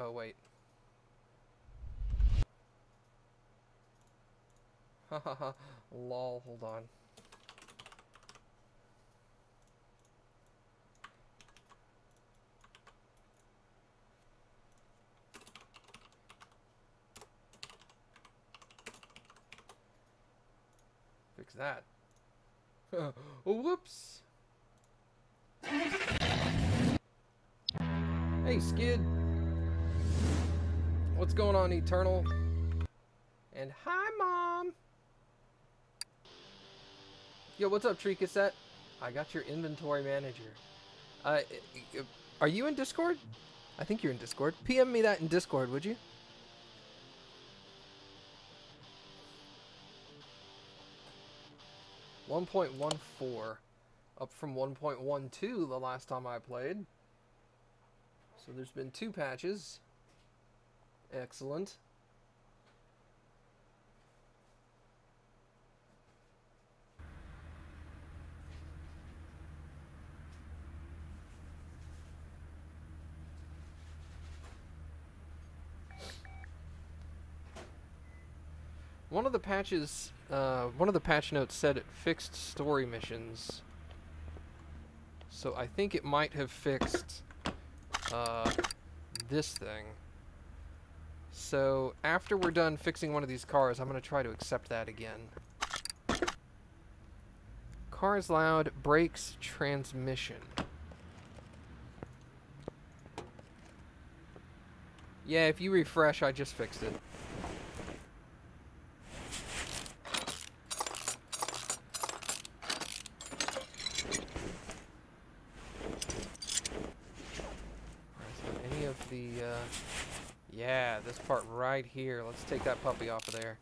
Oh, wait. Hahaha. Lol, hold on. Fix that. Oh, whoops. Hey, Skid. What's going on, Eternal? And hi, Mom. Yo, what's up, Tree Cassette? I got your inventory manager. Are you in Discord? I think you're in Discord. PM me that in Discord, would you? .14, up from 1.12 the last time I played. So there's been 2 patches. Excellent. One of the patches, one of the patch notes said it fixed story missions. So I think it might have fixed this thing. So after we're done fixing one of these cars, I'm going to try to accept that again. Car is loud, brakes, transmission. Yeah, if you refresh, I just fixed it. Yeah, this part right here. Let's take that puppy off of there.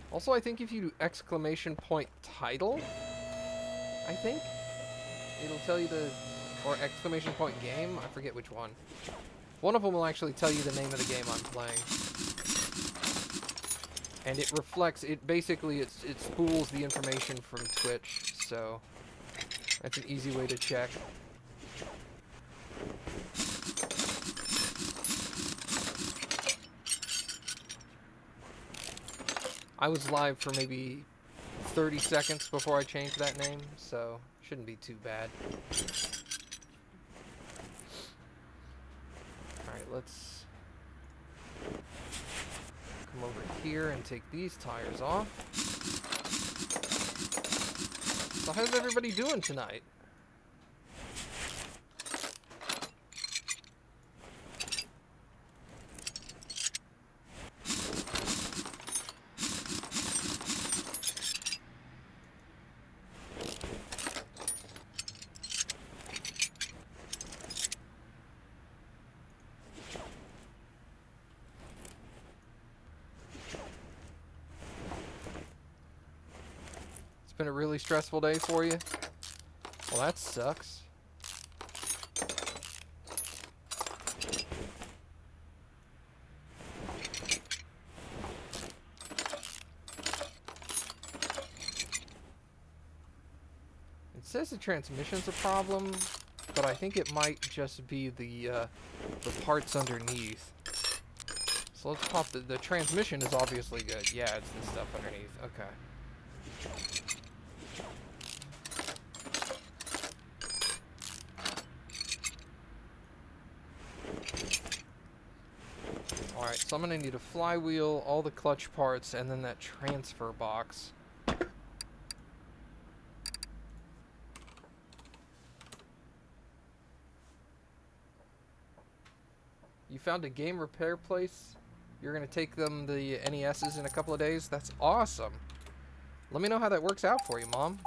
Also, I think if you do exclamation point title, I think it'll tell you the, or exclamation point game, I forget which one. One of them will actually tell you the name of the game I'm playing. And it reflects, it basically, it spools the information from Twitch, so that's an easy way to check. I was live for maybe 30 seconds before I changed that name, so shouldn't be too bad. Alright, let's come over here and take these tires off. So how's everybody doing tonight? It's been a really stressful day for you? Well, that sucks. It says the transmission's a problem, but I think it might just be the parts underneath. So let's pop the transmission is obviously good. Yeah, it's the stuff underneath. Okay. Alright, so I'm going to need a flywheel, all the clutch parts, and then that transfer box. You found a game repair place? You're going to take them the NESs in a couple of days? That's awesome. Let me know how that works out for you, Mom.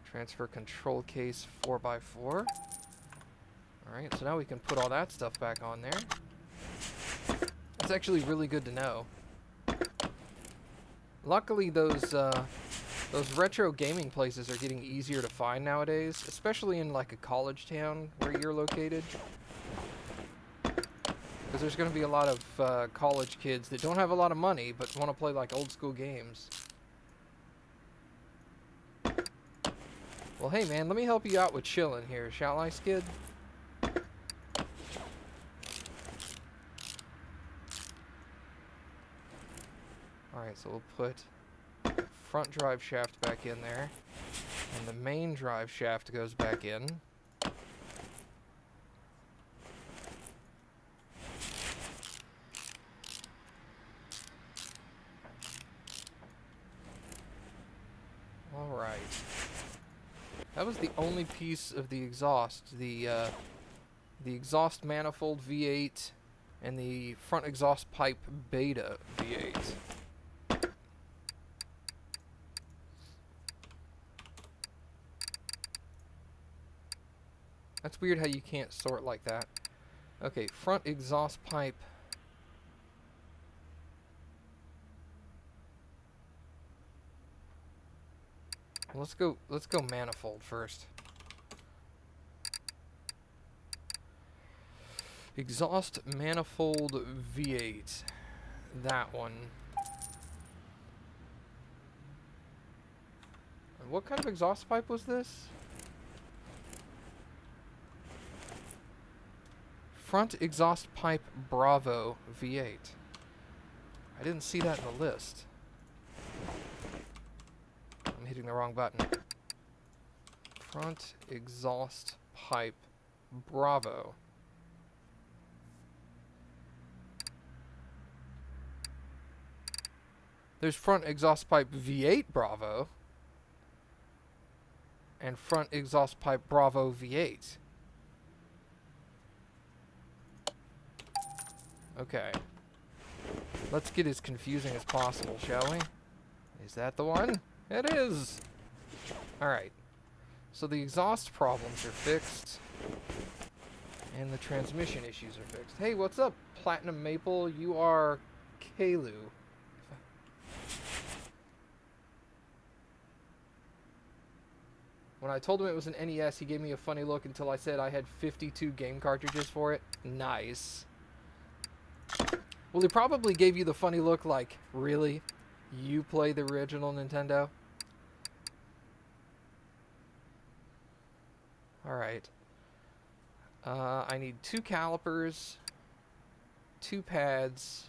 Transfer control case 4x4. Alright, so now we can put all that stuff back on there. That's actually really good to know. Luckily, those retro gaming places are getting easier to find nowadays, especially in like a college town where you're located. Because there's going to be a lot of college kids that don't have a lot of money but want to play like old school games. Well, hey man, let me help you out with chilling here, shall I, Skid? Alright, so we'll put front drive shaft back in there. And the main drive shaft goes back in. Alright. That was the only piece of the exhaust. The exhaust manifold V8 and the front exhaust pipe beta V8. That's weird how you can't sort like that. Okay, front exhaust pipe. Let's go manifold first. Exhaust manifold V8. That one. What kind of exhaust pipe was this? Front exhaust pipe Bravo V8. I didn't see that in the list. I'm hitting the wrong button. Front exhaust pipe Bravo. There's front exhaust pipe V8 Bravo and front exhaust pipe Bravo V8. Okay. Let's get as confusing as possible, shall we? Is that the one? It is! Alright. So the exhaust problems are fixed. And the transmission issues are fixed. Hey, what's up, Platinum Maple? You are Kalu. When I told him it was an NES, he gave me a funny look until I said I had 52 game cartridges for it. Nice. Well, he probably gave you the funny look like, really? You play the original Nintendo? Alright. I need 2 calipers, 2 pads,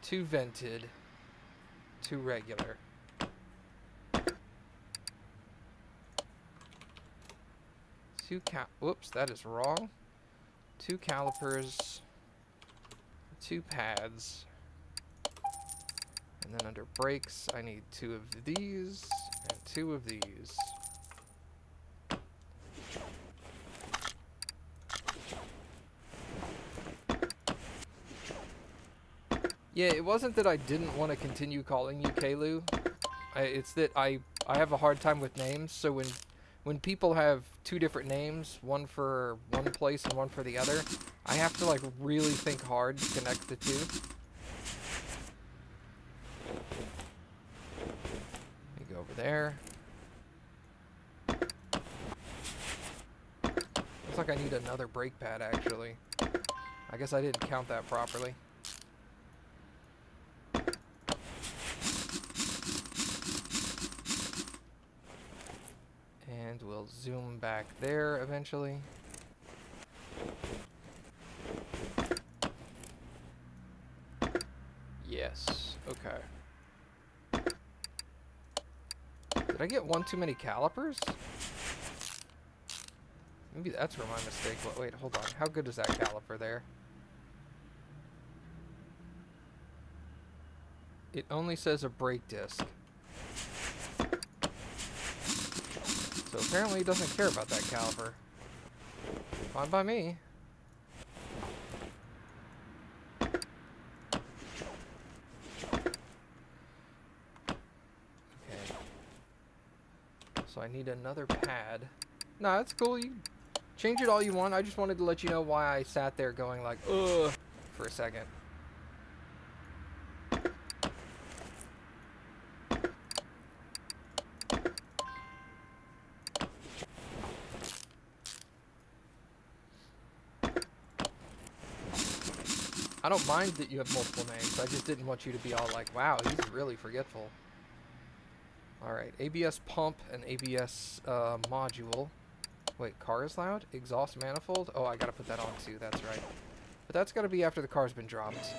2 vented, 2 regular. Whoops, that is wrong. 2 calipers, 2 pads, and then under brakes, I need 2 of these and 2 of these. Yeah, it wasn't that I didn't want to continue calling you Kalu. It's that I have a hard time with names, so when people have 2 different names, one for one place and one for the other, I have to like really think hard to connect the 2. Let me go over there. Looks like I need another brake pad actually. I guess I didn't count that properly. And we'll zoom back there eventually. Yes, okay. Did I get one too many calipers? Maybe that's where my mistake was. Wait, hold on. How good is that caliper there? It only says a brake disc. So apparently he doesn't care about that caliper. Fine by me. Okay. So I need another pad. No, that's cool. You change it all you want. I just wanted to let you know why I sat there going like, ugh, for a second. I don't mind that you have multiple names. I just didn't want you to be all like, wow, he's really forgetful. Alright, ABS pump and ABS module. Wait, car is loud? Exhaust manifold? Oh, I gotta put that on too, that's right. But that's gotta be after the car's been dropped.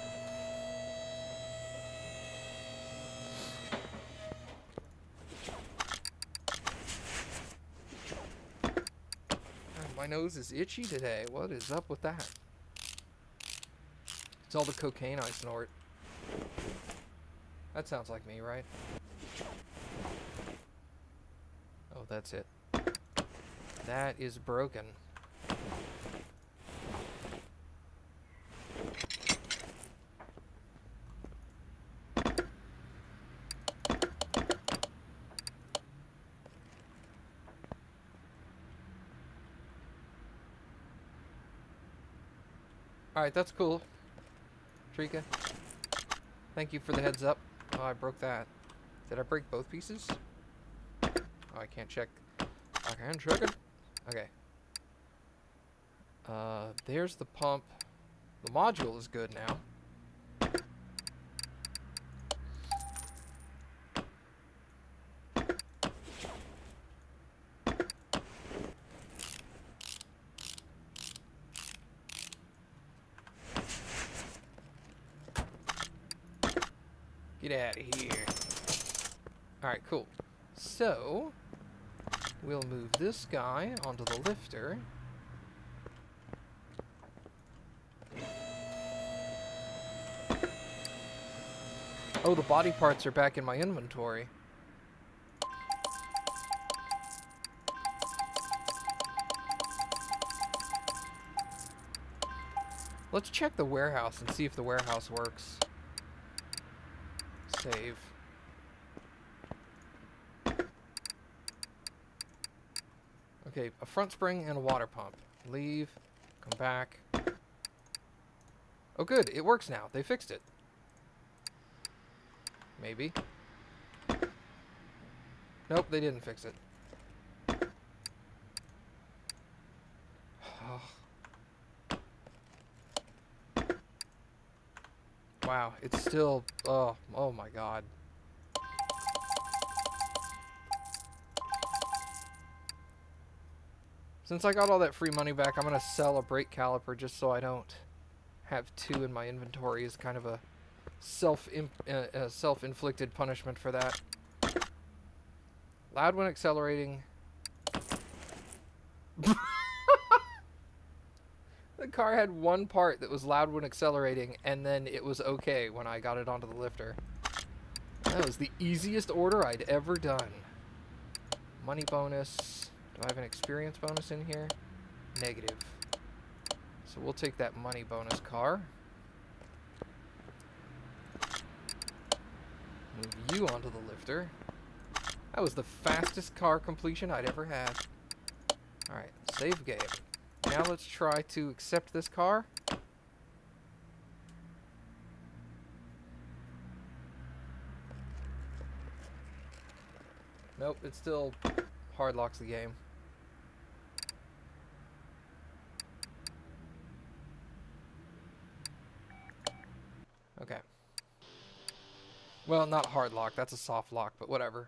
My nose is itchy today. What is up with that? It's all the cocaine I snort. That sounds like me, right? Oh, that's it. That is broken. Alright, that's cool. Trika. Thank you for the heads up. Oh, I broke that. Did I break both pieces? Oh, I can't check. I can check it. Okay. There's the pump. The module is good now. Get out of here. Alright, cool. So, we'll move this guy onto the lifter. Oh, the body parts are back in my inventory. Let's check the warehouse and see if the warehouse works. Save. Okay, a front spring and a water pump. Leave. Come back. Oh good, it works now. They fixed it. Maybe. Nope, they didn't fix it. Wow, it's still... oh my god. Since I got all that free money back, I'm going to sell a brake caliper just so I don't have two in my inventory as kind of a self-inflicted punishment for that. Loud when accelerating. The car had one part that was loud when accelerating, and then it was okay when I got it onto the lifter. That was the easiest order I'd ever done. Money bonus. Do I have an experience bonus in here? Negative. So we'll take that money bonus car. Move you onto the lifter. That was the fastest car completion I'd ever had. Alright, save game. Now let's try to accept this car. Nope, it still hard locks the game. Okay. Well, not hard lock, that's a soft lock, but whatever.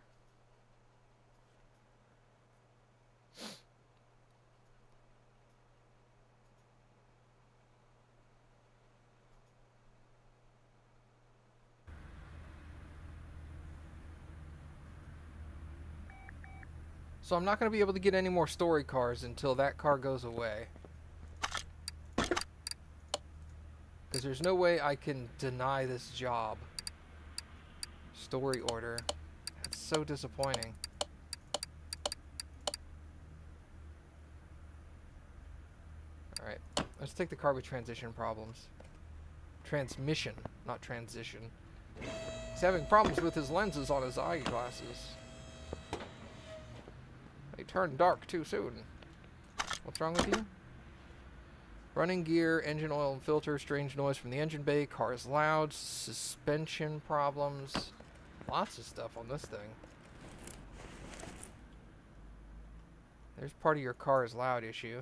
So I'm not going to be able to get any more story cars until that car goes away. Because there's no way I can deny this job. Story order. That's so disappointing. Alright, let's take the car with transition problems. Transmission, not transition. He's having problems with his lenses on his eyeglasses. They turned dark too soon. What's wrong with you? Running gear, engine oil and filter, strange noise from the engine bay, car is loud, suspension problems. Lots of stuff on this thing. There's part of your car is loud issue.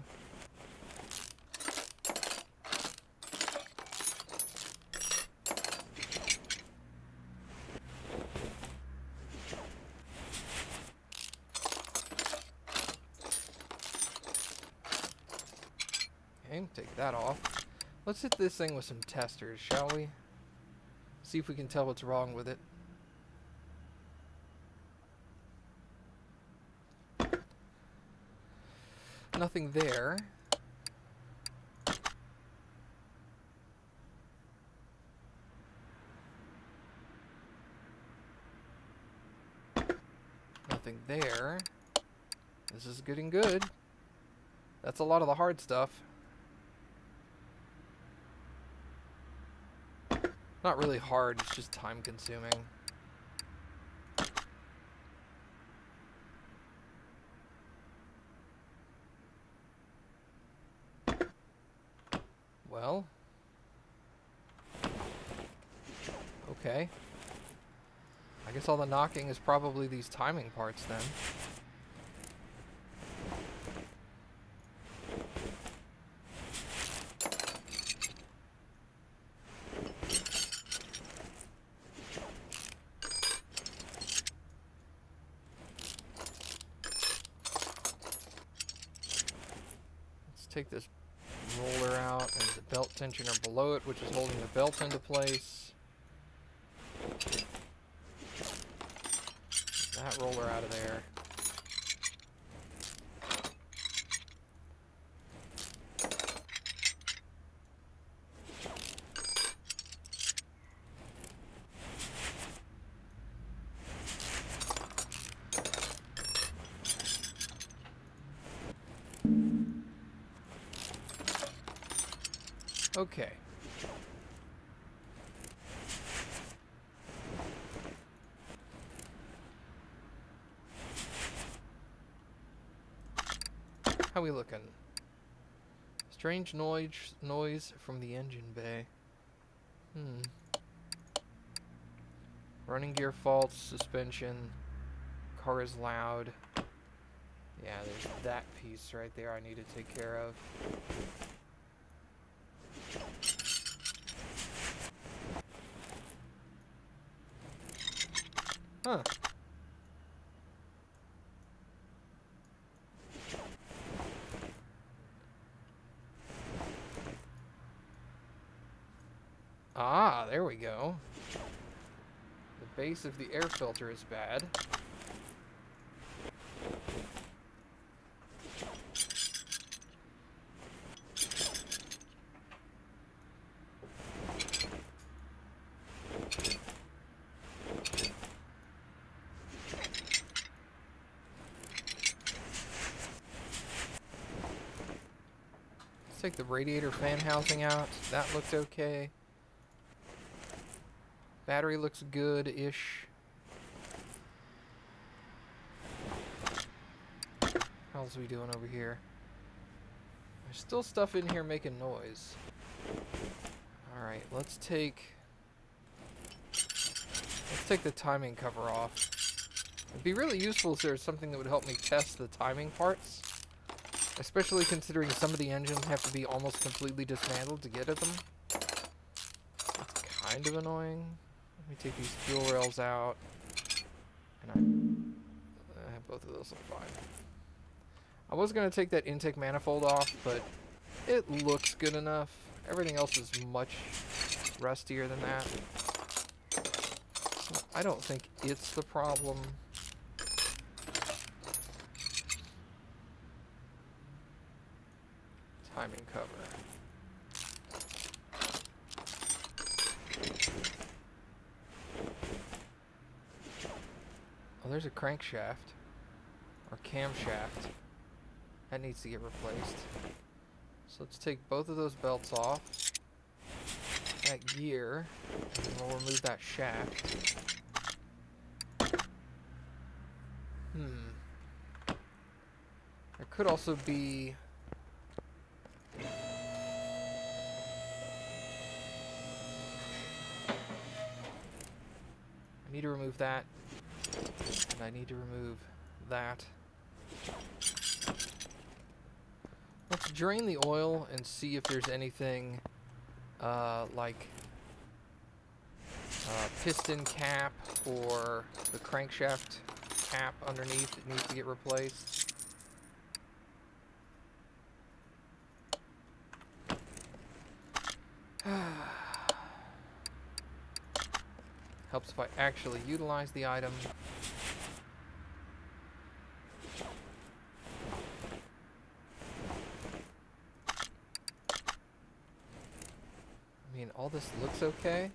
Okay, take that off. Let's hit this thing with some testers, shall we? See if we can tell what's wrong with it. Nothing there. Nothing there. This is getting good. That's a lot of the hard stuff. Not really hard, it's just time consuming. Well. Okay. I guess all the knocking is probably these timing parts then. Take this roller out, and the belt tensioner below it, which is holding the belt into place. That roller out of there. Okay. How we looking? Strange noise from the engine bay. Running gear faults, suspension. Car is loud. Yeah, there's that piece right there I need to take care of. Huh. Ah, there we go. The base of the air filter is bad. Take the radiator fan housing out. That looked okay. Battery looks good-ish. How's we doing over here? There's still stuff in here making noise. Alright, let's take the timing cover off. It'd be really useful if there's something that would help me test the timing parts. Especially considering some of the engines have to be almost completely dismantled to get at them. It's kind of annoying. Let me take these fuel rails out. And both of those look fine. I was going to take that intake manifold off, but it looks good enough. Everything else is much rustier than that. So I don't think it's the problem. Timing cover. Oh, there's a crankshaft. Or camshaft. That needs to get replaced. So let's take both of those belts off. That gear. And we'll remove that shaft. There could also be... I need to remove that, and I need to remove that. Let's drain the oil and see if there's anything like piston cap or the crankshaft cap underneath that needs to get replaced. Helps if I actually utilize the item. I mean, all this looks okay.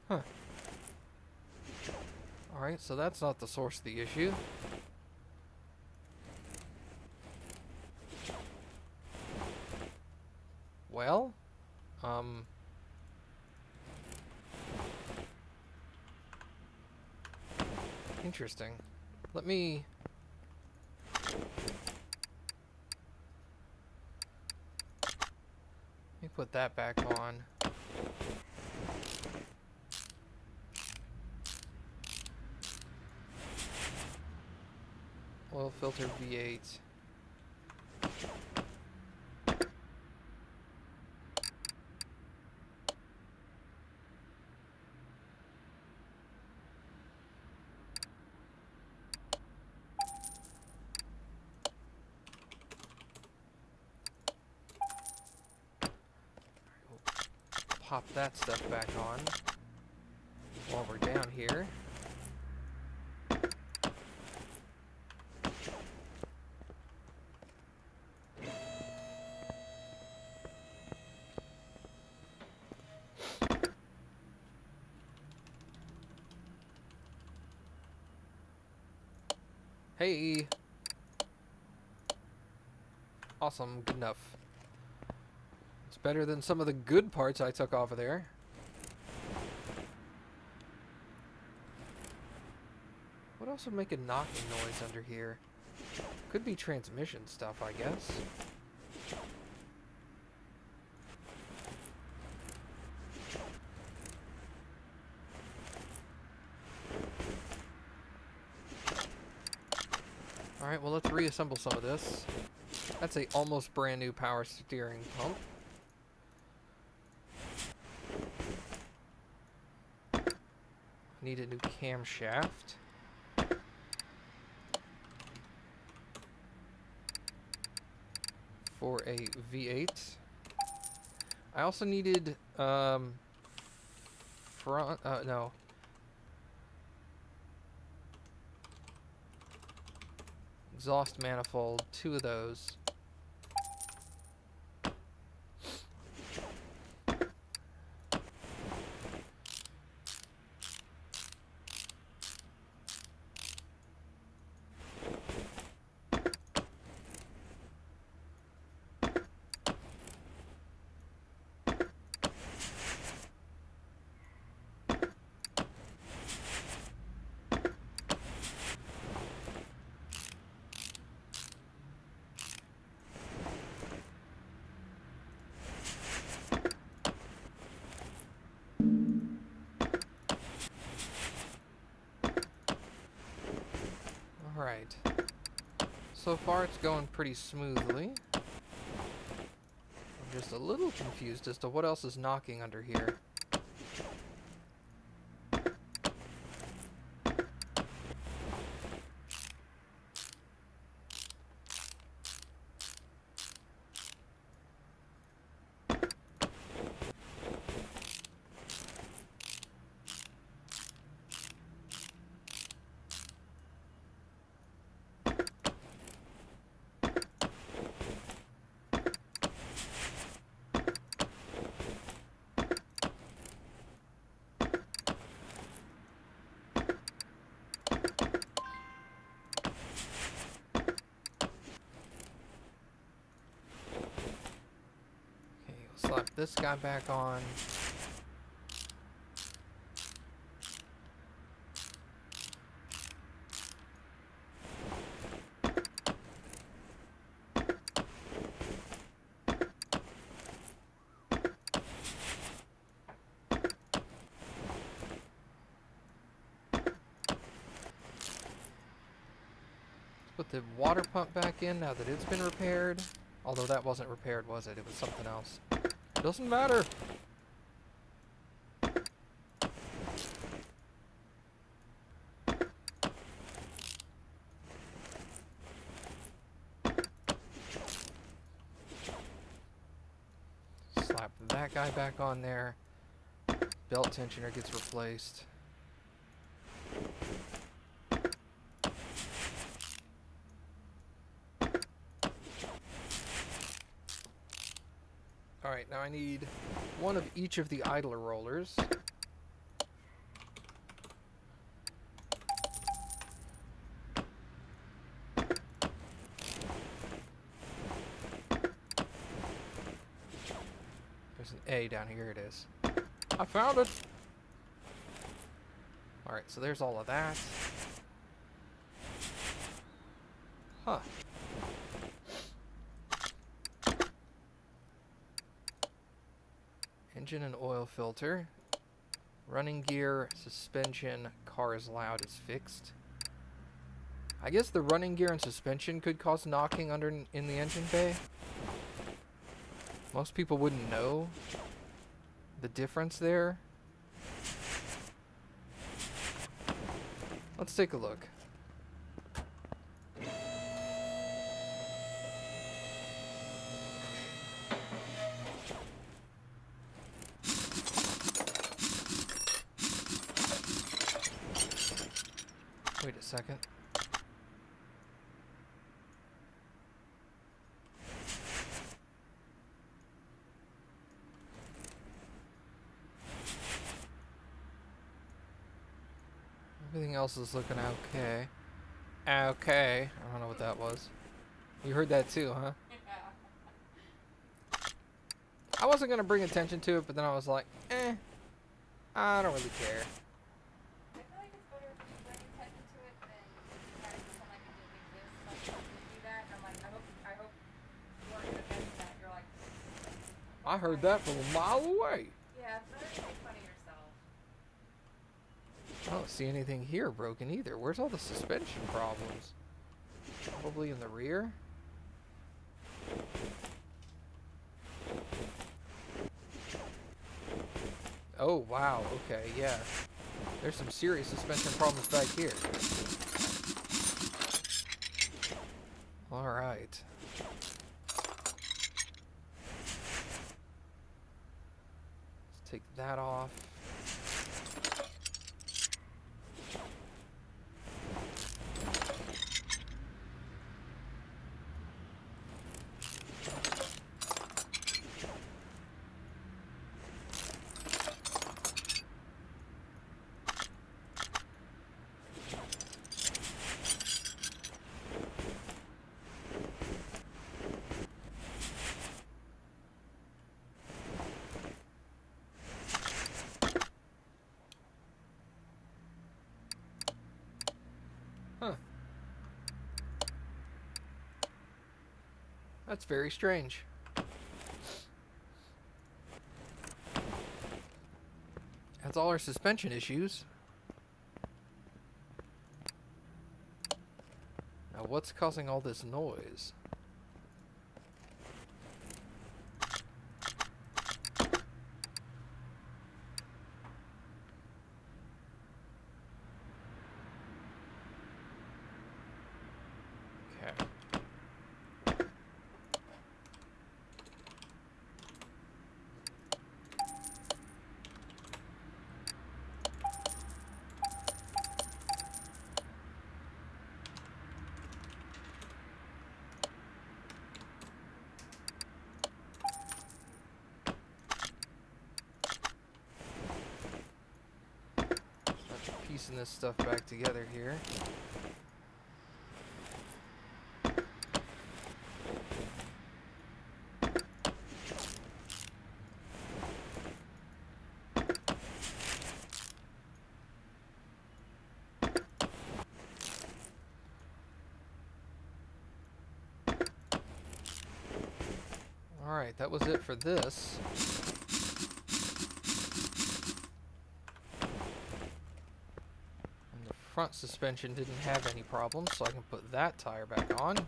Huh. Alright, so that's not the source of the issue. Well, interesting. Let me put that back on. Oil filter V8. Pop that stuff back on while we're down here. Hey! Awesome, good enough. It's better than some of the good parts I took off of there. What else would make a knocking noise under here? Could be transmission stuff, I guess. Alright, well let's reassemble some of this. That's a almost brand new power steering pump. Need a new camshaft. For a V8. I also needed exhaust manifold, 2 of those. Alright. So far it's going pretty smoothly. I'm just a little confused as to what else is knocking under here. Slap this guy back on. Put the water pump back in now that it's been repaired. Although that wasn't repaired, was it? It was something else. Doesn't matter. that guy back on there. Belt tensioner gets replaced. Alright, now I need one of each of the idler rollers. There's an A down here, it is. I found it! Alright, so there's all of that. Huh. Engine and oil filter. Running gear, suspension, car is loud is fixed. I guess the running gear and suspension could cause knocking in the engine bay. Most people wouldn't know the difference there. Let's take a look. Wait a second. Everything else is looking okay. Okay. I don't know what that was. You heard that too, huh? I wasn't going to bring attention to it, but then I was like, I don't really care. I feel like it's better if you bring attention to it than try to pretend like it didn't exist. Like, you do that, and I'm like, I hope you weren't going to mention that. You're like... I heard that from a mile away. Yeah, it's better to make fun of yourself. I don't see anything here broken either. Where's all the suspension problems? Probably in the rear? Oh, wow. Okay, yeah. There's some serious suspension problems back here. Alright. Let's take that off. Huh. That's very strange. That's all our suspension issues. Now what's causing all this noise? Piecing this stuff back together here. Alright, that was it for this. Front suspension didn't have any problems, so I can put that tire back on.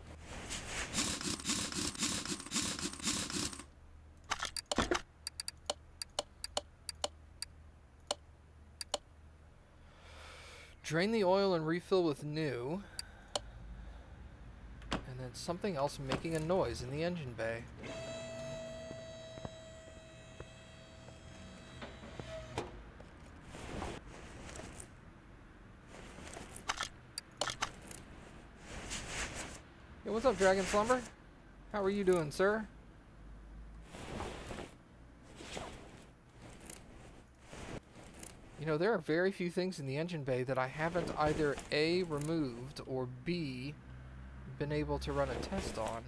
Drain the oil and refill with new. And then something else making a noise in the engine bay. up, Dragon Slumber? How are you doing, sir? You know, there are very few things in the engine bay that I haven't either A, removed, or B, been able to run a test on.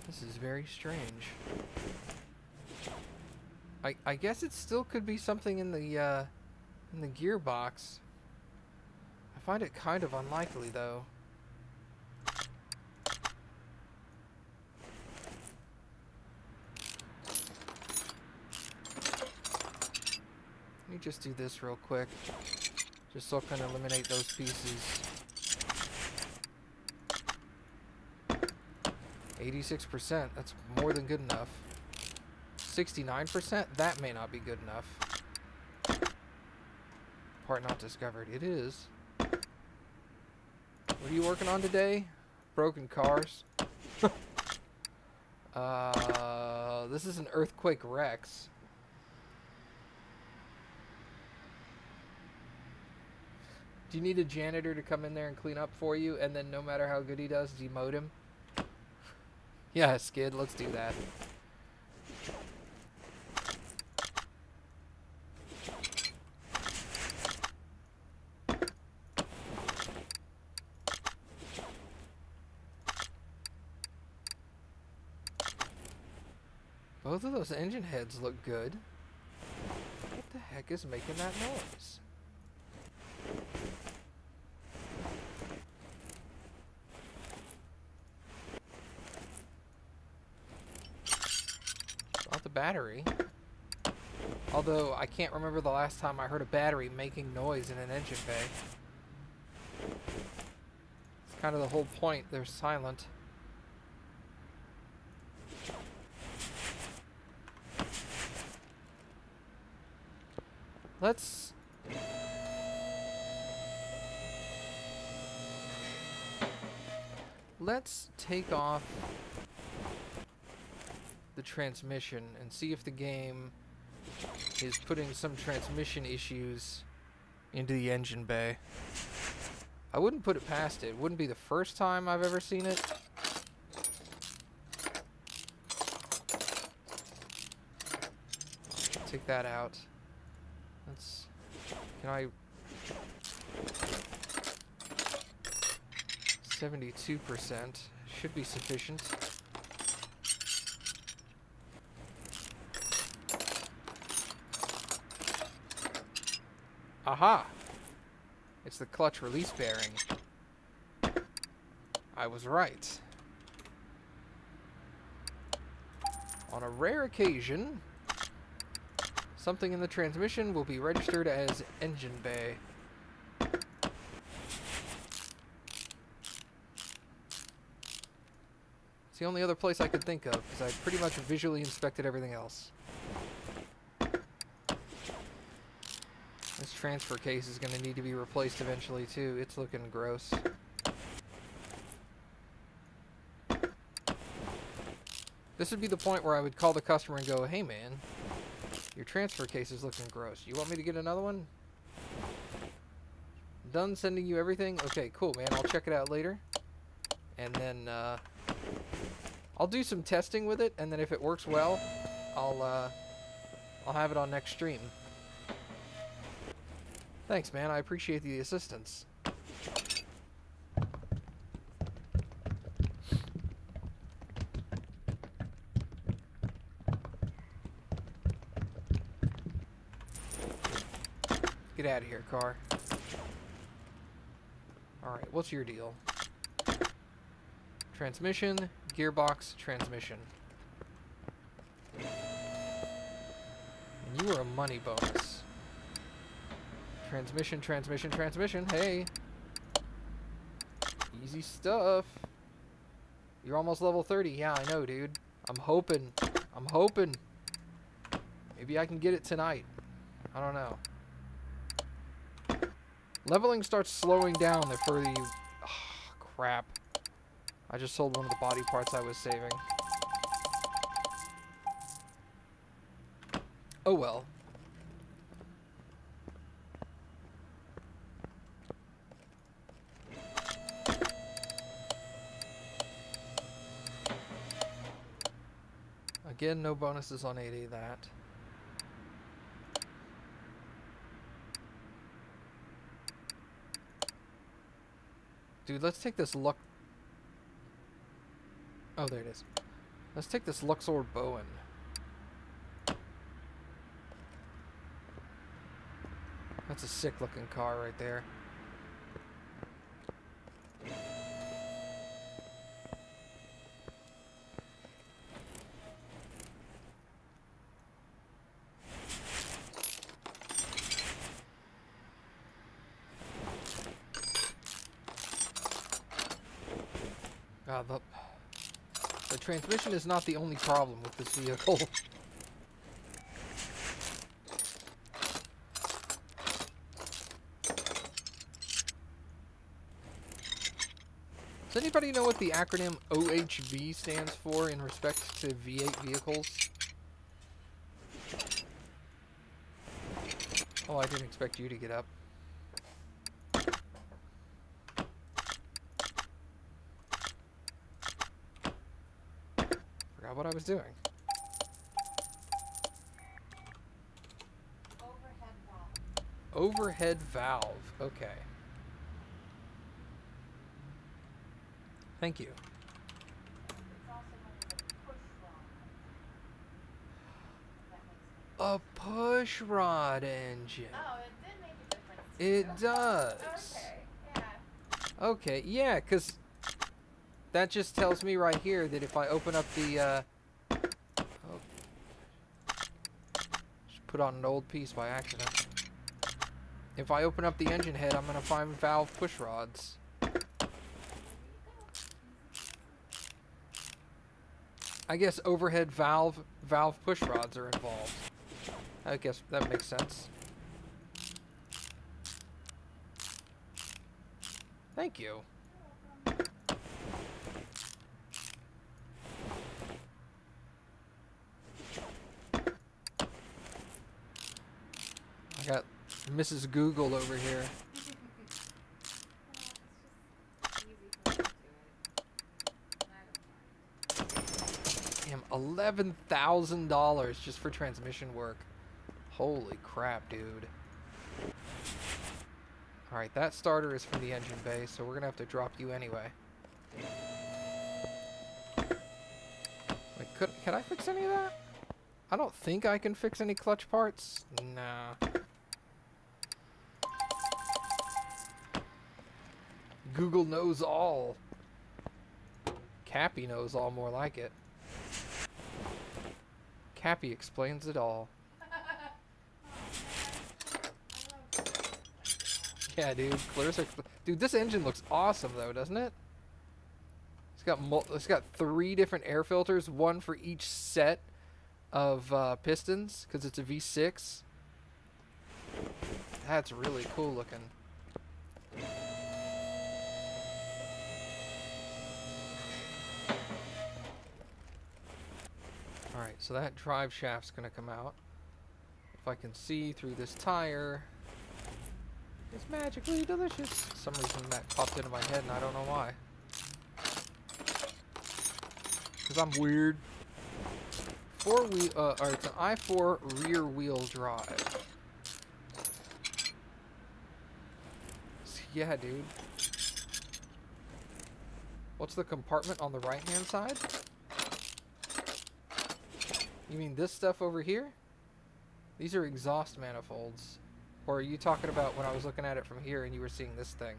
This is very strange. I guess it still could be something in the gearbox. I find it kind of unlikely, though. Let me just do this real quick, just so I can eliminate those pieces. 86%, that's more than good enough. 69%, that may not be good enough. Part not discovered. It is. What are you working on today? Broken cars. This is an Earthquake Rex. Do you need a janitor to come in there and clean up for you, and then no matter how good he does, demote him? Yeah, Skid, let's do that. Both of those engine heads look good. What the heck is making that noise? Not the battery. Although, I can't remember the last time I heard a battery making noise in an engine bay. It's kind of the whole point. They're silent. Let's take off the transmission and see if the game is putting some transmission issues into the engine bay. I wouldn't put it past it. It wouldn't be the first time I've ever seen it. Take that out. Let's... Can I... 72% should be sufficient. Aha! It's the clutch release bearing. I was right. On a rare occasion, something in the transmission will be registered as engine bay. It's the only other place I could think of, because I pretty much visually inspected everything else. This transfer case is going to need to be replaced eventually, too. It's looking gross. This would be the point where I would call the customer and go, hey man, your transfer case is looking gross. You want me to get another one? Done sending you everything? Okay, cool, man. I'll check it out later. And then, I'll do some testing with it, and then if it works well, I'll have it on next stream. Thanks, man. I appreciate the assistance. Get out of here, car. Alright, what's your deal? Transmission, gearbox, transmission. And you were a money bonus. Transmission, transmission, transmission. Hey! Easy stuff. You're almost level 30. Yeah, I know, dude. I'm hoping. I'm hoping. Maybe I can get it tonight. I don't know. Leveling starts slowing down the further you... Oh, crap. I just sold one of the body parts I was saving. Oh well. Again, no bonuses on 80 that. Dude, let's take this Lux... Oh, there it is. Let's take this Luxor Bowen. That's a sick looking car right there. The transmission is not the only problem with this vehicle. Does anybody know what the acronym OHV stands for in respect to V8 vehicles? Oh, I didn't expect you to get up. Forgot what I was doing. Overhead valve. Overhead valve. Okay. Thank you. It's also known as a push rod. If that makes sense. A push rod engine. Oh, it did make a difference. It too. does. Okay, yeah. Okay, yeah, because that just tells me right here that if I open up the, oh, just put on an old piece by accident. If I open up the engine head, I'm going to find valve push rods. I guess overhead valve push rods are involved. I guess that makes sense. Thank you. I got Mrs. Google over here. Damn, $11,000 just for transmission work. Holy crap, dude. Alright, that starter is from the engine bay, so we're gonna have to drop you anyway. Wait, can I fix any of that? I don't think I can fix any clutch parts. Nah. Google knows all. Cappy knows all, more like it. Cappy explains it all. Yeah, dude. Clarissa, dude, this engine looks awesome, though, doesn't it? It's got 3 different air filters, one for each set of pistons, because it's a V6. That's really cool looking. Alright, so that drive shaft's going to come out. If I can see through this tire, it's magically delicious. For some reason that popped into my head and I don't know why. Because I'm weird. It's an i4 rear wheel drive. Yeah, dude. What's the compartment on the right hand side? You mean this stuff over here? These are exhaust manifolds. Or are you talking about when I was looking at it from here and you were seeing this thing?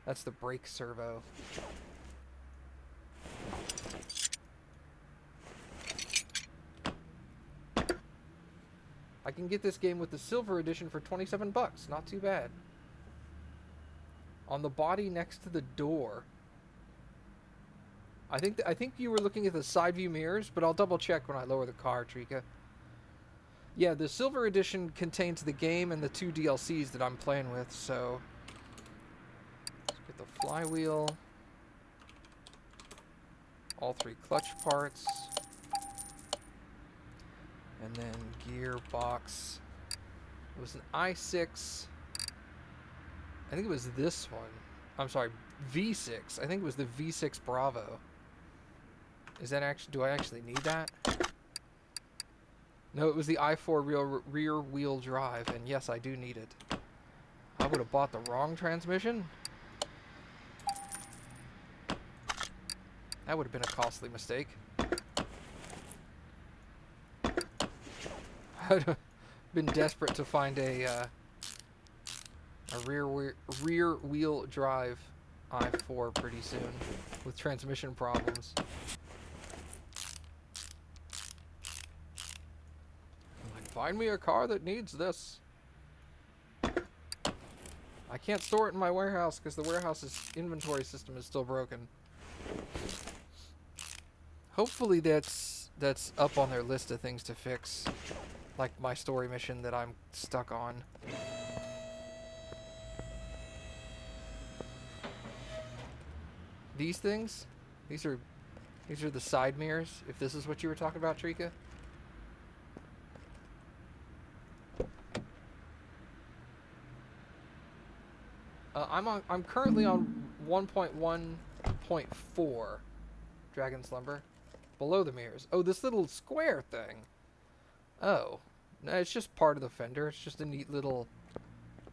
That's the brake servo. I can get this game with the silver edition for 27 bucks. Not too bad. On the body next to the door. I think you were looking at the side view mirrors, but I'll double check when I lower the car, Trika. Yeah, the silver edition contains the game and the 2 DLCs that I'm playing with, so let's get the flywheel, all 3 clutch parts, and then gearbox. It was an i6. I think it was this one. I'm sorry, V6. I think it was the V6 Bravo. Is that actually, do I actually need that? No, it was the i4 rear wheel drive, and yes, I do need it. I would have bought the wrong transmission. That would have been a costly mistake. I'd have been desperate to find a rear wheel drive i4 pretty soon with transmission problems. I'm like, find me a car that needs this. I can't store it in my warehouse because the warehouse's inventory system is still broken. Hopefully that's up on their list of things to fix, like my story mission that I'm stuck on. These things, these are the side mirrors. If this is what you were talking about, Trika. I'm currently on 1.1.4 Dragon Slumber. Below the mirrors. Oh, this little square thing. Oh. No, it's just part of the fender. It's just a neat little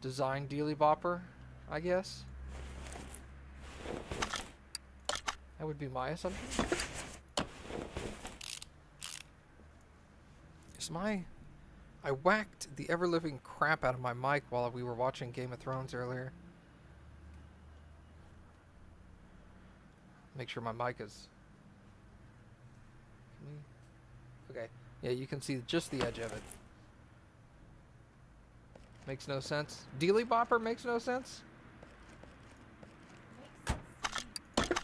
design dealy bopper, I guess. That would be my assumption. I whacked the ever-living crap out of my mic while we were watching Game of Thrones earlier. Make sure my mic is... Okay. Yeah, you can see just the edge of it. Makes no sense. Dealy bopper makes no sense?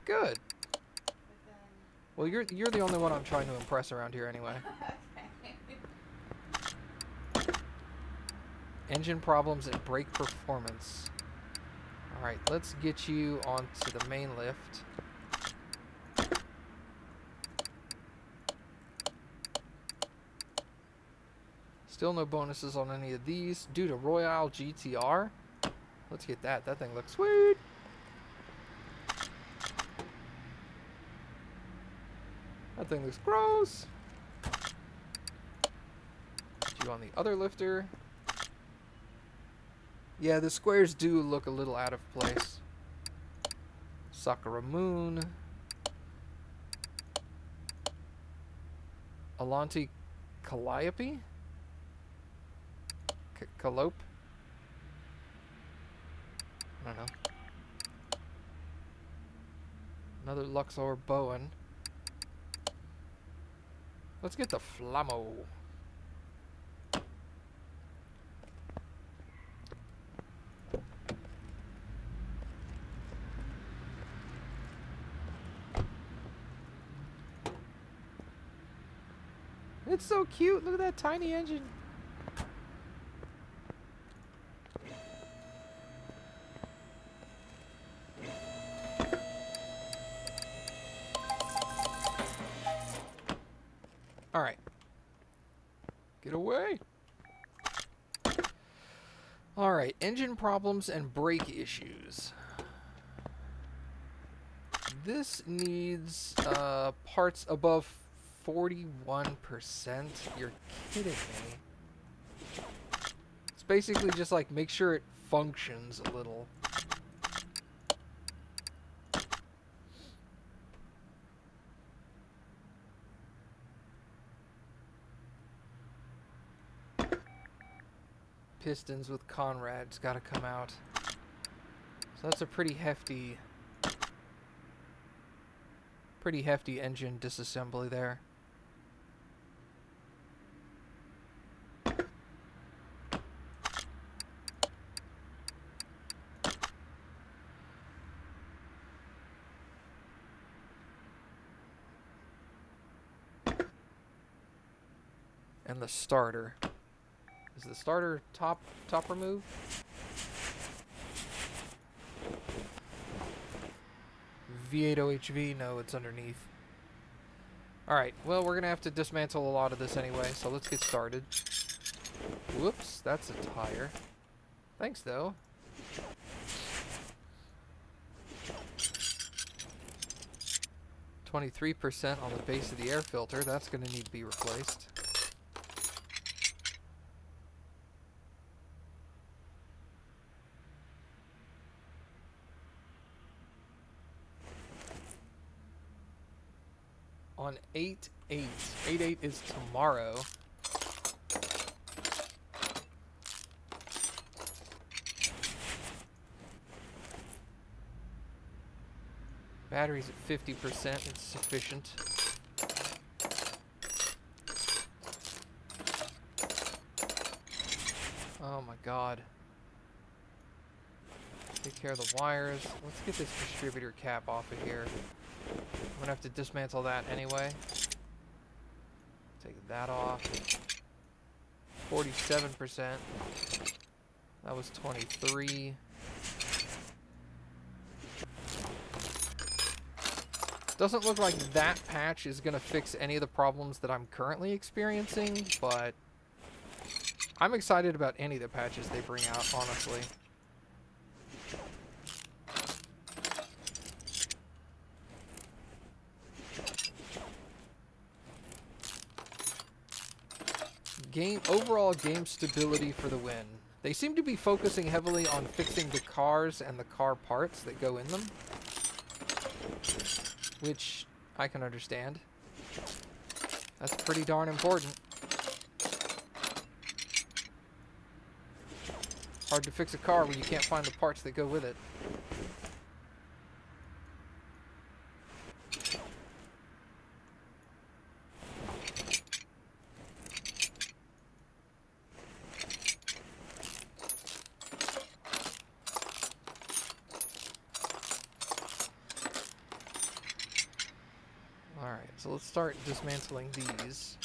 Good. Well, you're the only one I'm trying to impress around here anyway. Engine problems and brake performance. Alright, let's get you onto the main lift. Still no bonuses on any of these due to Royale GTR. Let's get that. That thing looks sweet. That thing looks gross. Put you on the other lifter. Yeah, the squares do look a little out of place. Sakura Moon. Alante Calliope? Calliope? I don't know. Another Luxor Bowen. Let's get the Flammo. It's so cute. Look at that tiny engine. All right. Get away. All right. Engine problems and brake issues. This needs parts above 41%. You're kidding me. It's basically just like make sure it functions a little. Pistons with Conrad's got to come out. So that's a pretty hefty engine disassembly there. And the starter. Is the starter top remove? V8OHV? No, it's underneath. Alright, well, we're going to have to dismantle a lot of this anyway, so let's get started. Whoops, that's a tire. Thanks, though. (23% on the base of the air filter. That's going to need to be replaced. on 8/8. 8/8 is tomorrow. Battery's at 50%. It's sufficient. Oh my god. Take care of the wires. Let's get this distributor cap off of here. I'm gonna have to dismantle that anyway. Take that off. 47%. That was 23. Doesn't look like that patch is gonna fix any of the problems that I'm currently experiencing, but I'm excited about any of the patches they bring out, honestly. Overall game stability for the win. They seem to be focusing heavily on fixing the cars and the car parts that go in them, which I can understand. That's pretty darn important. Hard to fix a car when you can't find the parts that go with it. Alright, so let's start dismantling these.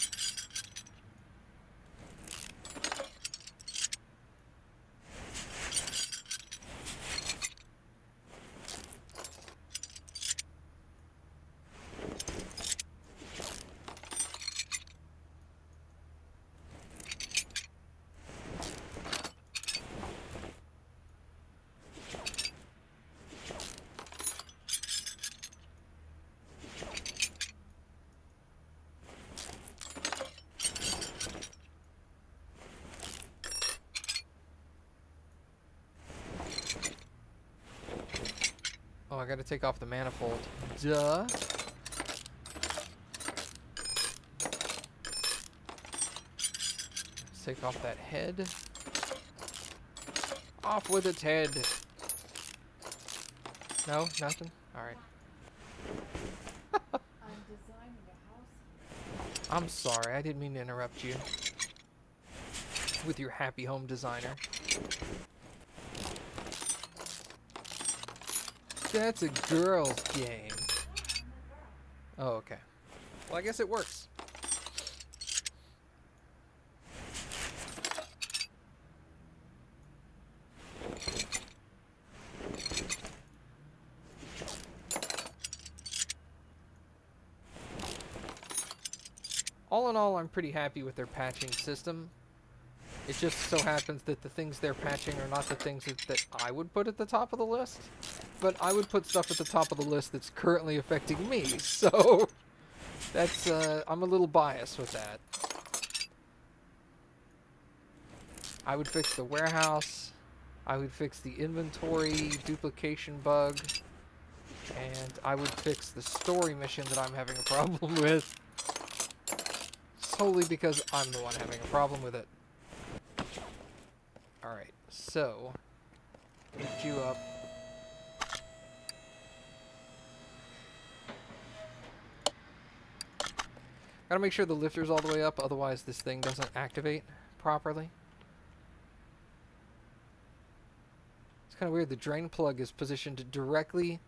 Oh, I gotta take off the manifold. Duh. Let's take off that head. Off with its head. No? Nothing? Alright. I'm designing a house. I'm sorry, I didn't mean to interrupt you. With your happy home designer. That's a girl's game. Oh, okay. Well, I guess it works. All in all, I'm pretty happy with their patching system. It just so happens that the things they're patching are not the things that I would put at the top of the list. But I would put stuff at the top of the list that's currently affecting me, so that's, I'm a little biased with that. I would fix the warehouse, I would fix the inventory duplication bug, and I would fix the story mission that I'm having a problem with, solely because I'm the one having a problem with it. Alright, so, lift you up. Gotta make sure the lifter's all the way up, otherwise this thing doesn't activate properly. It's kind of weird, the drain plug is positioned directly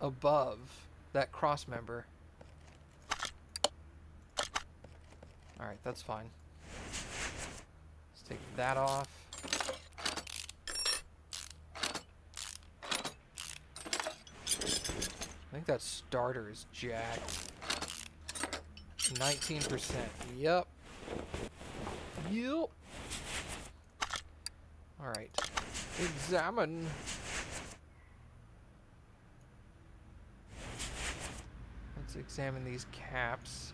above that cross member. Alright, that's fine. Let's take that off. I think that starter is jacked. 19%. Yep. Yep. Alright. Examine. Let's examine these caps.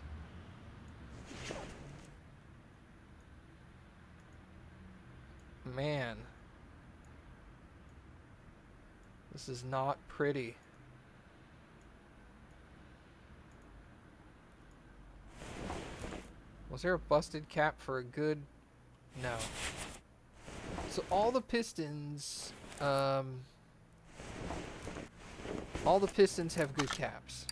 Man. This is not pretty. Was there a busted cap for a good... No. So all the pistons... all the pistons have good caps.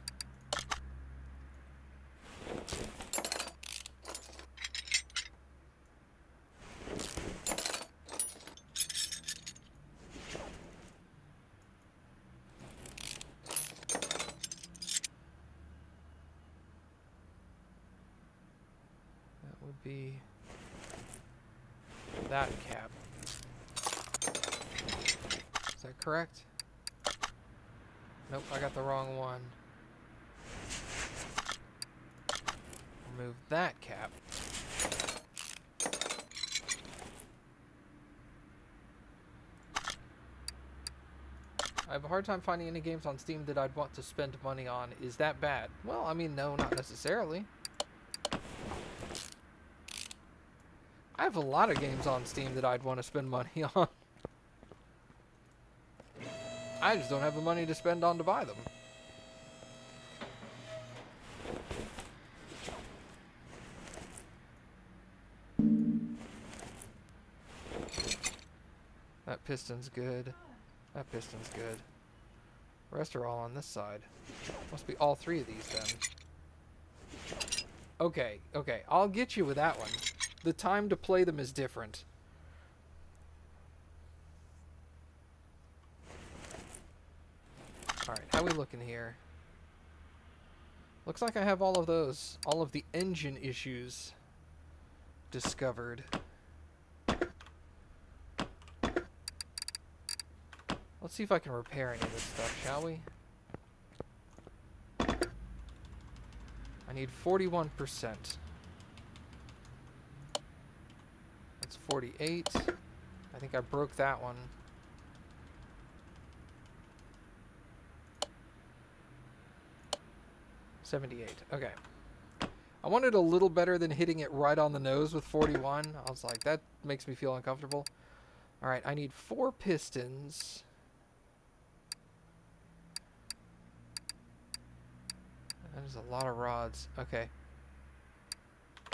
Be that cap. Is that correct? Nope, I got the wrong one. Remove that cap. I have a hard time finding any games on Steam that I'd want to spend money on. Is that bad? Well, I mean, no, not necessarily. I have a lot of games on Steam that I'd want to spend money on. I just don't have the money to spend on to buy them. That piston's good. That piston's good. The rest are all on this side. Must be all three of these then. Okay, okay. I'll get you with that one. The time to play them is different. Alright, how we looking here? Looks like I have all of those, all of the engine issues discovered. Let's see if I can repair any of this stuff, shall we? I need 41%. That's 48. I think I broke that one. $78. Okay. I wanted a little better than hitting it right on the nose with 41. I was like, that makes me feel uncomfortable. Alright, I need 4 pistons. That is a lot of rods. Okay.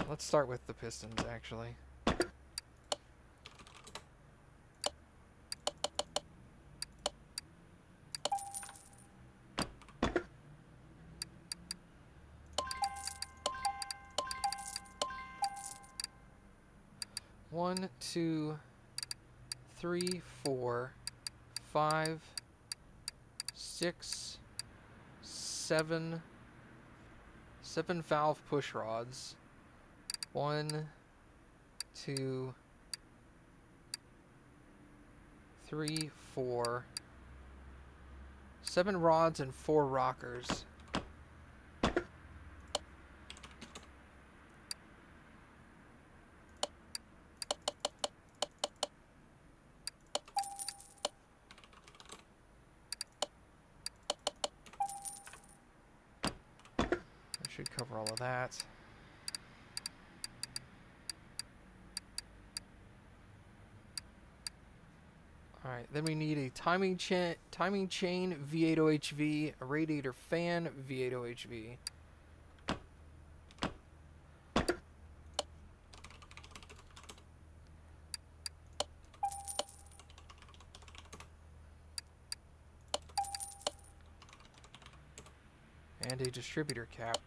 Let's start with the pistons, actually. One, 2, 3, 4, 5, 6, 7. 7 valve push rods. 1, 2, 3, 4. 7 rods and 4 rockers. Should cover all of that. Alright, then we need a timing chain V8OHV, a radiator fan V8OHV. And a distributor cap.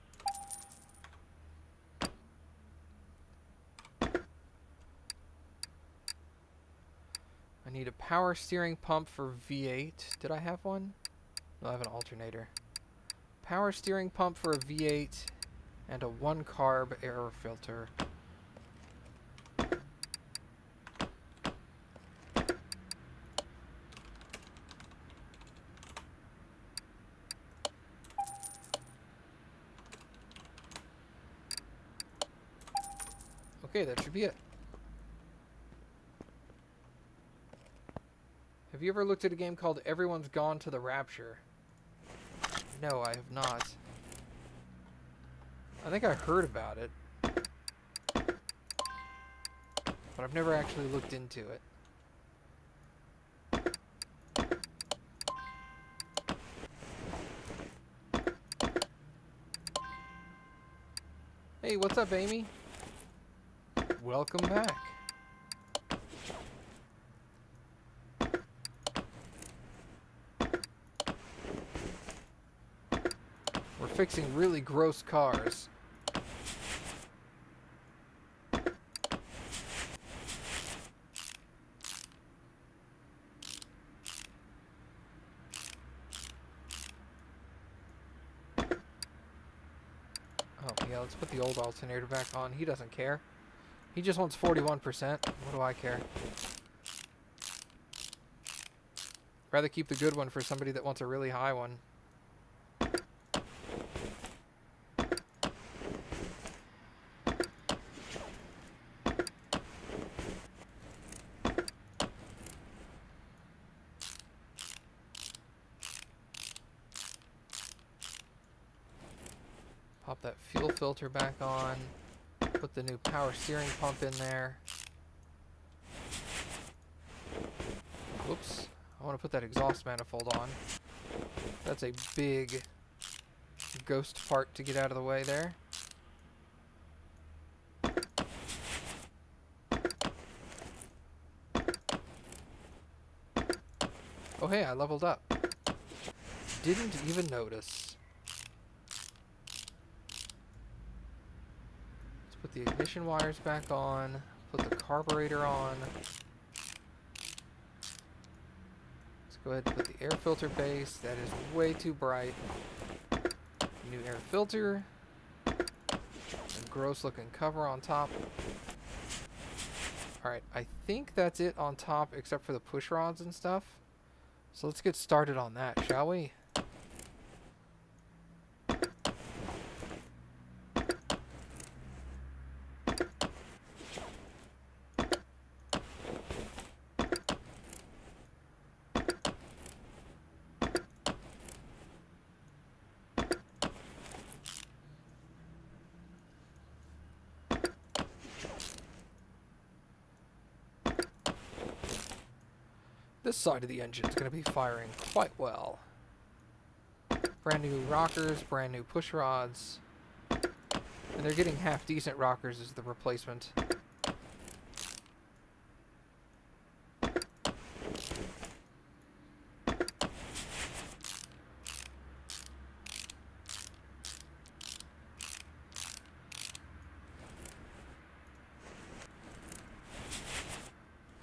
I need a power steering pump for V8. Did I have one? No, I have an alternator. Power steering pump for a V8 and a 1-carb air filter. Okay, that should be it. Have you ever looked at a game called Everyone's Gone to the Rapture? No, I have not. I think I heard about it, but I've never actually looked into it. Hey, what's up, Amy? Welcome back. We're fixing really gross cars. Oh, yeah, let's put the old alternator back on. He doesn't care. He just wants 41%. What do I care? Rather keep the good one for somebody that wants a really high one. Pop that fuel filter back on. Put the new power steering pump in there. Whoops. I want to put that exhaust manifold on. That's a big ghost part to get out of the way there. Oh hey, I leveled up. Didn't even notice. Put the ignition wires back on, put the carburetor on. Let's go ahead and put the air filter base. That is way too bright. New air filter. And gross looking cover on top. Alright, I think that's it on top except for the push rods and stuff. So let's get started on that, shall we? This side of the engine is going to be firing quite well. Brand new rockers, brand new push rods. And they're getting half decent rockers as the replacement.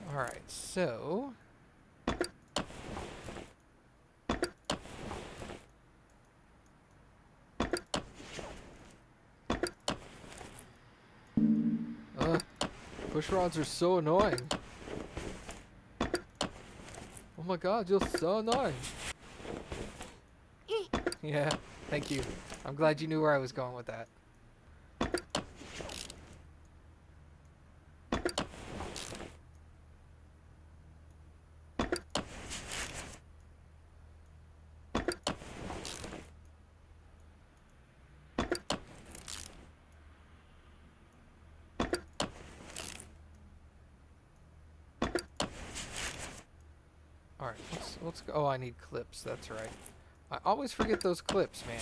Alright, so push rods are so annoying. Oh my god, you're so annoying. Yeah, thank you. I'm glad you knew where I was going with that. Alright, let's go. Oh, I need clips, that's right. I always forget those clips, man.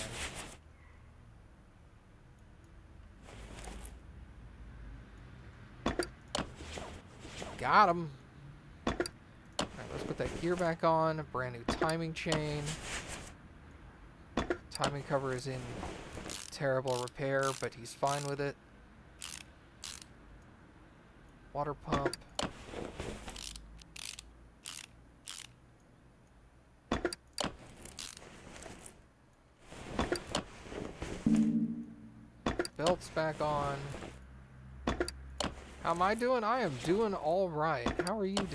Got him! Alright, let's put that gear back on. A brand new timing chain. Timing cover is in terrible repair, but he's fine with it. Water pump. Belts back on. How am I doing? I am doing all right. How are you doing?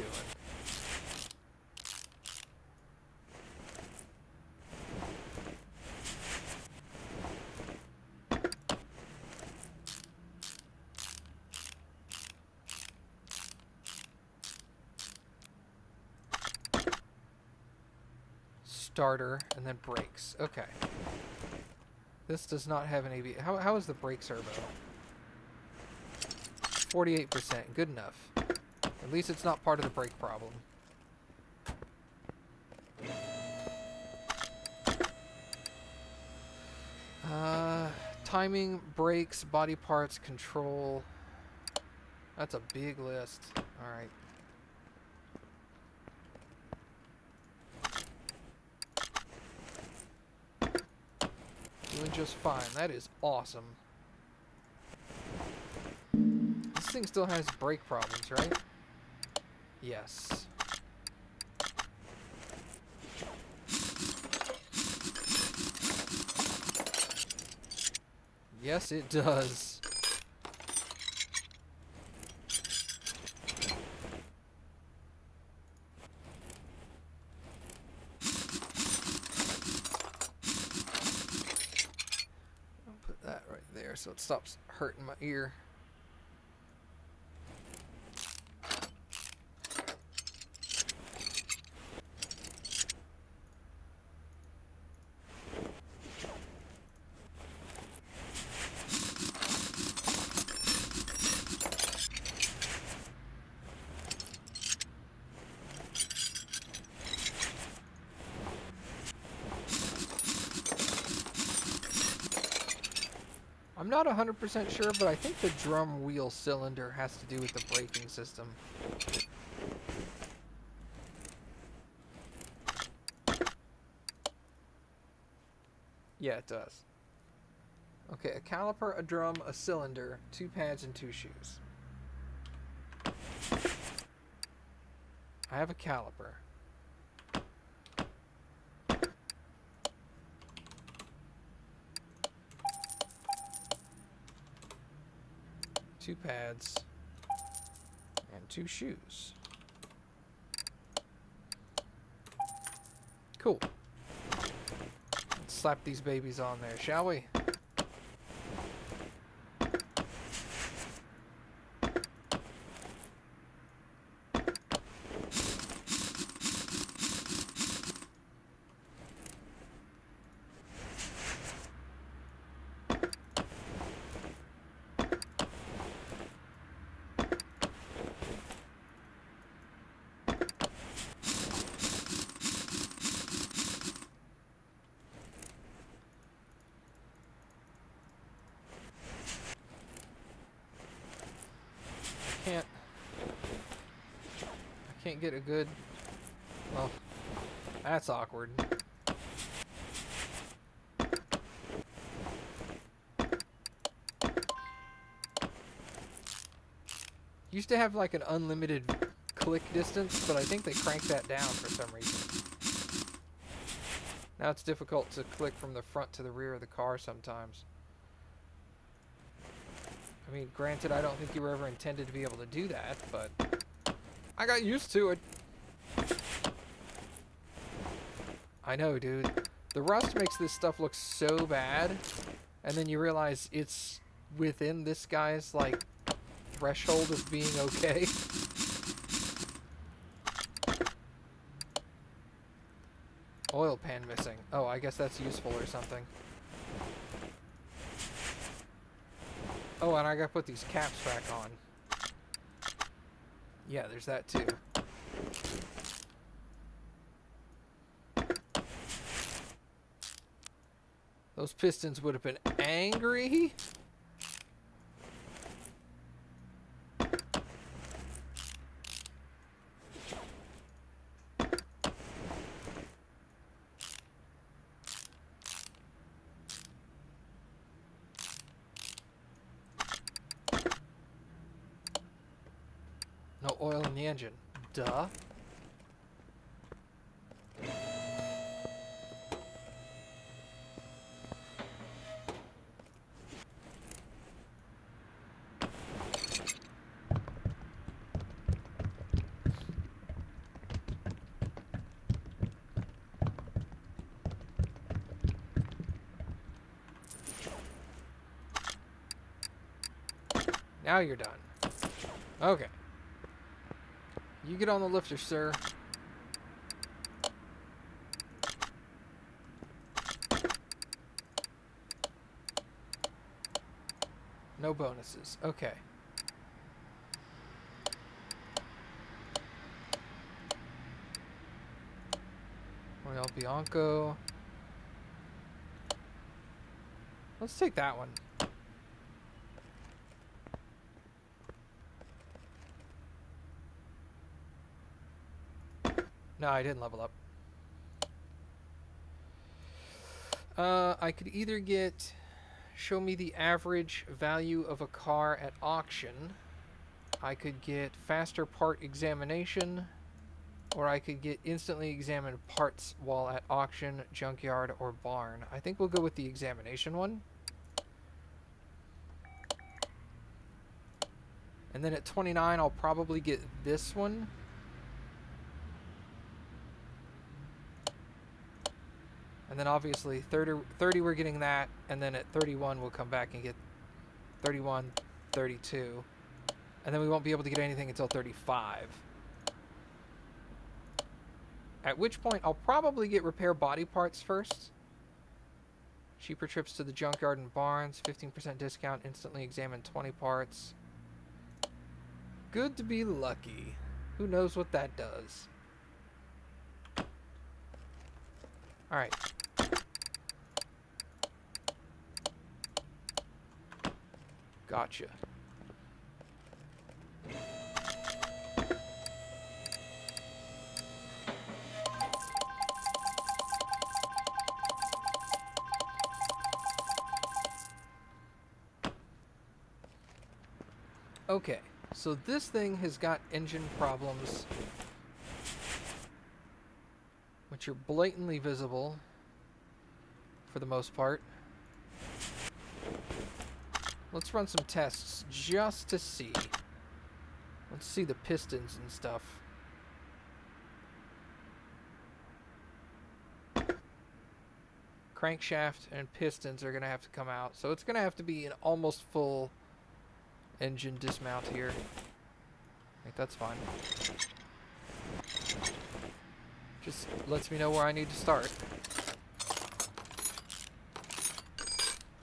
Starter and then brakes. Okay. This does not have an ABS. How is the brake servo? 48%. Good enough. At least it's not part of the brake problem. Timing, brakes, body parts, control. That's a big list. Alright. Doing just fine. That is awesome. This thing still has brake problems, right? Yes. Yes, it does. I'll put that right there so it stops hurting my ear. I'm not 100% sure, but I think the drum wheel cylinder has to do with the braking system. Yeah, it does. Okay, a caliper, a drum, a cylinder, 2 pads, and 2 shoes. I have a caliper. Two pads and 2 shoes. Cool. Let's slap these babies on there, shall we? I can't get a good... Well, that's awkward. Used to have like an unlimited click distance, but I think they cranked that down for some reason. Now it's difficult to click from the front to the rear of the car sometimes. I mean, granted, I don't think you were ever intended to be able to do that, but I got used to it. I know, dude. The rust makes this stuff look so bad, and then you realize it's within this guy's, like, threshold of being okay. Oil pan missing. Oh, I guess that's useful or something. Oh, and I gotta put these caps back on. Yeah, there's that too. Those pistons would have been angry. No oil in the engine. Duh. Now you're done. Okay. You get on the lifter, sir. No bonuses. Okay. Royal Bianco. Let's take that one. No, I didn't level up. I could either get show me the average value of a car at auction. I could get faster part examination, or I could get instantly examined parts while at auction, junkyard, or barn. I think we'll go with the examination one. And then at 29, I'll probably get this one. And then obviously 30 we're getting that, and then at 31 we'll come back and get 31, 32. And then we won't be able to get anything until 35. At which point I'll probably get repair body parts first. Cheaper trips to the junkyard and barns, 15% discount, instantly examine 20 parts. Good to be lucky. Who knows what that does? Alright. Gotcha. Okay, so this thing has got engine problems, which are blatantly visible for the most part. Let's run some tests just to see. Let's see the pistons and stuff. Crankshaft and pistons are going to have to come out, so it's going to have to be an almost full engine dismount here. I think that's fine. Just lets me know where I need to start.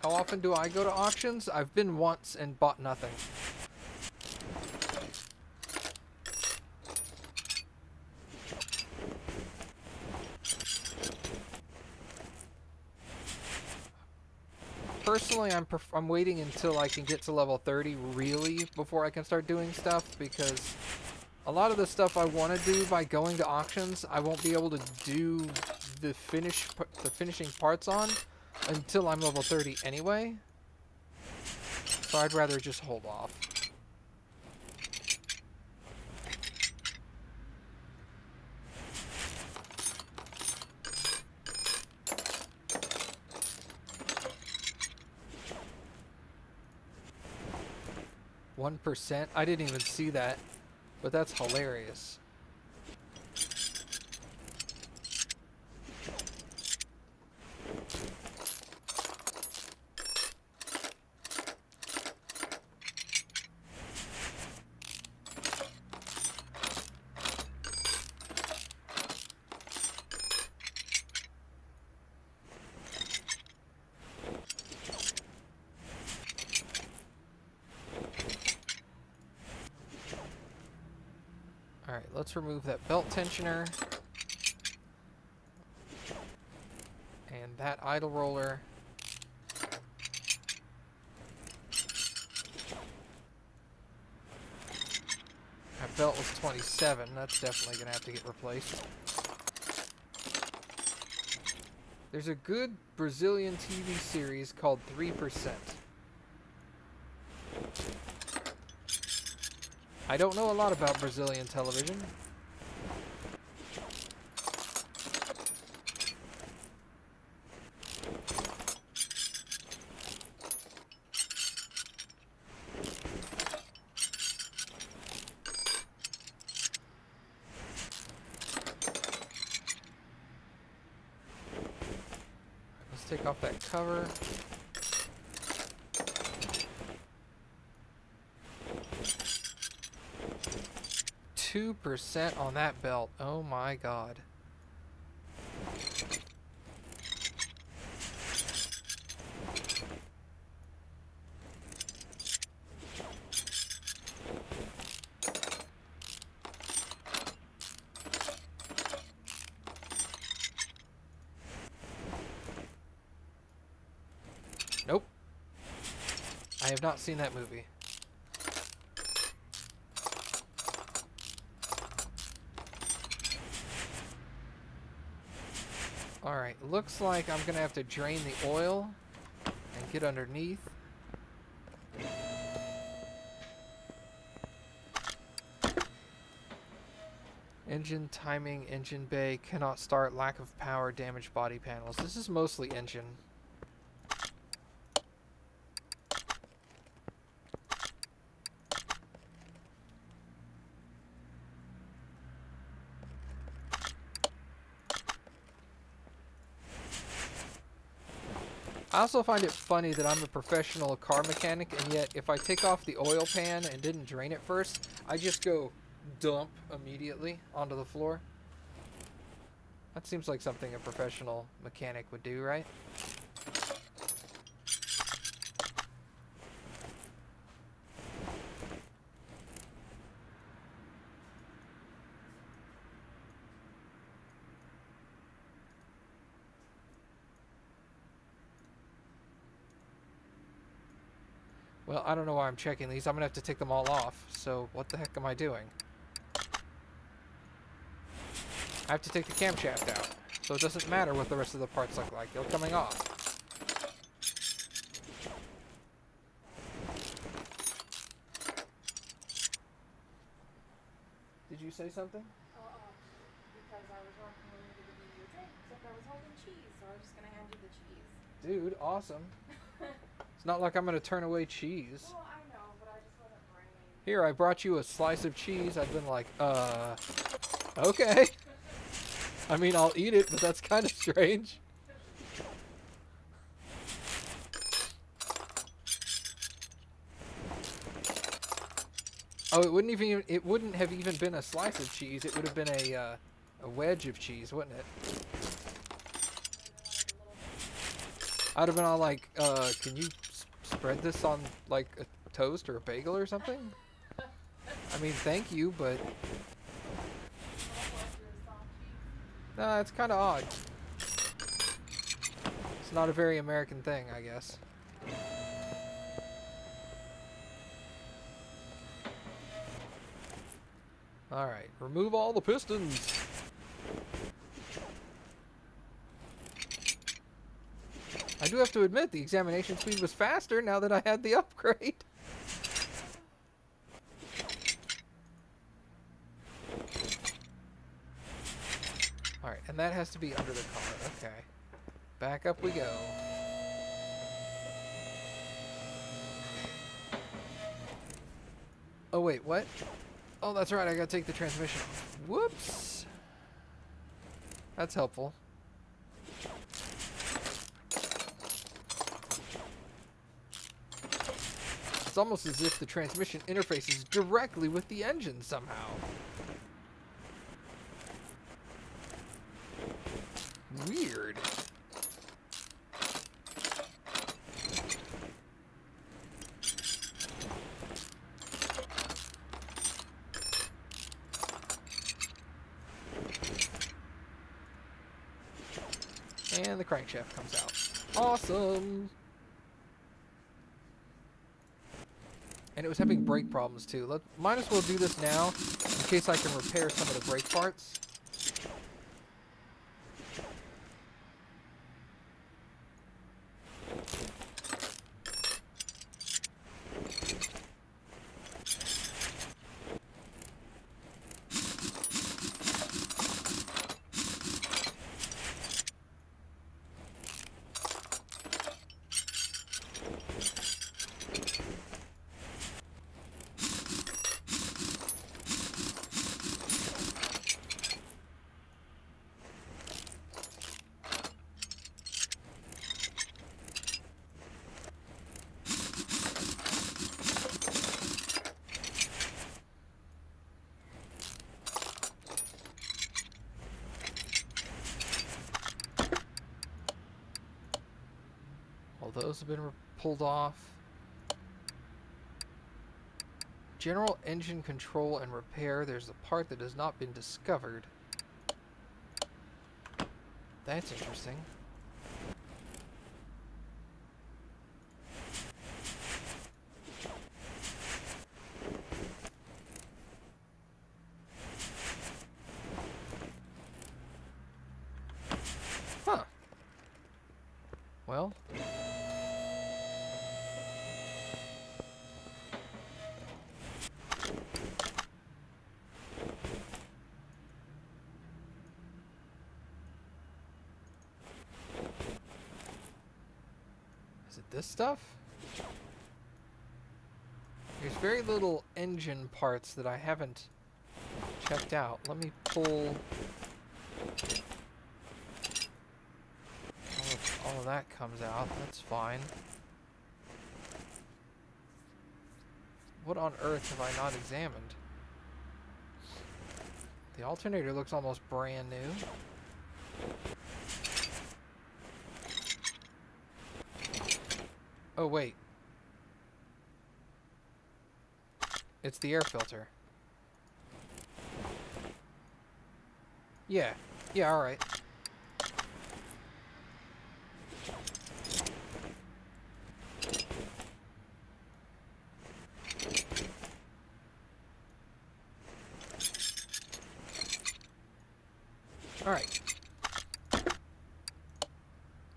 How often do I go to auctions? I've been once and bought nothing. Personally, I'm waiting until I can get to level 30 really before I can start doing stuff, because a lot of the stuff I want to do by going to auctions, I won't be able to do the finishing parts on until I'm level 30 anyway. So I'd rather just hold off. %? I didn't even see that, but that's hilarious. Alright, let's remove that belt tensioner. And that idle roller. That belt was 27. That's definitely going to have to get replaced. There's a good Brazilian TV series called 3%. I don't know a lot about Brazilian television. Let's take off that cover. 2% on that belt. Oh my god. Nope. I have not seen that movie. Alright, looks like I'm gonna have to drain the oil and get underneath. Engine timing, engine bay, cannot start, lack of power, damaged body panels. This is mostly engine. I also find it funny that I'm a professional car mechanic, and yet if I take off the oil pan and didn't drain it first, I just go dump immediately onto the floor. That seems like something a professional mechanic would do, right? Well, I don't know why I'm checking these. I'm going to have to take them all off. So what the heck am I doing? I have to take the camshaft out. So it doesn't matter what the rest of the parts look like. They're coming off. Did you say something? Because I was walking over to give you a drink, except I was holding cheese, so I was just going to hand you the cheese. Dude, awesome. It's not like I'm going to turn away cheese. Well, I know, but I just wasn't bringing. Here, I brought you a slice of cheese. I've been like, okay. I mean, I'll eat it, but that's kind of strange. Oh, it wouldn't have even been a slice of cheese. It would have been a wedge of cheese, wouldn't it? I'd have been all like, can you spread this on like a toast or a bagel or something? I mean, thank you, but nah, it's kind of odd. It's not a very American thing, I guess. Alright, remove all the pistons. I do have to admit, the examination speed was faster now that I had the upgrade. Alright, and that has to be under the car. Okay. Back up we go. Oh wait, what? Oh, that's right, I gotta take the transmission off. Whoops! That's helpful. It's almost as if the transmission interfaces directly with the engine somehow. Weird. And the crankshaft comes out. Awesome! And it was having brake problems too. Might as well do this now in case I can repair some of the brake parts. Those have been pulled off. General engine control and repair. There's a part that has not been discovered. That's interesting. Huh. Well. Is it this stuff? There's very little engine parts that I haven't checked out. Let me pull all of that comes out. That's fine. What on earth have I not examined? The alternator looks almost brand new. Oh, wait. It's the air filter. Yeah. Yeah, alright. Alright.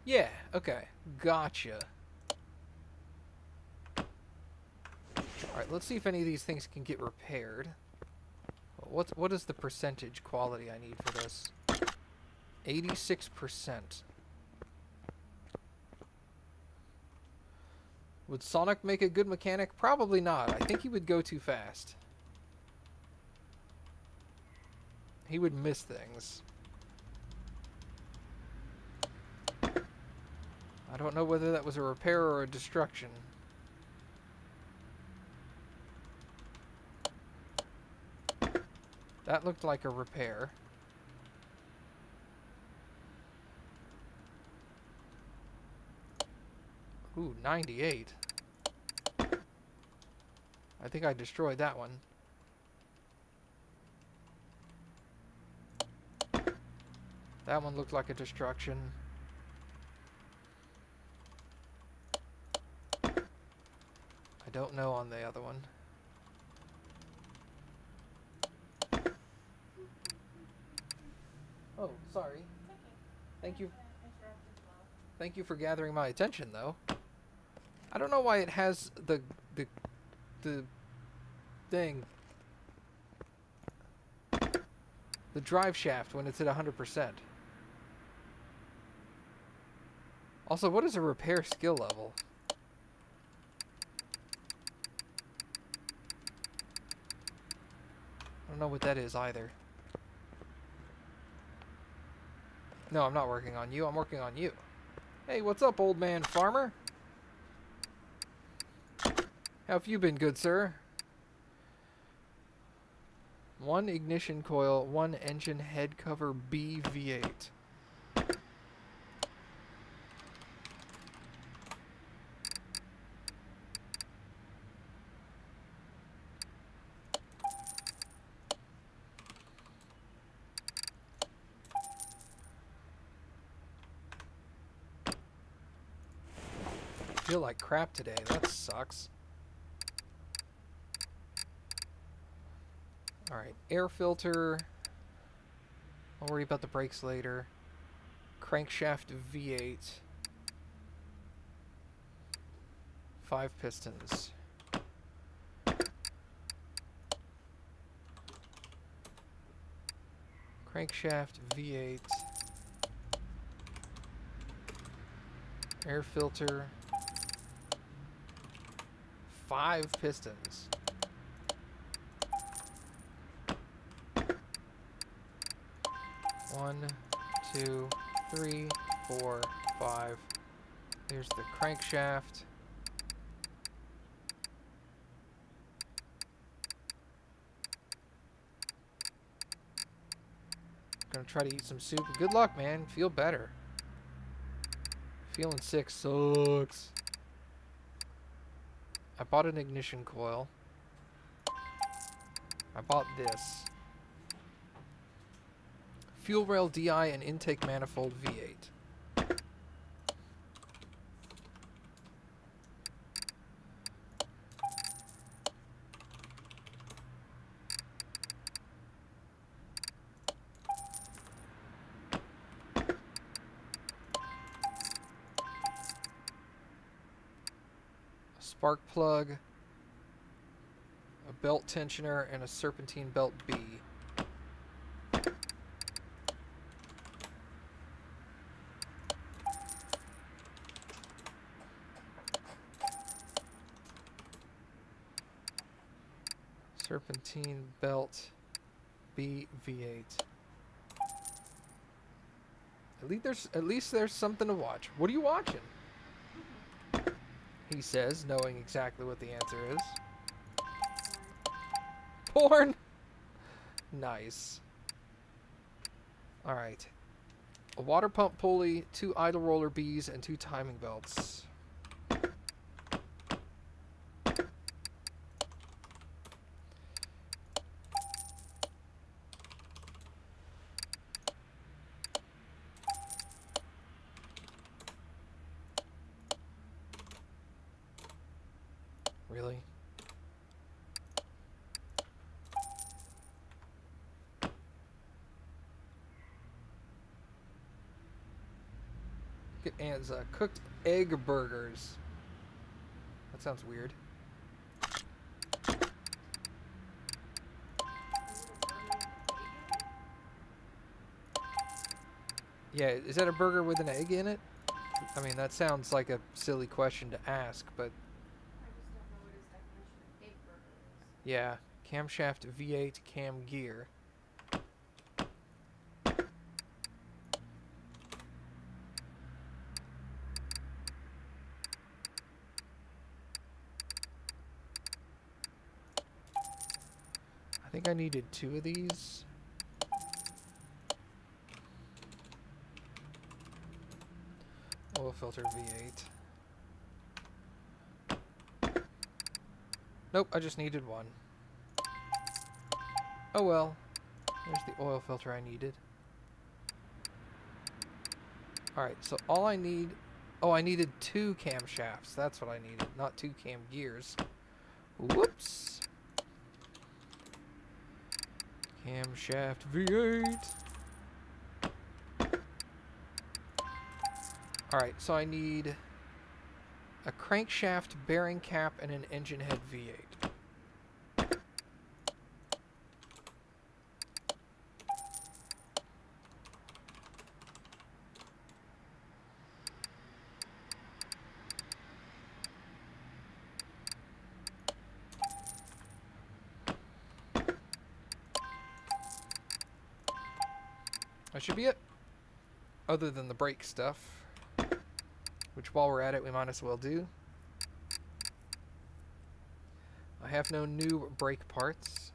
Yeah, okay. Gotcha. Alright, let's see if any of these things can get repaired. What is the percentage quality I need for this? 86%. Would Sonic make a good mechanic? Probably not. I think he would go too fast. He would miss things. I don't know whether that was a repair or a destruction. That looked like a repair. Ooh, 98. I think I destroyed that one. That one looked like a destruction. I don't know on the other one. Oh, sorry. Okay. Thank you. Interrupted as well. Thank you for gathering my attention, though. I don't know why it has the thing. The drive shaft when it's at 100%. Also, what is a repair skill level? I don't know what that is either. No, I'm not working on you. I'm working on you. Hey, what's up, old man farmer? How have you been, good sir? 1 ignition coil, 1 engine head cover B V8. I feel like crap today. That sucks. Alright, air filter. I'll worry about the brakes later. Crankshaft V8. 5 pistons. Crankshaft V8. Air filter. 5 pistons. One, 2, 3, 4, 5. Here's the crankshaft. Gonna try to eat some soup. Good luck, man. Feel better. Feeling sick sucks. I bought an ignition coil. I bought this. Fuel rail DI and intake manifold V8. spark plug, a belt tensioner, and a serpentine belt B. Serpentine belt B V8. At least there's something to watch. What are you watching? He says, knowing exactly what the answer is. Porn. Nice. All right. A water pump pulley, 2 idle roller bees, and 2 timing belts. Really? Get Anne's cooked egg burgers. That sounds weird. Yeah, is that a burger with an egg in it? I mean, that sounds like a silly question to ask, but... Yeah, camshaft V8 cam gear. I think I needed 2 of these. Oil filter V8. Nope, I just needed 1. Oh well. There's the oil filter I needed. Alright, so all I need... Oh, I needed 2 camshafts. That's what I needed, not 2 cam gears. Whoops! Camshaft V8. Alright, so I need a crankshaft bearing cap and an engine head V8. That should be it. Other than the brake stuff. Which, while we're at it, we might as well do. I have no new brake parts.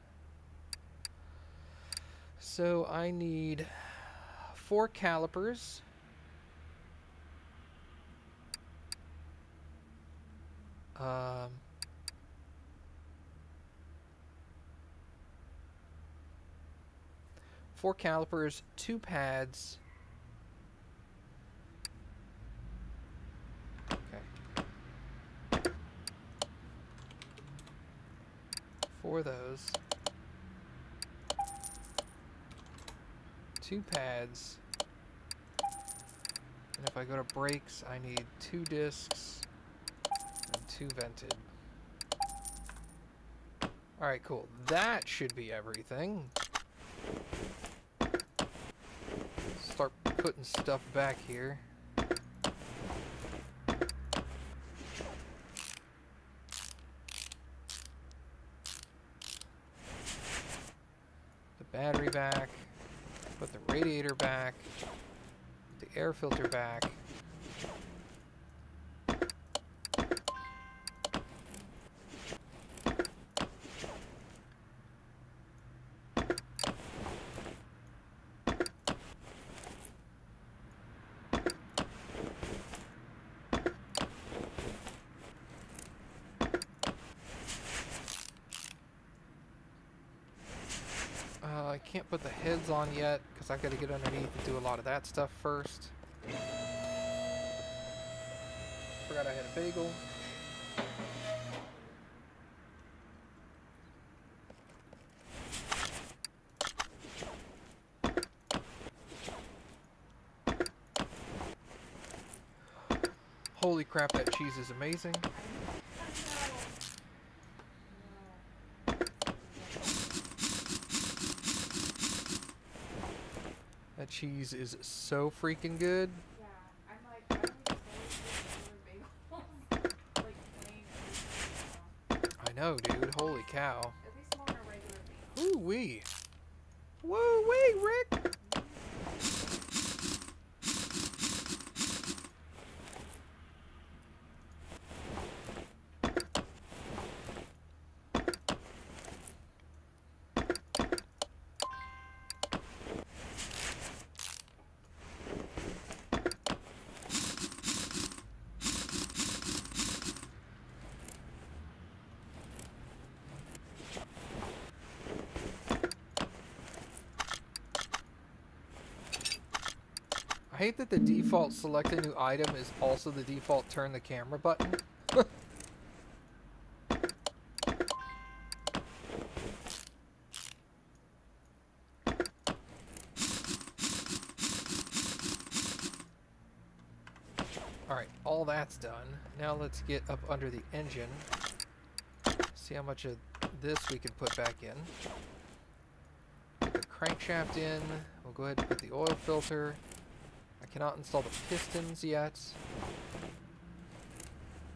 So I need 4 calipers. Four calipers, 2 pads. Okay. 4 of those. 2 pads. And if I go to brakes, I need 2 discs and 2 vented. Alright, cool. That should be everything. Start putting stuff back here. The battery back. Put the radiator back. The air filter back. I can't put the heads on yet because I got to get underneath and do a lot of that stuff first. Forgot I had a bagel. Holy crap, that cheese is amazing. That cheese is so freaking good. Yeah, I'm like, I don't even know if bagels, like plain everything now. I know, dude. Holy cow. At least I'm on a regular bagel. Ooh wee. Woo wee, Rick. I hate that the default select a new item is also the default turn the camera button. Alright, all that's done. Now let's get up under the engine. See how much of this we can put back in. Put the crankshaft in. We'll go ahead and put the oil filter. I cannot install the pistons yet.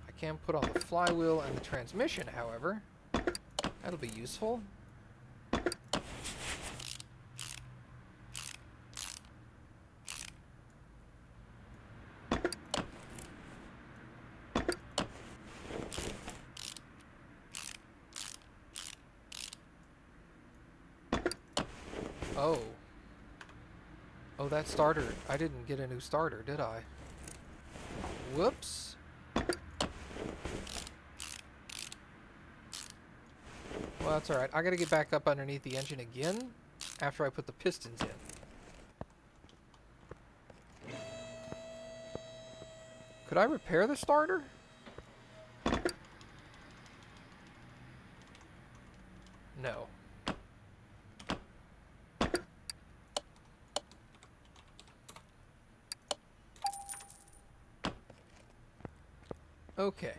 I can put on the flywheel and the transmission, however. That'll be useful. Oh. Oh, that starter. I didn't get a new starter, did I? Whoops. Well, that's alright. I gotta get back up underneath the engine again after I put the pistons in. Could I repair the starter? No. Okay.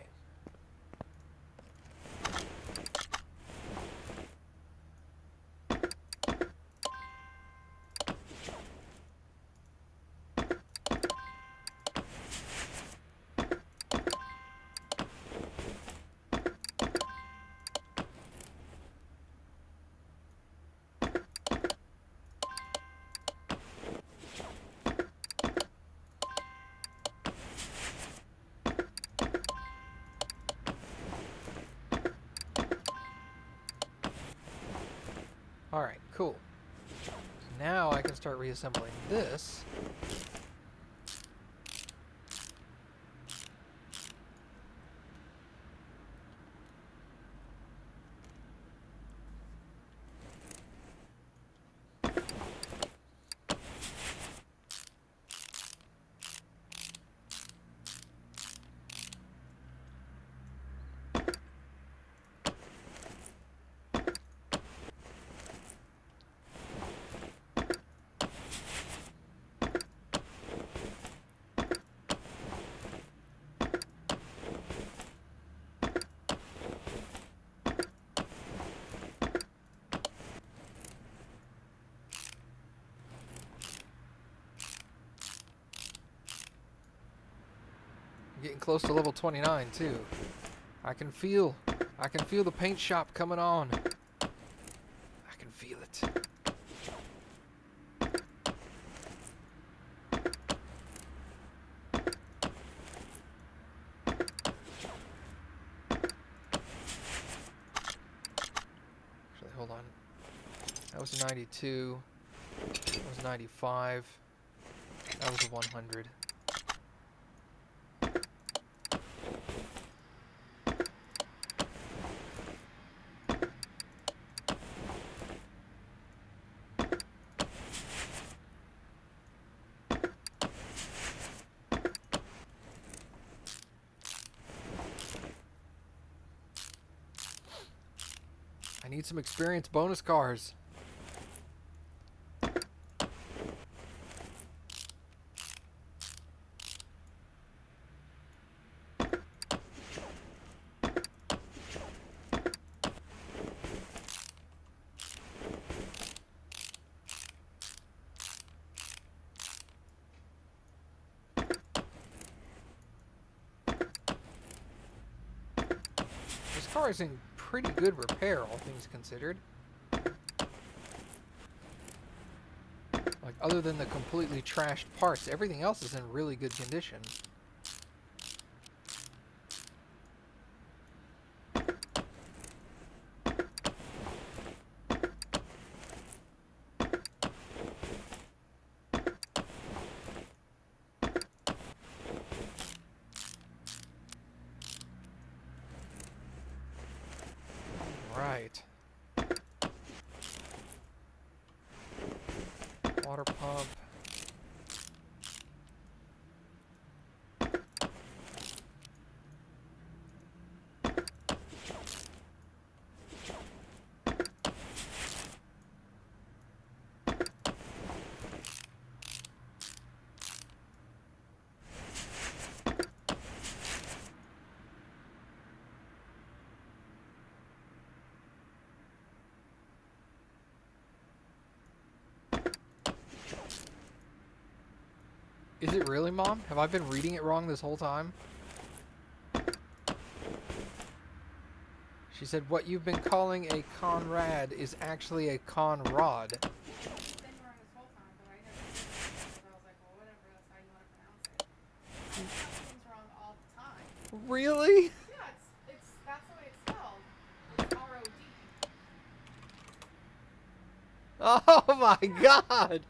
Alright, cool. Now I can start reassembling this. Getting close to level 29 too. I can feel the paint shop coming on. I can feel it. Actually, hold on. That was a 92. That was 95. That was a 100. I need some experience bonus cars. car is in pretty good repair, all things considered. Like, other than the completely trashed parts, everything else is in really good condition. Right. Water pump. Is it really, Mom? Have I been reading it wrong this whole time? She said, what you've been calling a Conrad is actually a Conrod. It's been wrong this whole time, but I never did it. So I was like, well, whatever, that's how you want to pronounce it. I pronounce things wrong all the time. Really? Yeah, that's the way it's spelled. It's R-O-D. Oh my god!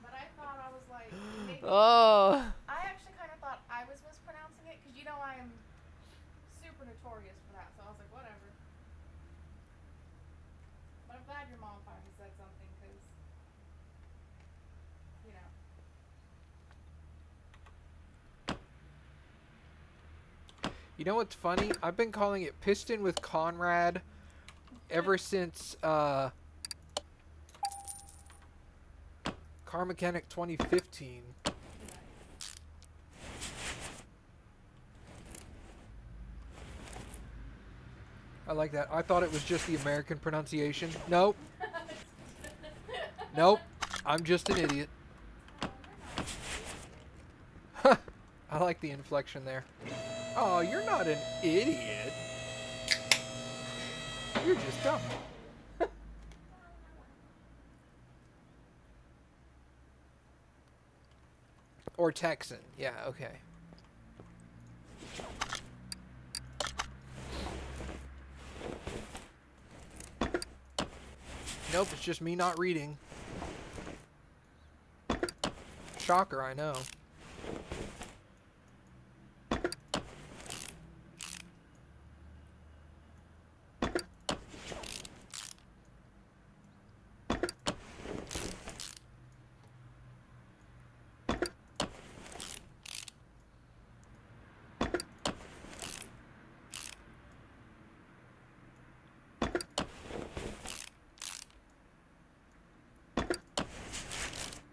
But I thought, I was like, maybe... Oh. I actually kind of thought I was mispronouncing it, because you know I am super notorious for that, so I was like, whatever. But I'm glad your mom finally said something, because, you know. You know what's funny? I've been calling it Piston with Conrad ever since Car Mechanic 2015. I like that. I thought it was just the American pronunciation. Nope. Nope. I'm just an idiot. I like the inflection there. Oh, you're not an idiot. You're just dumb. Or Texan. Yeah, okay. Nope, it's just me not reading. Shocker, I know.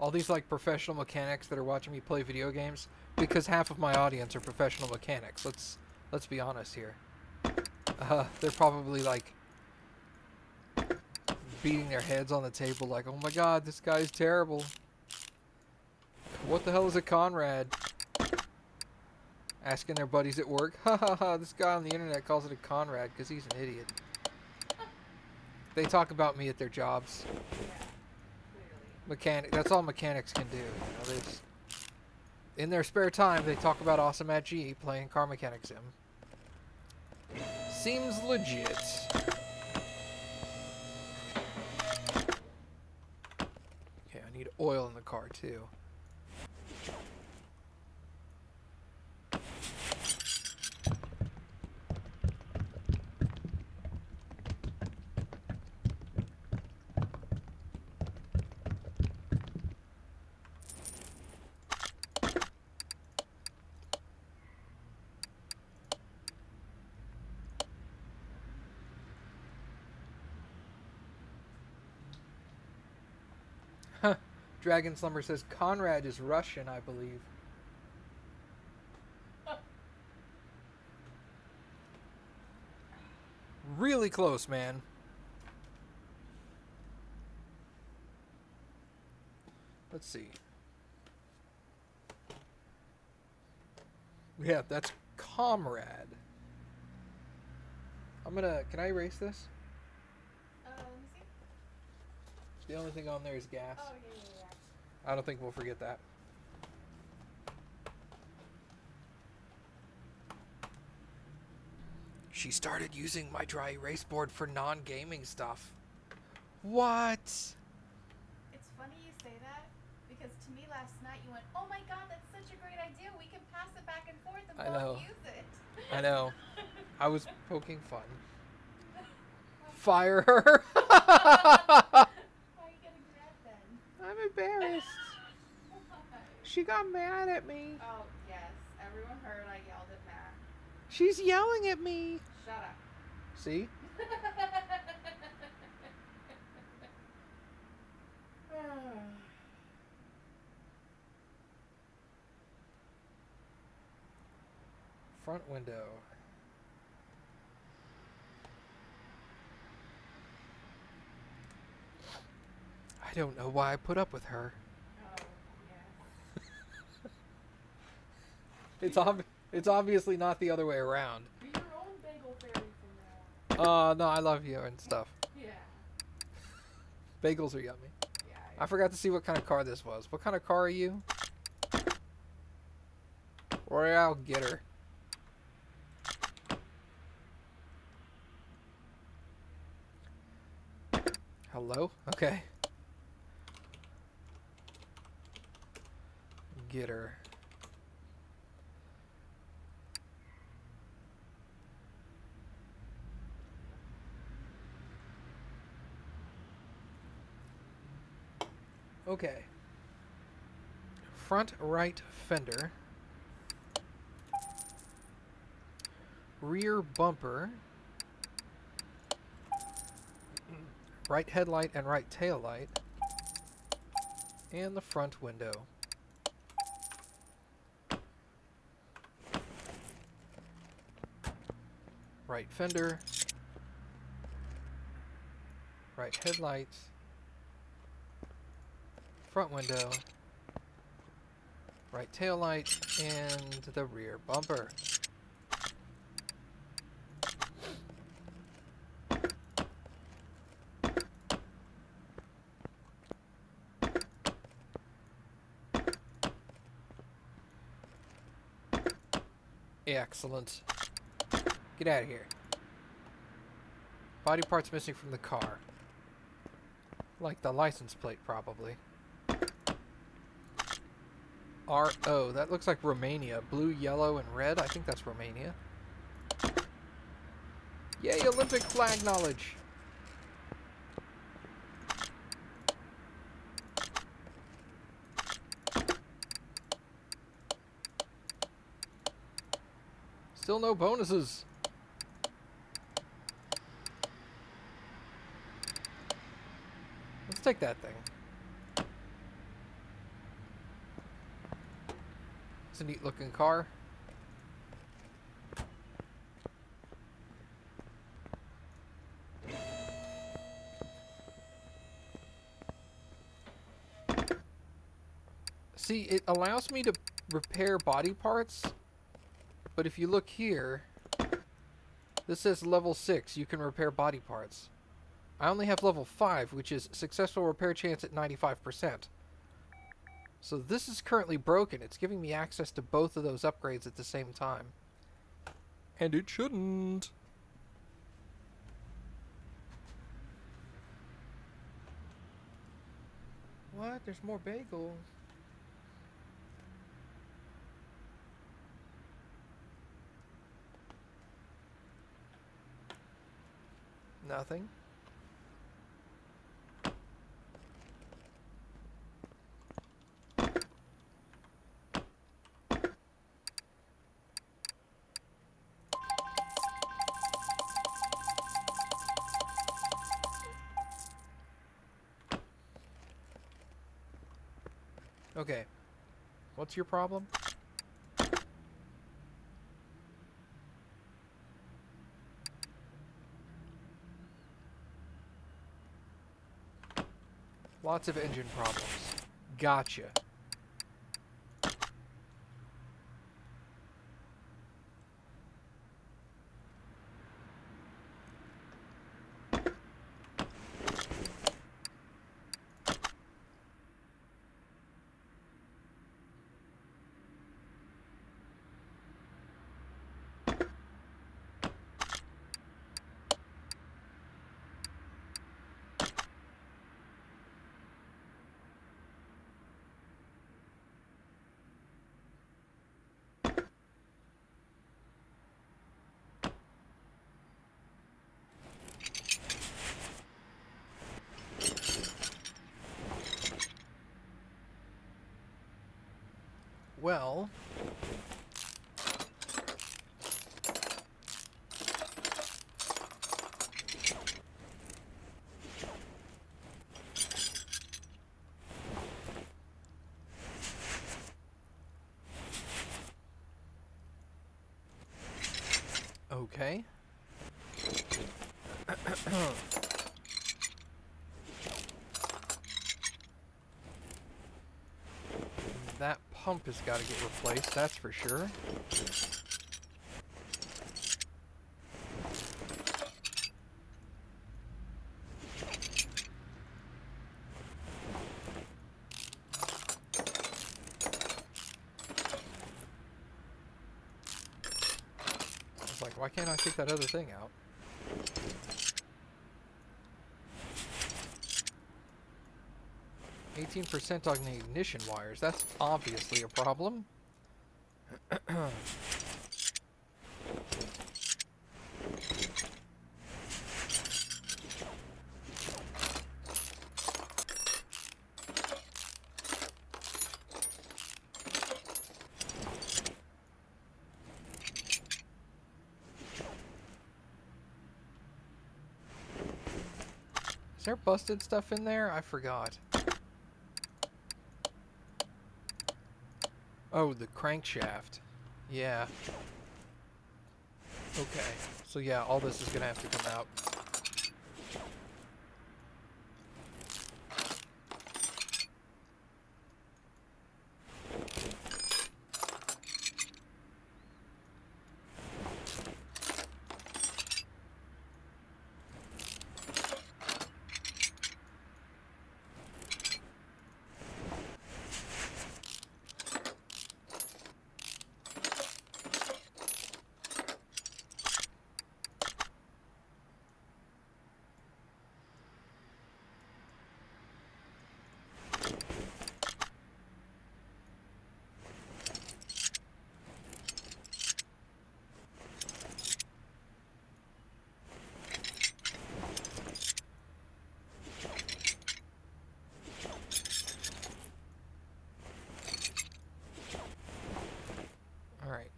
All these like professional mechanics that are watching me play video games, because half of my audience are professional mechanics. Let's be honest here. They're probably like beating their heads on the table like, oh my god, this guy's terrible. What the hell is a Conrad? Asking their buddies at work, ha ha ha, this guy on the internet calls it a Conrad because he's an idiot. They talk about me at their jobs. Mechanic, that's all mechanics can do. You know, they just, in their spare time, they talk about AwesomeMattG playing Car Mechanic Sim. Seems legit. Okay, I need oil in the car too. Dragon Slumber says Conrad is Russian, I believe. Really close, man. Let's see. Yeah, that's Comrade. Can I erase this? Let me see. The only thing on there is gas. Oh, yeah. I don't think we'll forget that. She started using my dry erase board for non-gaming stuff. What? It's funny you say that, because to me last night you went, oh my god, that's such a great idea. We can pass it back and forth and both use it. I know. I was poking fun. Fire her. Why are you getting mad then? I'm embarrassed. She got mad at me. Oh, yes. Everyone heard I yelled at Matt. She's yelling at me. Shut up. See? Front window. I don't know why I put up with her. Oh, yes. It's obviously not the other way around. Be your own bagel fairy from now on. No, I love you and stuff. Yeah. Bagels are yummy. Yeah. I forgot to see what kind of car this was. What kind of car are you? Royale, get her. Hello? Okay. Get her. Okay. Front right fender. Rear bumper. Right headlight and right tail light. And the front window. Right fender. Right headlight. Front window. Right tail light and the rear bumper. Excellent. Get out of here. Body parts missing from the car. Like the license plate, probably. RO. That looks like Romania. Blue, yellow, and red. I think that's Romania. Yay, Olympic flag knowledge. Still no bonuses. Let's take that thing. It's a neat looking car. See, it allows me to repair body parts. But if you look here, this says level 6, you can repair body parts. I only have level 5, which is successful repair chance at 95%. So this is currently broken. It's giving me access to both of those upgrades at the same time. And it shouldn't. What? There's more bagels. Nothing. Okay. What's your problem? Lots of engine problems. Gotcha. well... Okay. That pump has got to get replaced, that's for sure. I was like, why can't I take that other thing out? %, on the ignition wires. That's obviously a problem. Is there busted stuff in there? I forgot. Oh, the crankshaft. Yeah. Okay. So yeah, all this is gonna have to come out.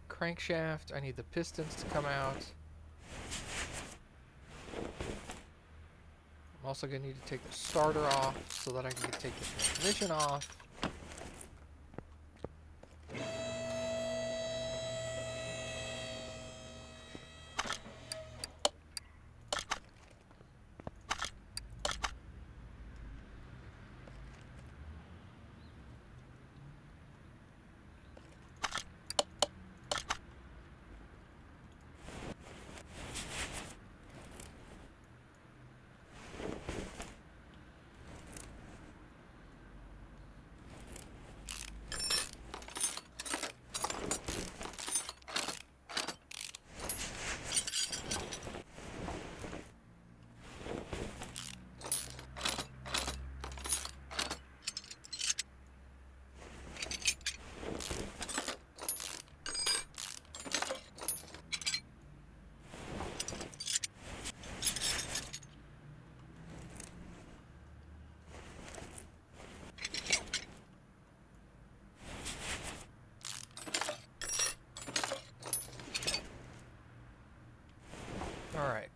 Crankshaft. I need the pistons to come out. I'm also going to need to take the starter off so that I can take the transmission off. Alright.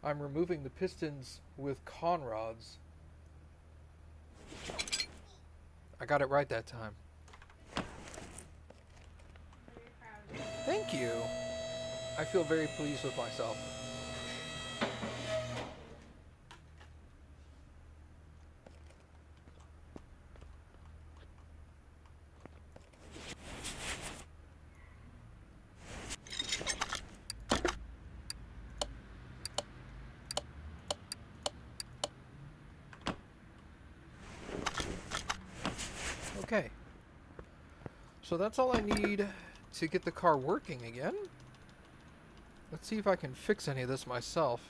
I'm removing the pistons with con rods. I got it right that time. Thank you. I feel very pleased with myself. Okay. So that's all I need to get the car working again. Let's see if I can fix any of this myself.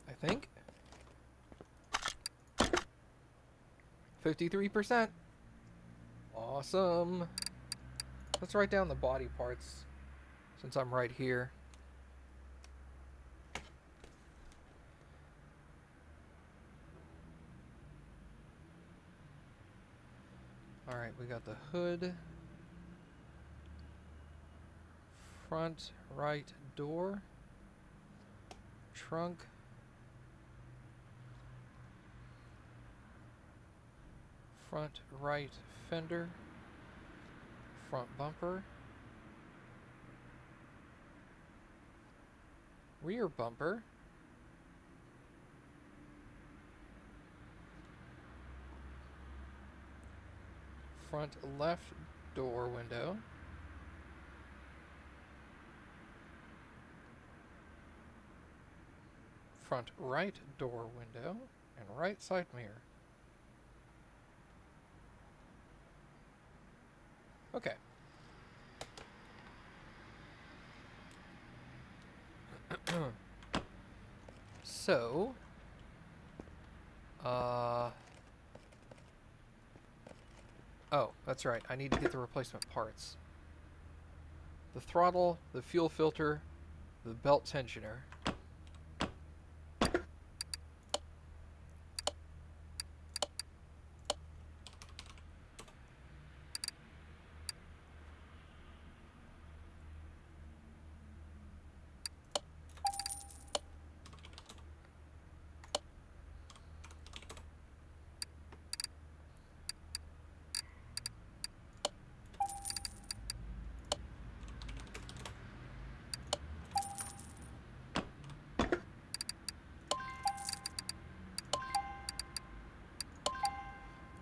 I think. 53%. Awesome. Let's write down the body parts since I'm right here. Alright, we got the hood. Front right door. Trunk. Front right fender. Front bumper. Rear bumper. Front left door window. Front right door window and right side mirror. Okay. So, oh, that's right. I need to get the replacement parts. The throttle, the fuel filter, the belt tensioner.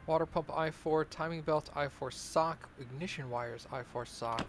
Water pump I4, timing belt I4 sock, ignition wires I4 sock.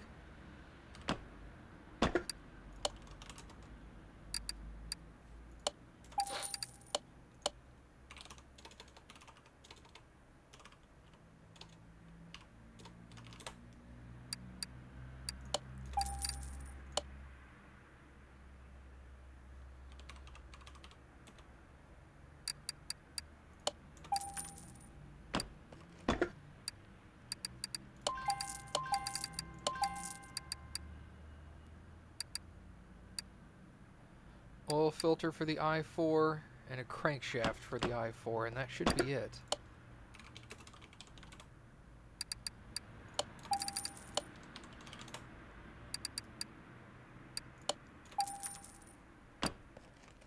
Oil filter for the I4, and a crankshaft for the I4, and that should be it.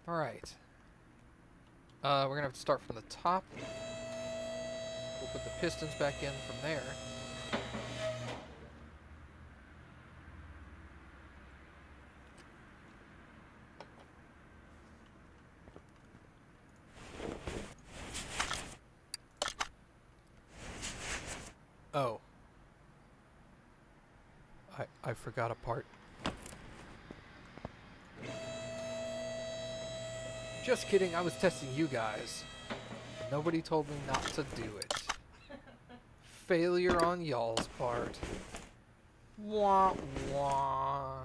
Alright. We're going to have to start from the top. We'll put the pistons back in from there. Oh. I forgot a part. Just kidding, I was testing you guys. Nobody told me not to do it. Failure on y'all's part. Wah wah.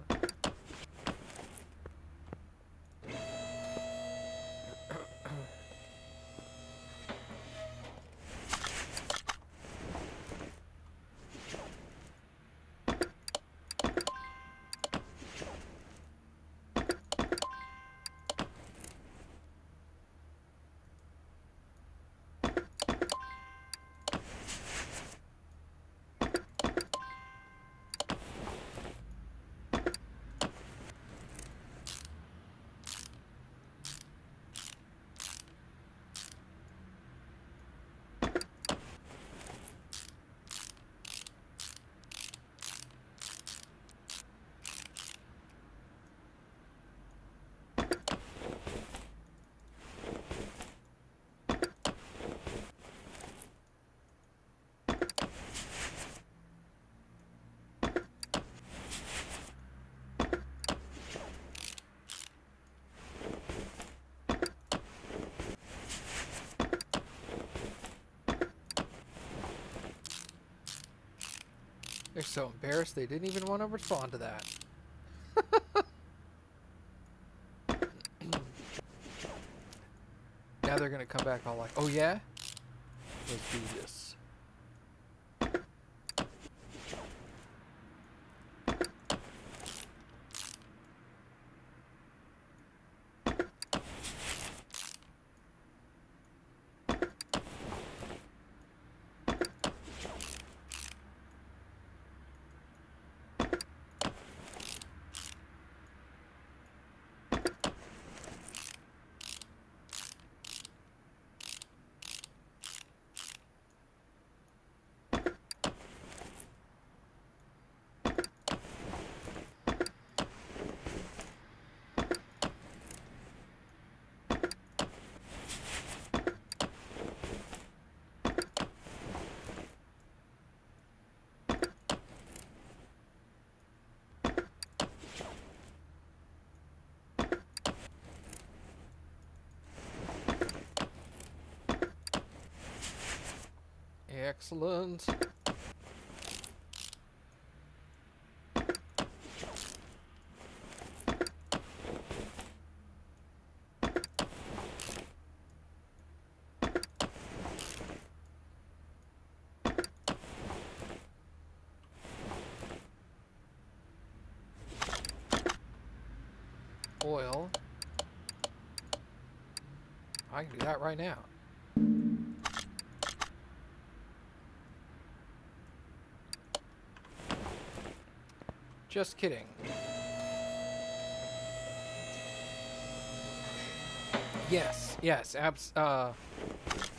so embarrassed they didn't even want to respond to that. Now they're gonna come back all like, oh yeah? Let's do this. Excellent. Oil. I can do that right now. Just kidding. Yes, yes,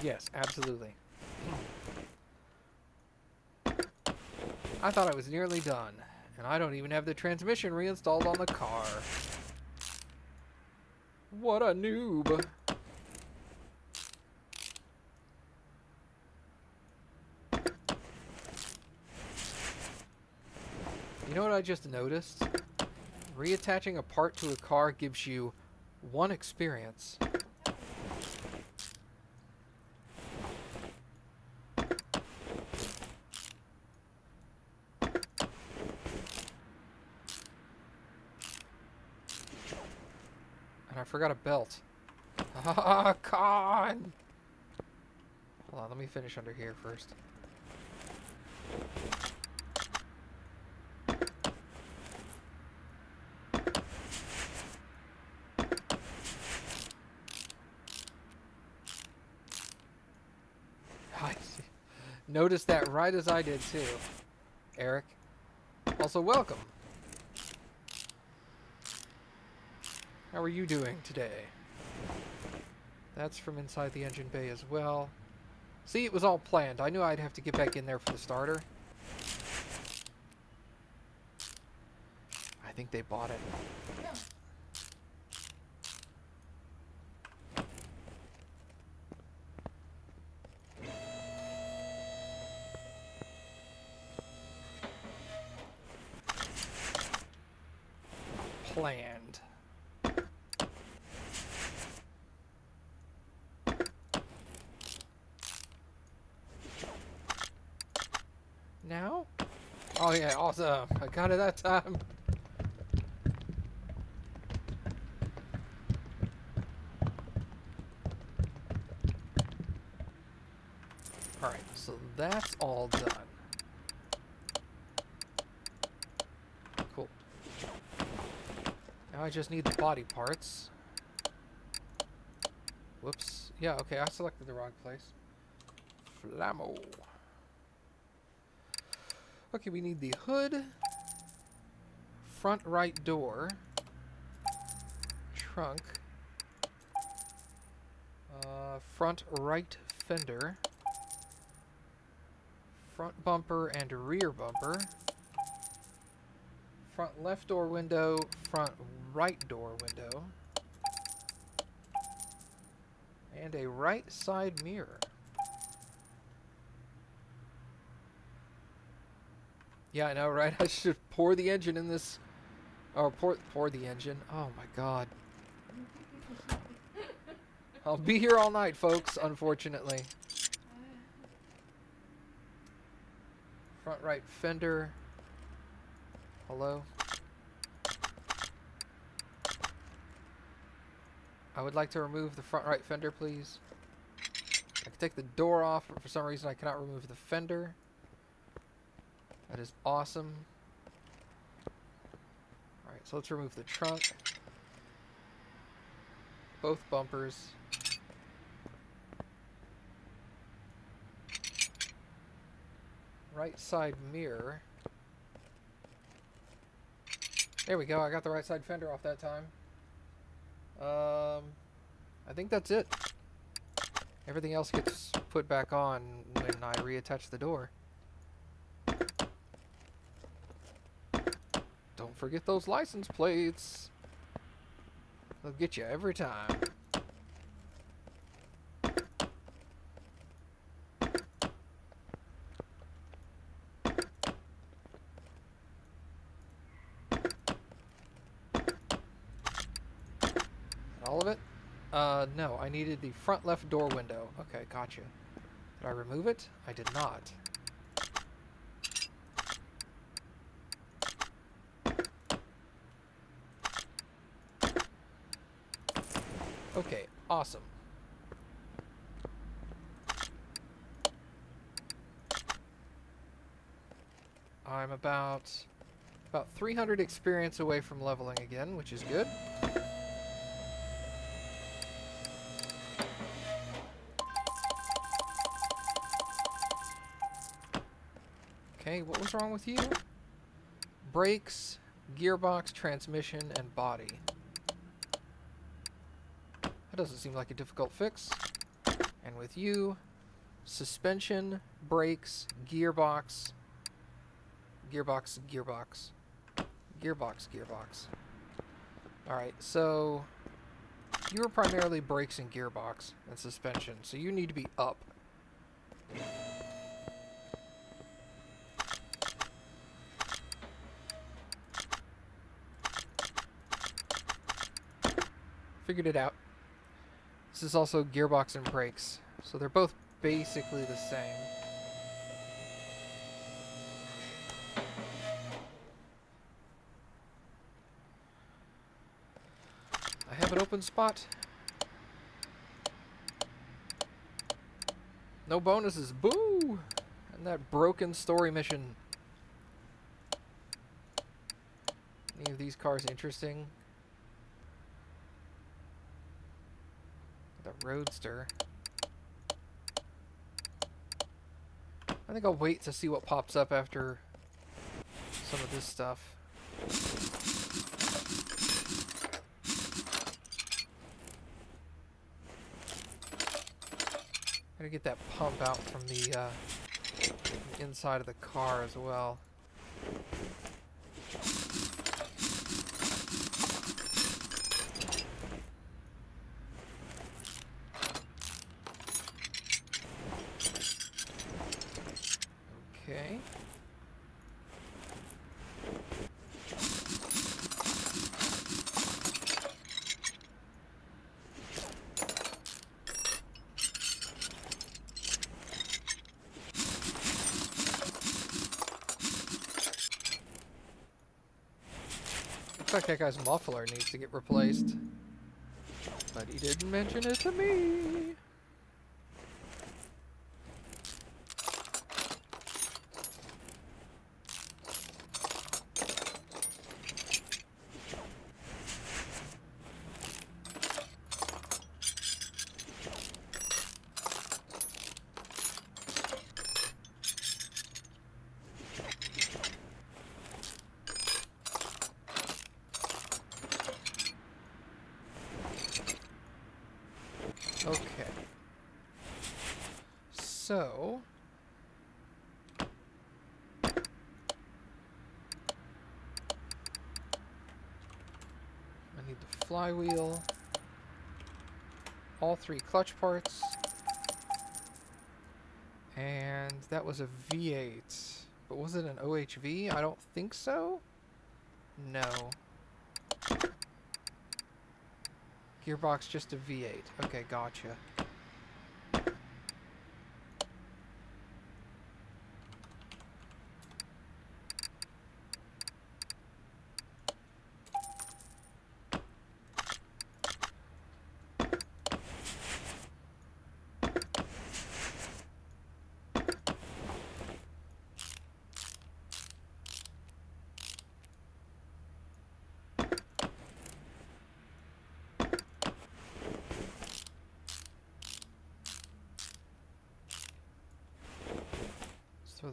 yes, absolutely. I thought I was nearly done, and I don't even have the transmission reinstalled on the car. What a noob. You know what I just noticed? Reattaching a part to a car gives you 1 experience. And I forgot a belt. Ah, con! Hold on, let me finish under here first. Noticed that right as I did too, Eric. Also, welcome. How are you doing today? That's from inside the engine bay as well. See, it was all planned. I knew I'd have to get back in there for the starter. I think they bought it. Planned. Now? Oh yeah, awesome. I got it that time. Alright, so that's all done. Cool. Now I just need the body parts. Whoops. Yeah, okay, I selected the wrong place. Flammo. Okay, we need the hood, front right door, trunk, front right fender, front bumper and rear bumper, front left door window, front right door window, and a right side mirror. Yeah, I know, right? I should pour the engine in this. Or pour the engine. Oh my god. I'll be here all night, folks, unfortunately. Front right fender. Hello? I would like to remove the front right fender, please. I can take the door off, but for some reason I cannot remove the fender. That is awesome. Alright, so let's remove the trunk. Both bumpers. Right side mirror. There we go, I got the right side fender off that time. I think that's it. Everything else gets put back on when I reattach the door. Don't forget those license plates. They'll get you every time. All of it? No, I needed the front left door window. Okay, gotcha. Did I remove it? I did not. Okay, awesome. I'm about 300 experience away from leveling again, which is good. Okay, what was wrong with you? Brakes, gearbox, transmission, and body. That doesn't seem like a difficult fix. And with you, suspension, brakes, gearbox, gearbox. Alright, so you are primarily brakes and gearbox and suspension, so you need to be up. Figured it out. This is also gearbox and brakes, so they're both basically the same. I have an open spot. No bonuses. Boo! And that broken story mission. Any of these cars interesting? The Roadster. I think I'll wait to see what pops up after some of this stuff. Gotta get that pump out from the inside of the car as well. Okay. Looks like that guy's muffler needs to get replaced. But he didn't mention it to me. Okay. So I need the flywheel, all 3 clutch parts, and that was a V8. But was it an OHV? I don't think so. No. Gearbox just a V8. Okay, gotcha.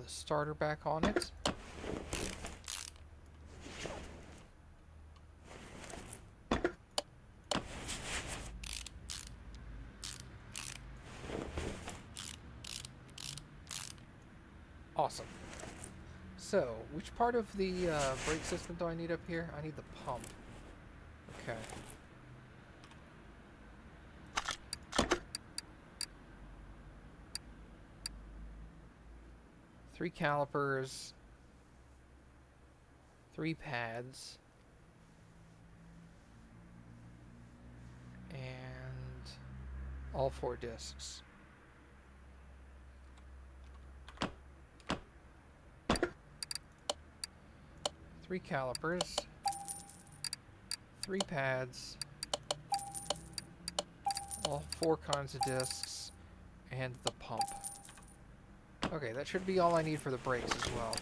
the starter back on it. Awesome. So, which part of the brake system do I need up here? I need the pump. Okay. Three calipers, 3 pads, and all 4 discs. Three calipers, 3 pads, all 4 kinds of discs, and the pump. Okay, that should be all I need for the brakes as well.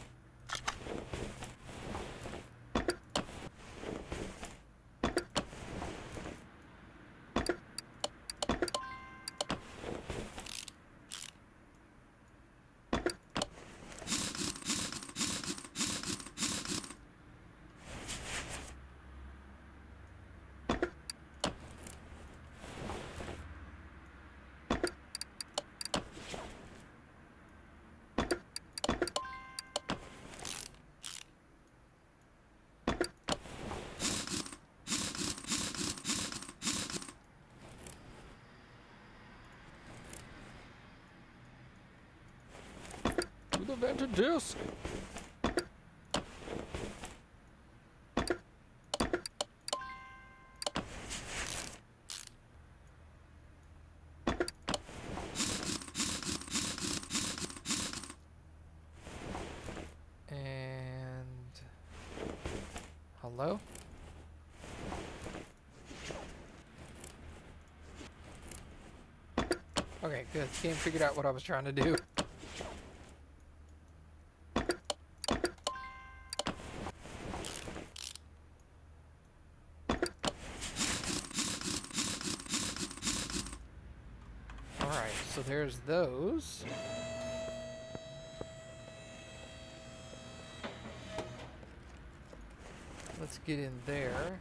The vented disc. And hello? Okay, good. Game figured out what I was trying to do. So there's those. Let's get in there.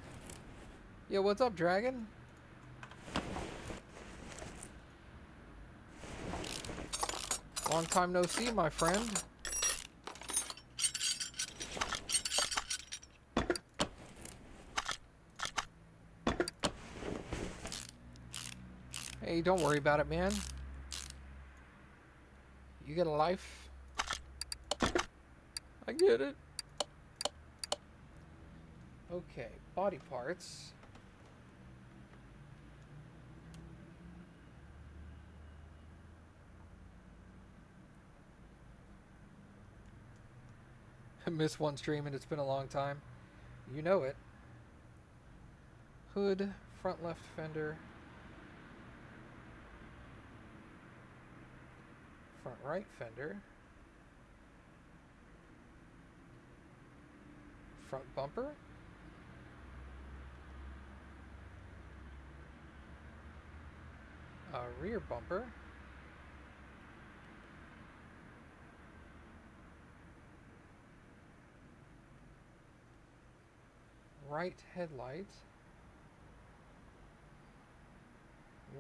Yo, what's up, Dragon? Long time no see, my friend. Hey, don't worry about it, man. You get a life. I get it. Okay, body parts. I missed one stream and it's been a long time. You know it. Hood, front left fender. Front right fender, front bumper, rear bumper, right headlight,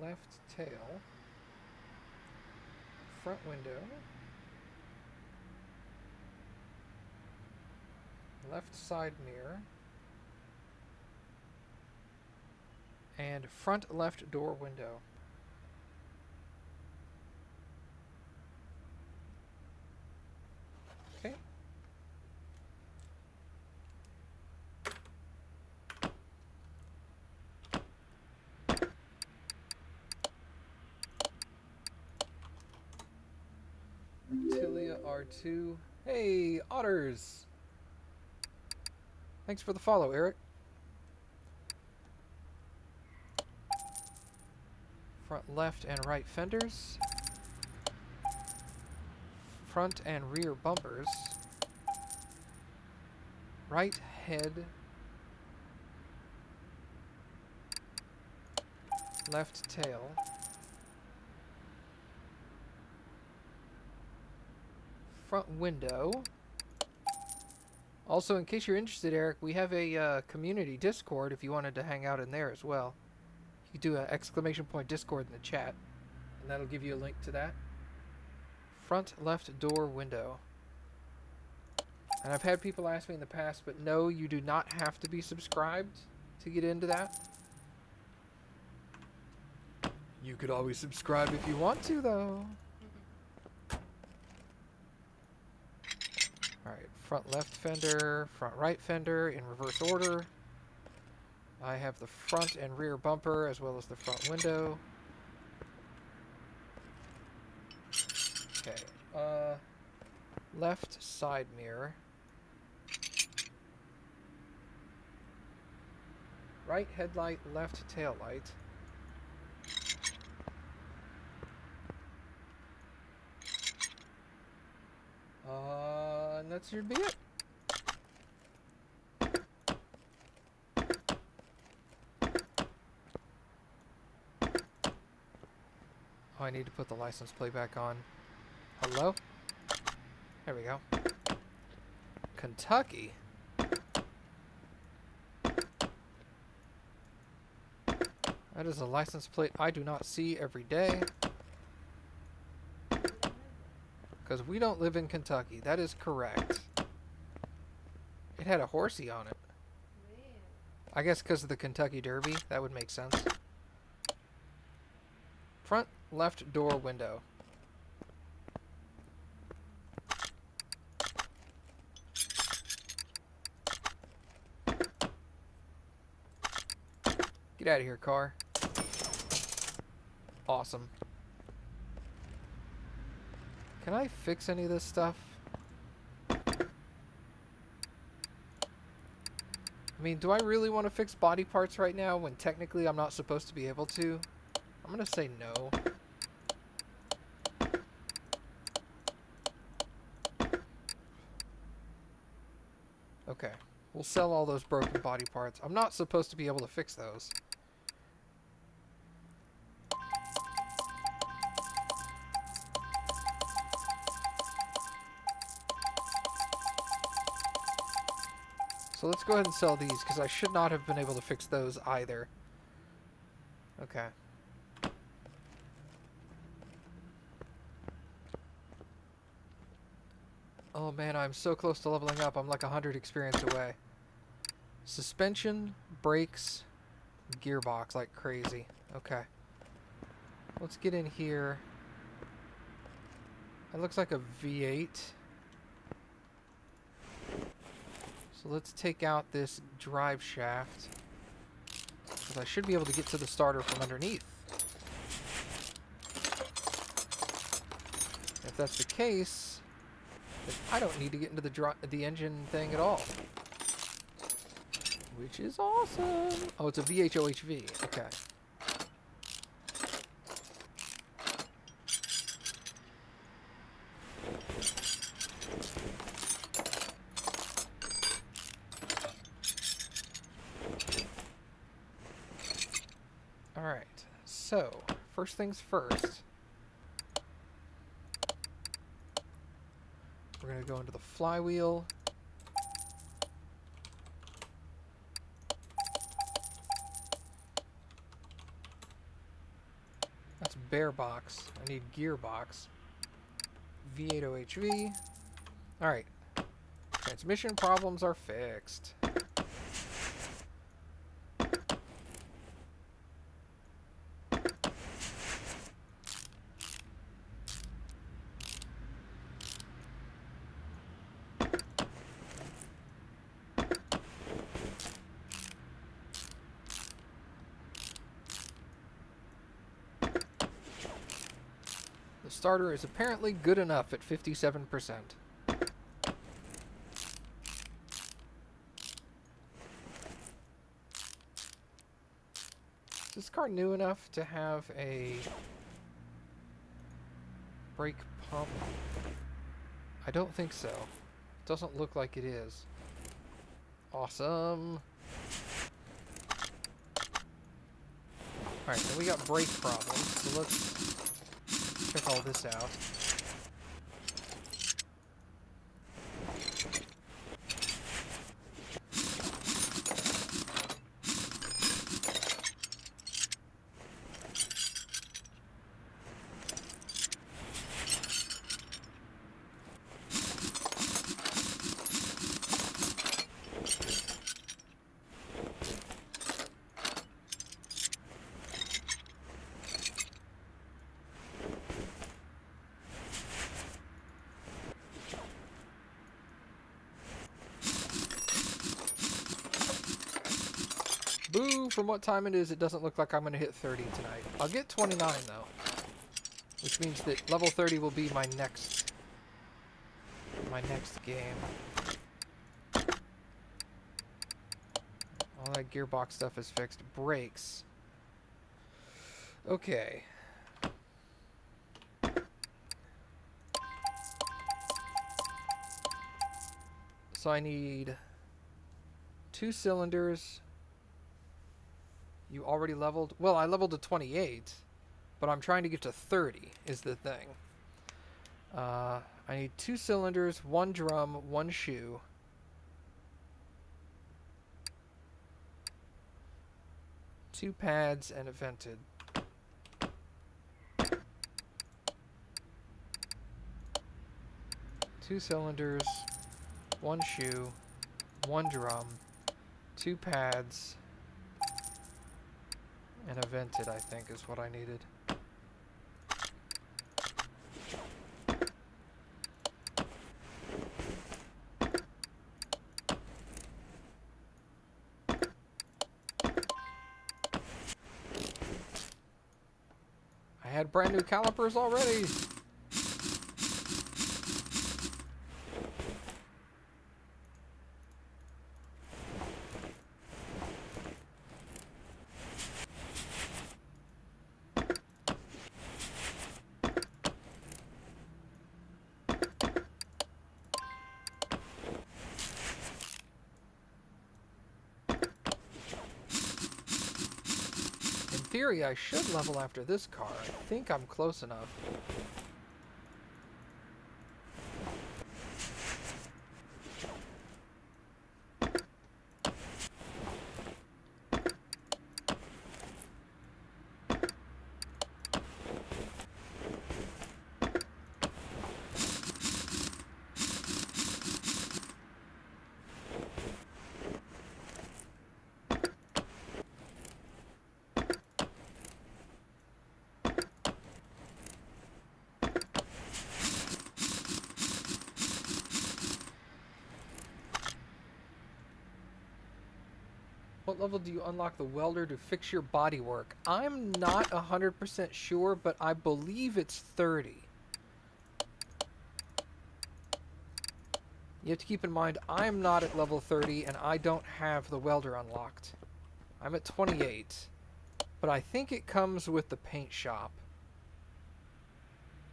left tail, front window, left side mirror, and front left door window. Okay. Tilia R2. Hey, otters! Thanks for the follow, Eric. Front left and right fenders. Front and rear bumpers. Right head. Left tail. front window. Also, in case you're interested, Eric, we have a community Discord if you wanted to hang out in there as well. You can do an ! Discord in the chat, and that'll give you a link to that. Front left door window. And I've had people ask me in the past, but no, you do not have to be subscribed to get into that. You could always subscribe if you want to, though. Alright, front left fender, front right fender in reverse order. I have the front and rear bumper as well as the front window. Okay, left side mirror. Right headlight, left tail light. And that should be it. Oh, I need to put the license plate back on. Hello? There we go. Kentucky. That is a license plate I do not see every day. Because we don't live in Kentucky. That is correct. It had a horsey on it. I guess because of the Kentucky Derby. That would make sense. Front left door window. Get out of here, car. Awesome. Can I fix any of this stuff? I mean, do I really want to fix body parts right now when technically I'm not supposed to be able to? I'm gonna say no. Okay. We'll sell all those broken body parts. I'm not supposed to be able to fix those. So let's go ahead and sell these, because I should not have been able to fix those either. Okay. Oh man, I'm so close to leveling up. I'm like 100 experience away. Suspension, brakes, gearbox like crazy. Okay. Let's get in here. That looks like a V8. So let's take out this drive shaft, because I should be able to get to the starter from underneath. If that's the case, then I don't need to get into the engine thing at all. Which is awesome. Oh, it's a VHOHV. Okay. Alright, so, first things first. We're going to go into the flywheel. That's bare box. I need gearbox. V8OHV. Alright. Transmission problems are fixed. Starter is apparently good enough at 57%. Is this car new enough to have a brake pump? I don't think so. It doesn't look like it is. Awesome. Alright, so we got brake problems, so let's check all this out. from what time it is, it doesn't look like I'm going to hit 30 tonight. I'll get 29, though. Which means that level 30 will be my next game. All that gearbox stuff is fixed. Brakes. Okay. So I need 2 cylinders. You already leveled? Well, I leveled to 28, but I'm trying to get to 30 is the thing. I need 2 cylinders, 1 drum, 1 shoe. Two pads and a vented. Two cylinders, 1 shoe, 1 drum, 2 pads, and a vented, I think, is what I needed. I had brand new calipers already. In theory, I should level after this car. I think I'm close enough. What level do you unlock the welder to fix your bodywork? I'm not 100% sure, but I believe it's 30. You have to keep in mind, I'm not at level 30, and I don't have the welder unlocked. I'm at 28, but I think it comes with the paint shop.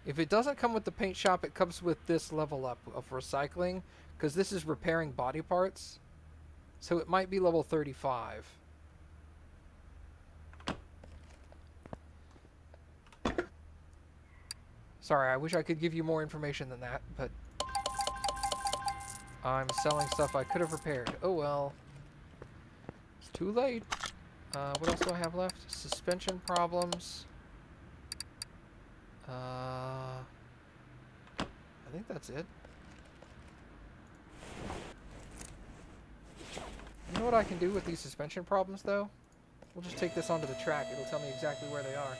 If it doesn't come with the paint shop, it comes with this level up of recycling, because this is repairing body parts. So it might be level 35. Sorry, I wish I could give you more information than that, but I'm selling stuff I could have repaired. Oh well. It's too late. What else do I have left? Suspension problems. I think that's it. You know what I can do with these suspension problems, though? We'll just take this onto the track. It'll tell me exactly where they are.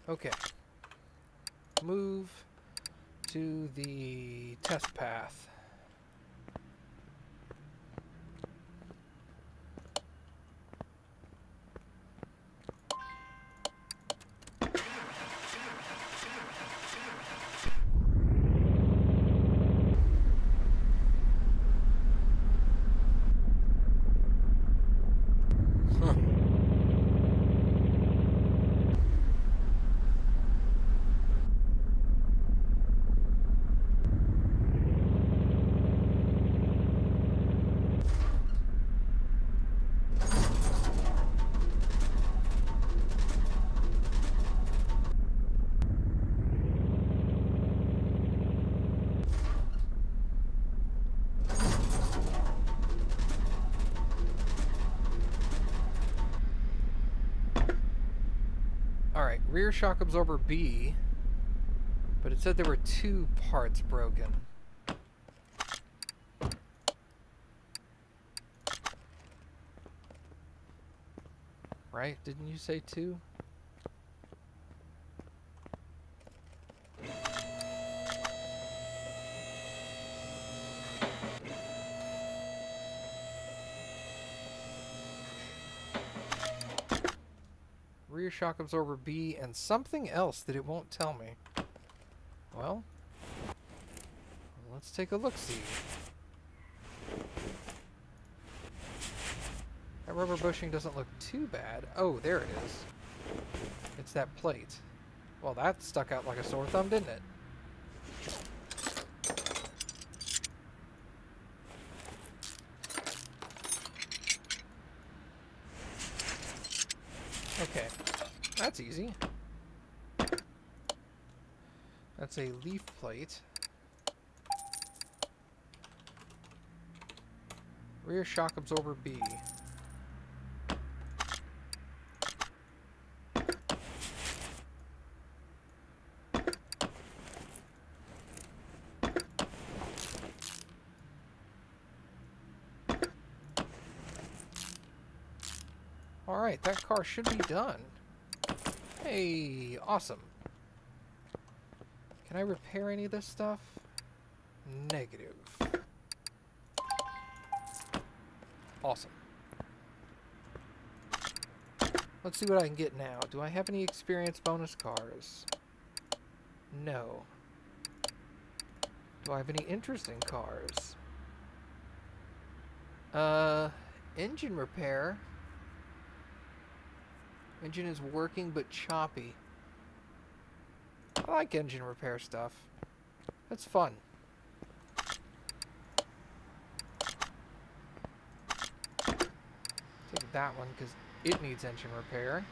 Okay. Move to the test path. Rear shock absorber B, but it said there were 2 parts broken. Right? Didn't you say 2? rear shock absorber B, and something else that it won't tell me. Well, let's take a look-see. That rubber bushing doesn't look too bad. Oh, there it is. It's that plate. Well, that stuck out like a sore thumb, didn't it? Okay, that's easy. That's a leaf plate. Rear shock absorber B. Alright, that car should be done. Hey, awesome. Can I repair any of this stuff? Negative. Awesome. Let's see what I can get now. Do I have any experience bonus cars? No. Do I have any interesting cars? Engine repair. Engine is working but choppy. I like engine repair stuff. That's fun. Take that one because it needs engine repair.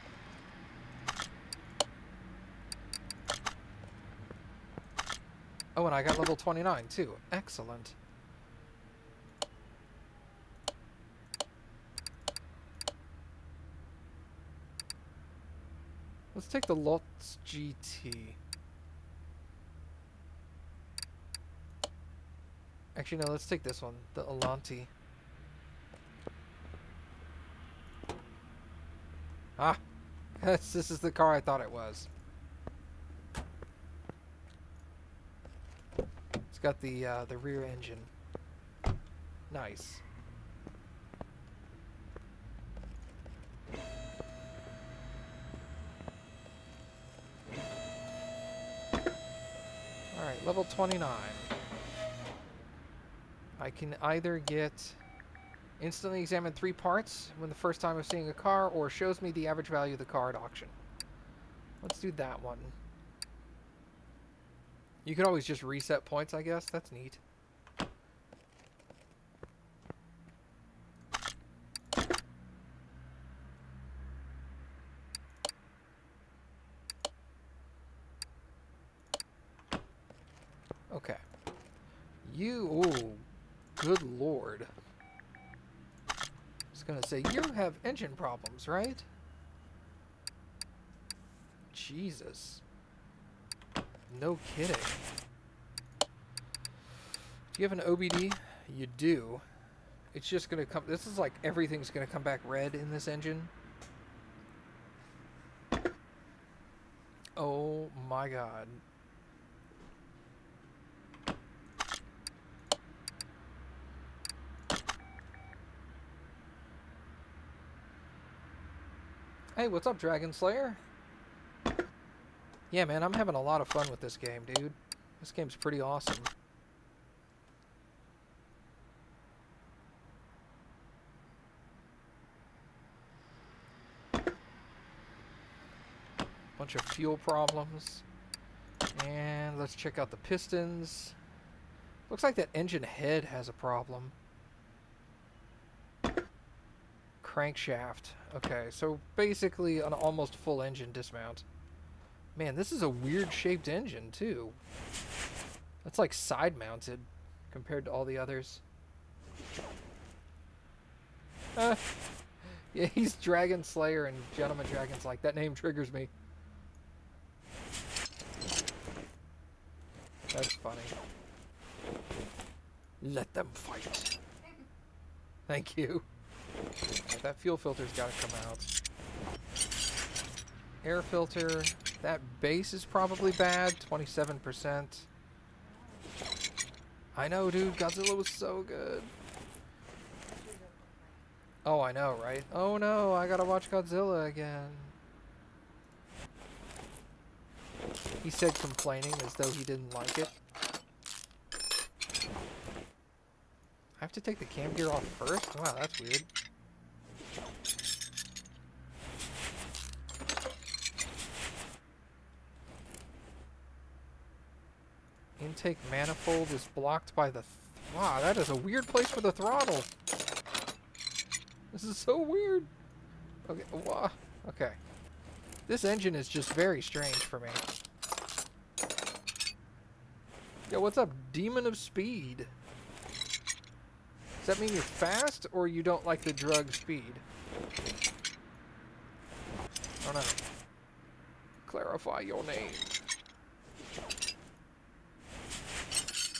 Oh, and I got level 29 too. Excellent. Let's take the Lotus GT. Actually, no, let's take this one, the Elanti. Ah! This is the car I thought it was. It's got the rear engine. Nice. Alright, level 29. I can either get instantly examine 3 parts when the first time of seeing a car, or shows me the average value of the car at auction. Let's do that one. You can always just reset points, I guess. That's neat. Okay. Oh, good lord. I was gonna say, you have engine problems, right? Jesus. No kidding. Do you have an OBD? You do. It's just gonna come, this is like everything's gonna come back red in this engine. Oh my god. Hey, what's up, Dragon Slayer? Yeah, man, I'm having a lot of fun with this game, dude. This game's pretty awesome. Bunch of fuel problems. And let's check out the pistons. Looks like that engine head has a problem. Crankshaft. Okay, so basically an almost full engine dismount. Man, this is a weird shaped engine too. That's like side mounted compared to all the others. Yeah, he's Dragon Slayer and Gentleman Dragon's like, that name triggers me. That's funny. Let them fight. Thank you. Right, that fuel filter's got to come out. Air filter. That base is probably bad. 27%. I know, dude. Godzilla was so good. Oh, I know, right? Oh no, I gotta watch Godzilla again. He said complaining as though he didn't like it. I have to take the cam gear off first? Wow, that's weird. Intake manifold is blocked by the... Wow, that is a weird place for the throttle. This is so weird. Okay, wow. Okay. This engine is just very strange for me. Yo, what's up, Demon of Speed? Does that mean you're fast, or you don't like the drug speed? I don't know. Clarify your name.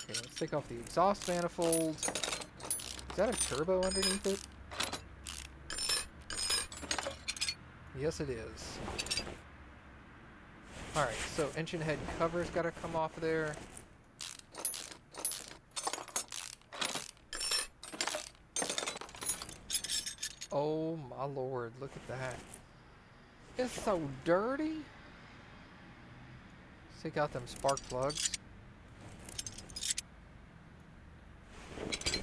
Okay, let's take off the exhaust manifold. Is that a turbo underneath it? Yes, it is. Alright, so engine head cover's got to come off of there. Oh my lord, look at that. It's so dirty. Let's take out them spark plugs.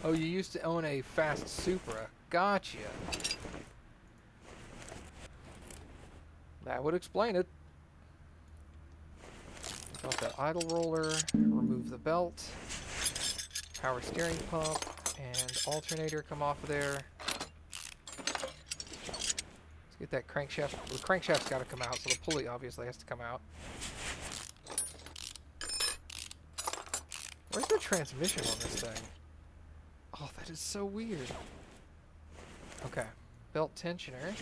Oh, you used to own a fast Supra. Gotcha. That would explain it. Take off that idle roller, remove the belt, power steering pump, and alternator come off of there. Let's get that crankshaft. The crankshaft's got to come out, so the pulley obviously has to come out. Where's the transmission on this thing? Oh, that is so weird. Okay, belt tensioner.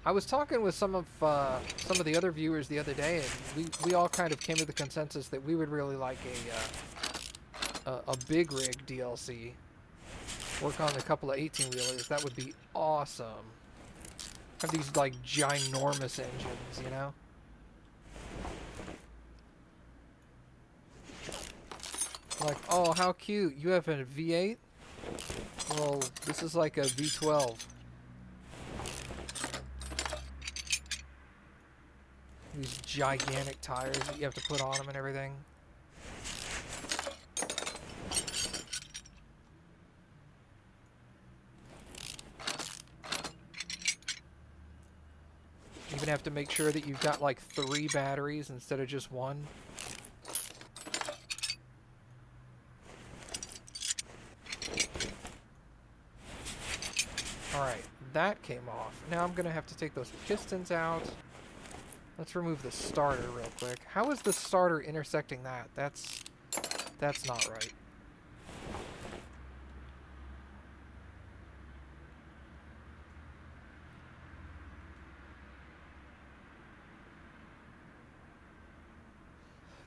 I was talking with some of the other viewers the other day, and we all kind of came to the consensus that we would really like a big rig DLC. Work on a couple of 18-wheelers. That would be awesome. Have these like ginormous engines, you know? Like, oh, how cute. You have a V8? Well, this is like a V12. These gigantic tires that you have to put on them and everything. You even have to make sure that you've got like 3 batteries instead of just 1. Alright, that came off. Now I'm going to have to take those pistons out. Let's remove the starter real quick. How is the starter intersecting that? That's not right.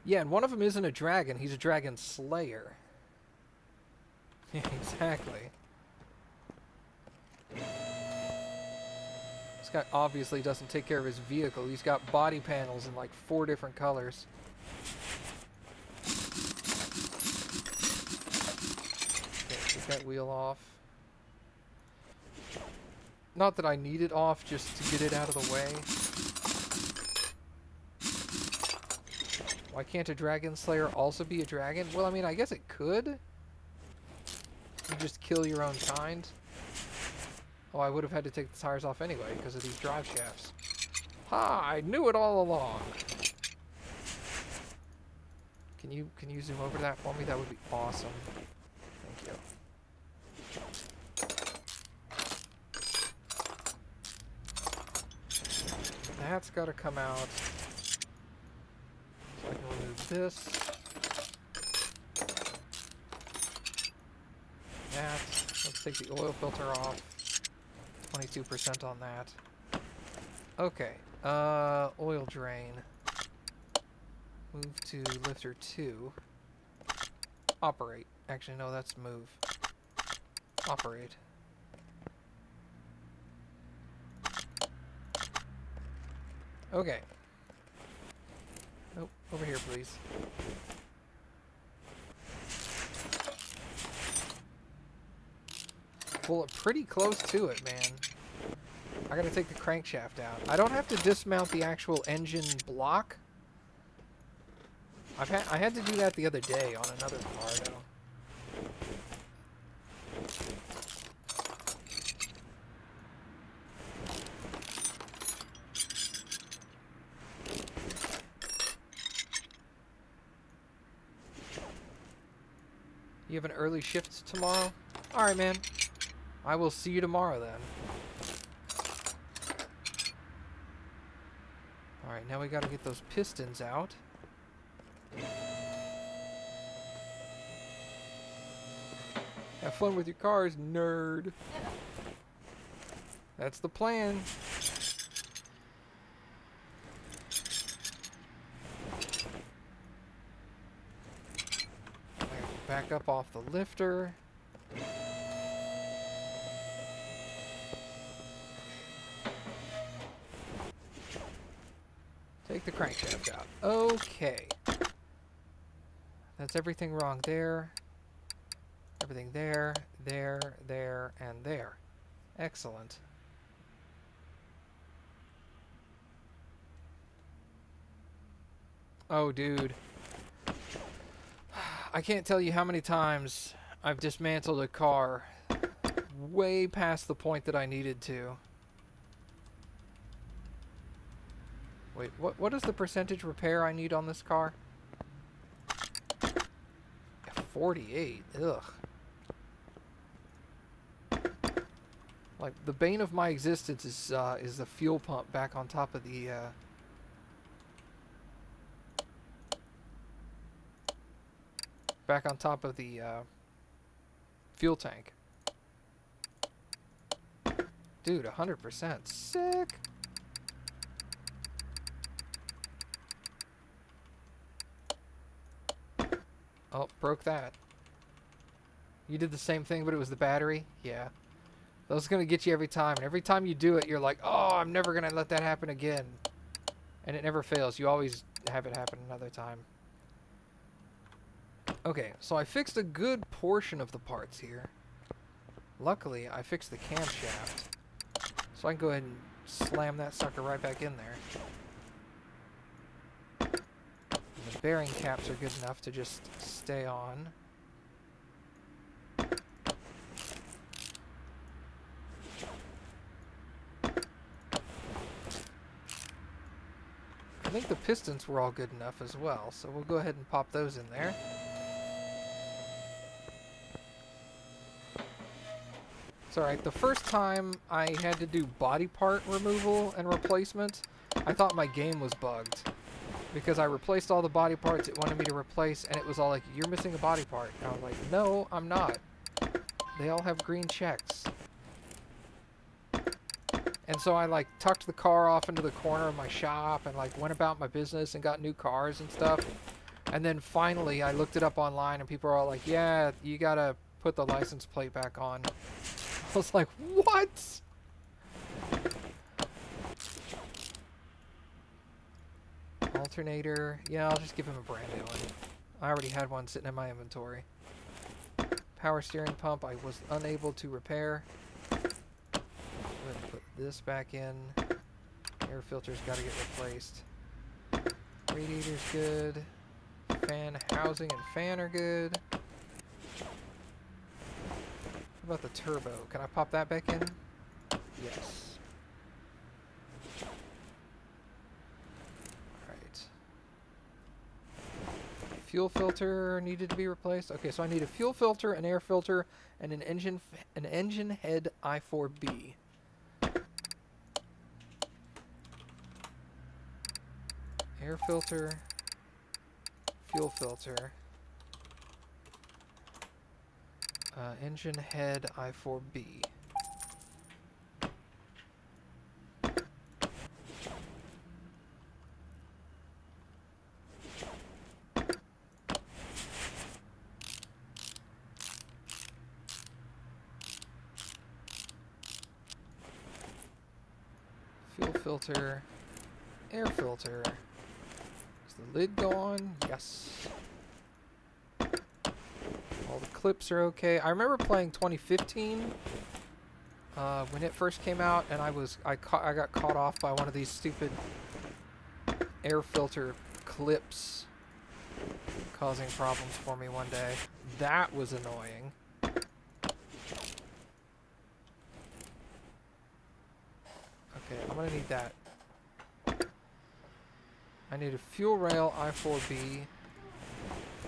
Yeah, and one of them isn't a dragon. He's a dragon slayer. Exactly. This guy obviously doesn't take care of his vehicle. He's got body panels in like 4 different colors. Okay, take that wheel off. Not that I need it off, just to get it out of the way. Why can't a dragon slayer also be a dragon? Well, I mean, I guess it could. You just kill your own kind. Oh, I would have had to take the tires off anyway because of these drive shafts. Ha! I knew it all along. Can you zoom over that for me? That would be awesome. Thank you. That's got to come out. So I can remove this. That. Let's take the oil filter off. 22% on that. Okay. Oil drain. Move to lifter 2. Operate. Actually, no, that's move. Operate. Okay. Oh, over here, please. Pull it pretty close to it, man. I gotta take the crankshaft out. I don't have to dismount the actual engine block. I had to do that the other day on another car, though. You have an early shift tomorrow? Alright, man. I will see you tomorrow, then. Alright, now we gotta get those pistons out. Have fun with your cars, nerd. That's the plan. Back up off the lifter. Take the crankshaft out. Okay. That's everything wrong there. Everything there, there, there, and there. Excellent. Oh, dude. I can't tell you how many times I've dismantled a car way past the point that I needed to. Wait, what is the percentage repair I need on this car? 48. Ugh. Like, the bane of my existence is the fuel pump back on top of the fuel tank. Dude, 100%. Sick. Oh, broke that. You did the same thing, but it was the battery? Yeah. That's going to get you every time. And every time you do it, you're like, oh, I'm never going to let that happen again. And it never fails. You always have it happen another time. Okay, so I fixed a good portion of the parts here. Luckily, I fixed the camshaft. So I can go ahead and slam that sucker right back in there. And the bearing caps are good enough to just stay on. I think the pistons were all good enough as well, so we'll go ahead and pop those in there. It's alright, the first time I had to do body part removal and replacement, I thought my game was bugged. Because I replaced all the body parts it wanted me to replace, and it was all like, you're missing a body part. And I was like, no, I'm not. They all have green checks. And so I like tucked the car off into the corner of my shop and like went about my business and got new cars and stuff. And then finally I looked it up online and people are all like, yeah, you gotta put the license plate back on. I was like, what? Alternator. Yeah, I'll just give him a brand new one. I already had one sitting in my inventory. Power steering pump I was unable to repair. Go ahead and put this back in. Air filter's got to get replaced. Radiator's good. Fan housing and fan are good. What about the turbo? Can I pop that back in? Yes. Alright. Fuel filter needed to be replaced. Okay, so I need a fuel filter, an air filter, and an engine head I4B. Air filter, fuel filter, engine head I4B. Fuel filter, air filter. The lid go on? Yes. All the clips are okay. I remember playing 2015 when it first came out, and I got caught off by one of these stupid air filter clips causing problems for me one day. That was annoying. Okay, I'm gonna need that. I need a fuel rail I4B,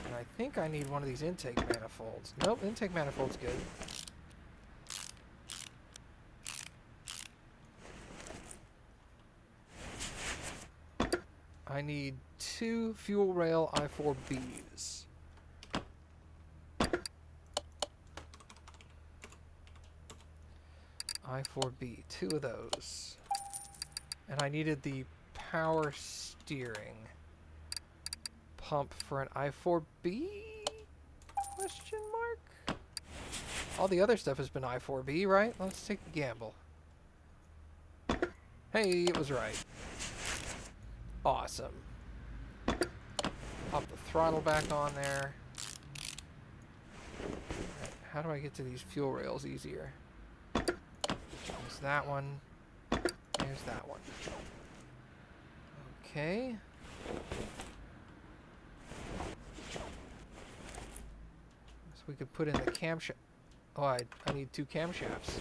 and I think I need one of these intake manifolds. Nope, intake manifold's good. I need 2 fuel rail I4Bs. I4B, 2 of those. And I needed the power steering pump for an I4B? Question mark? All the other stuff has been I4B, right? Let's take a gamble. Hey, it was right. Awesome. Pop the throttle back on there. Right, how do I get to these fuel rails easier? There's that one. There's that one. Okay. So we could put in the camshaft. Oh, I need 2 camshafts.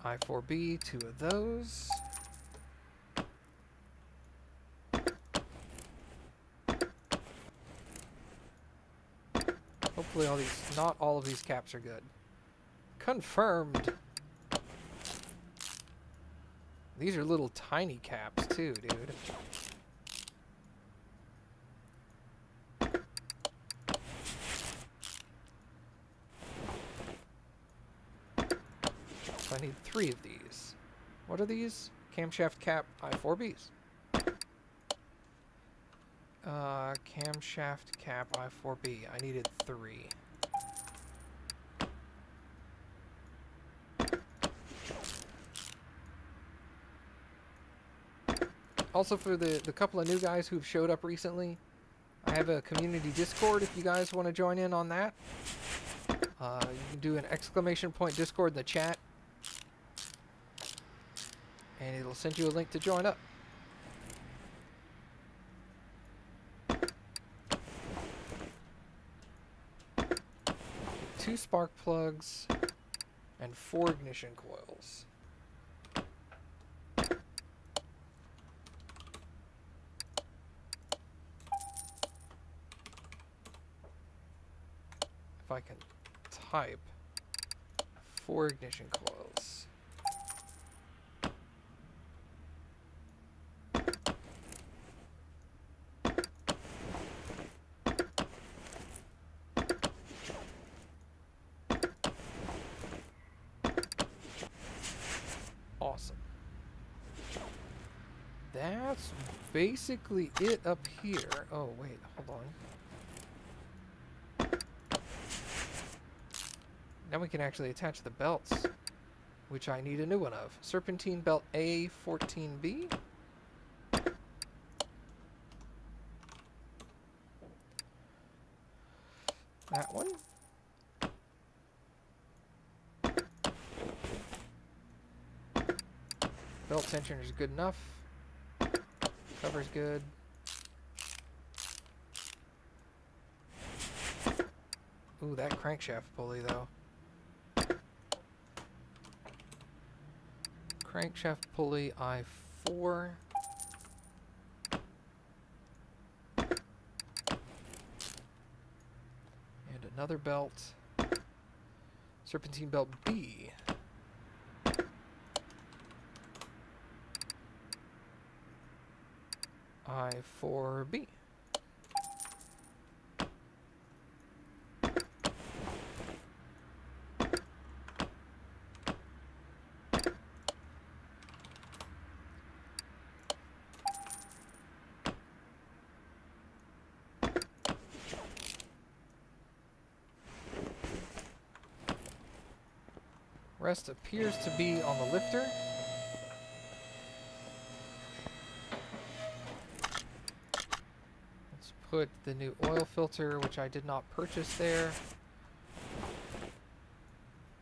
I4B, 2 of those. Hopefully not all of these caps are good. Confirmed. These are little tiny caps too, dude. So I need 3 of these. What are these? Camshaft cap I4Bs. Camshaft cap I4B. I needed 3. Also, for the couple of new guys who've showed up recently, I have a community Discord if you guys want to join in on that. You can do an ! Discord in the chat, and it'll send you a link to join up. 2 spark plugs and 4 ignition coils. If I can type 4 ignition coils. Awesome. That's basically it up here. Oh, wait, hold on. Now we can actually attach the belts, which I need a new one of. Serpentine belt A14B. That one. Belt tensioner is good enough. Cover's good. Ooh, that crankshaft pulley though. Crankshaft pulley I4. And another belt. Serpentine belt B. I4B. Rest appears to be on the lifter. put the new oil filter, which I did not purchase there.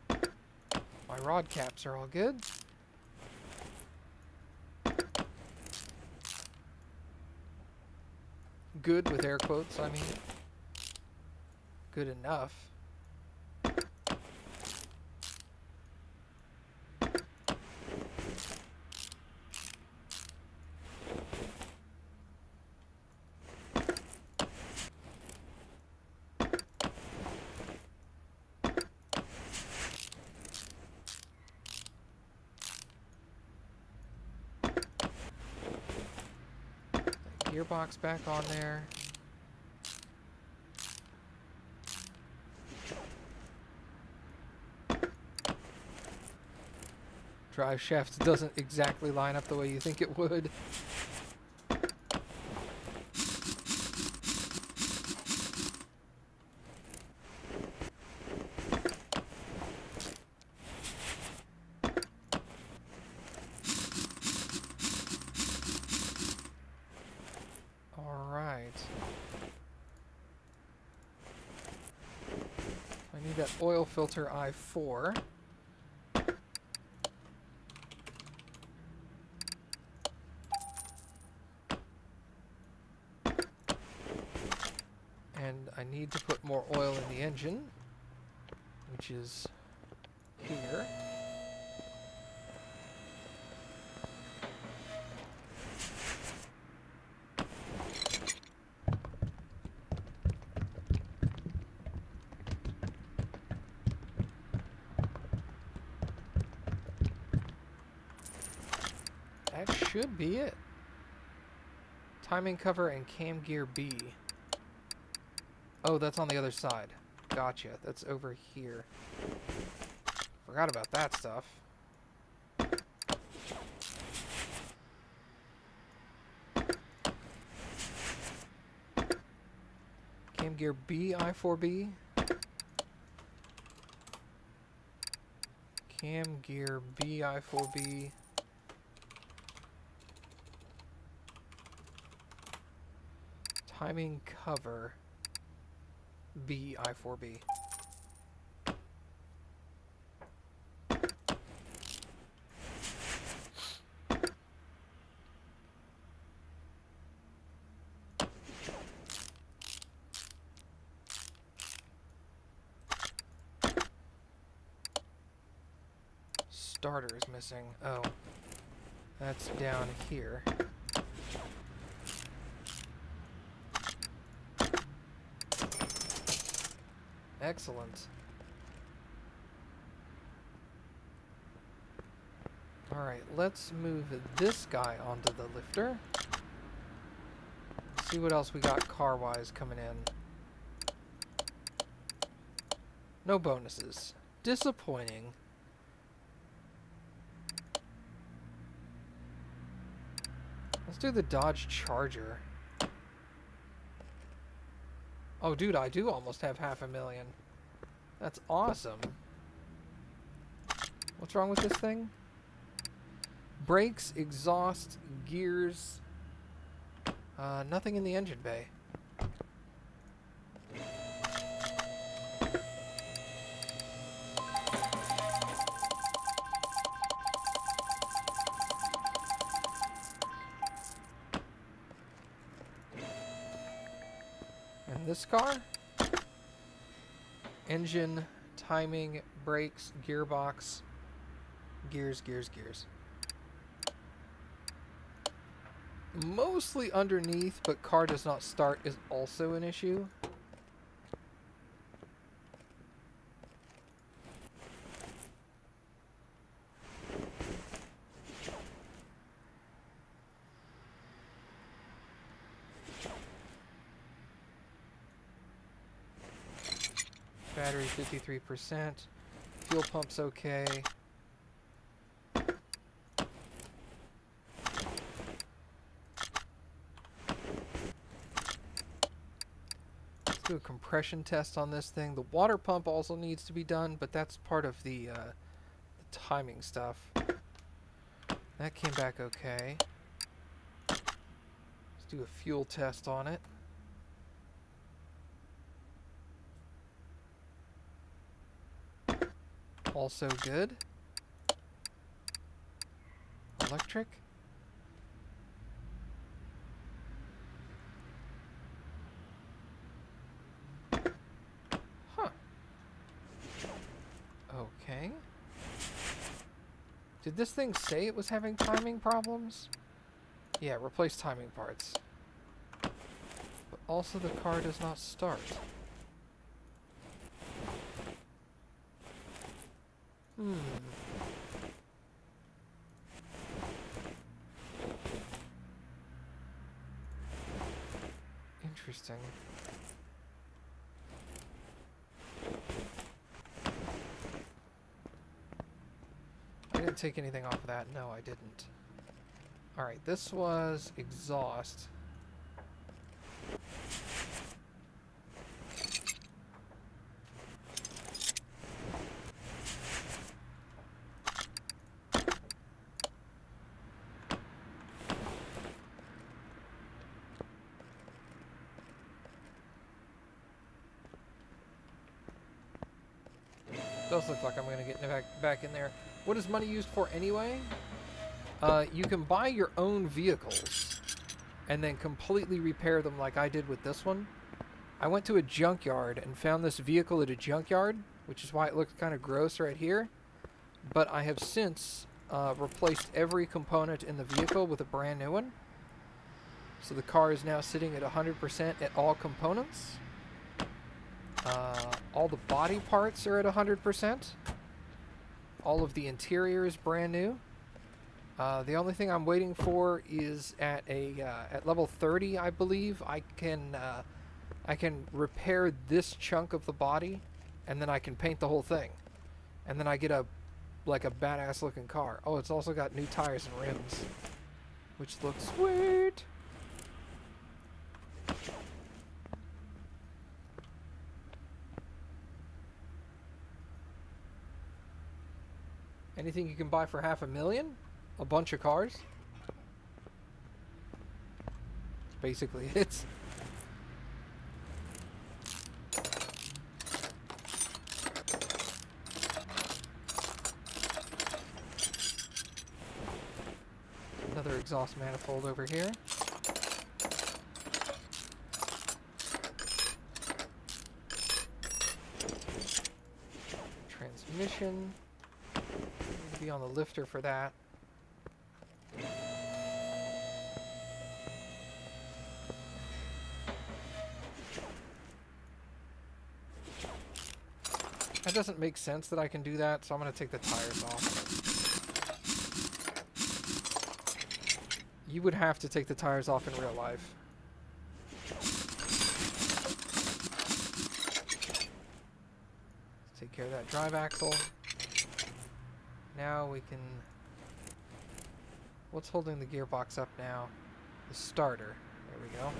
My rod caps are all good. Good with air quotes, I mean. Good enough. Gearbox back on there. Drive shaft doesn't exactly line up the way you think it would. That oil filter I4. And I need to put more oil in the engine, which is here. That should be it. Timing cover and cam gear B. Oh, that's on the other side. Gotcha. That's over here. Forgot about that stuff. Cam gear B, I4B. Cam gear B, I4B. Timing cover B, I4B. Starter is missing. Oh, that's down here. Excellent. Alright, let's move this guy onto the lifter. See what else we got car-wise coming in. No bonuses. Disappointing. Let's do the Dodge Charger. Oh, dude, I do almost have $500,000. That's awesome. What's wrong with this thing? Brakes, exhaust, gears. Nothing in the engine bay. This car, engine, timing, brakes, gearbox, gears. Mostly underneath, but car does not start is also an issue. Battery 53%. Fuel pump's okay. Let's do a compression test on this thing. The water pump also needs to be done, but that's part of the timing stuff. That came back okay. Let's do a fuel test on it. Also good. Electric. Huh. Okay. Did this thing say it was having timing problems? Yeah, replace timing parts. But also the car does not start. Hmm. Interesting. I didn't take anything off of that. No, I didn't. Alright, this was exhaust. Does look like I'm going to get back in there. What is money used for anyway? You can buy your own vehicles and then completely repair them like I did with this one. I went to a junkyard and found this vehicle at a junkyard, which is why it looks kind of gross right here. But I have since replaced every component in the vehicle with a brand new one. So the car is now sitting at 100% at all components. All the body parts are at 100%. All of the interior is brand new. The only thing I'm waiting for is at level 30, I believe. I can repair this chunk of the body, and then I can paint the whole thing, and then I get a badass looking car. Oh, it's also got new tires and rims, which looks sweet. Anything you can buy for $500,000? A bunch of cars? Basically, it's... Another exhaust manifold over here. Transmission. Be on the lifter for that. That doesn't make sense that I can do that, so I'm going to take the tires off. You would have to take the tires off in real life. Let's take care of that drive axle. Now we can... What's holding the gearbox up now? The starter. There we go.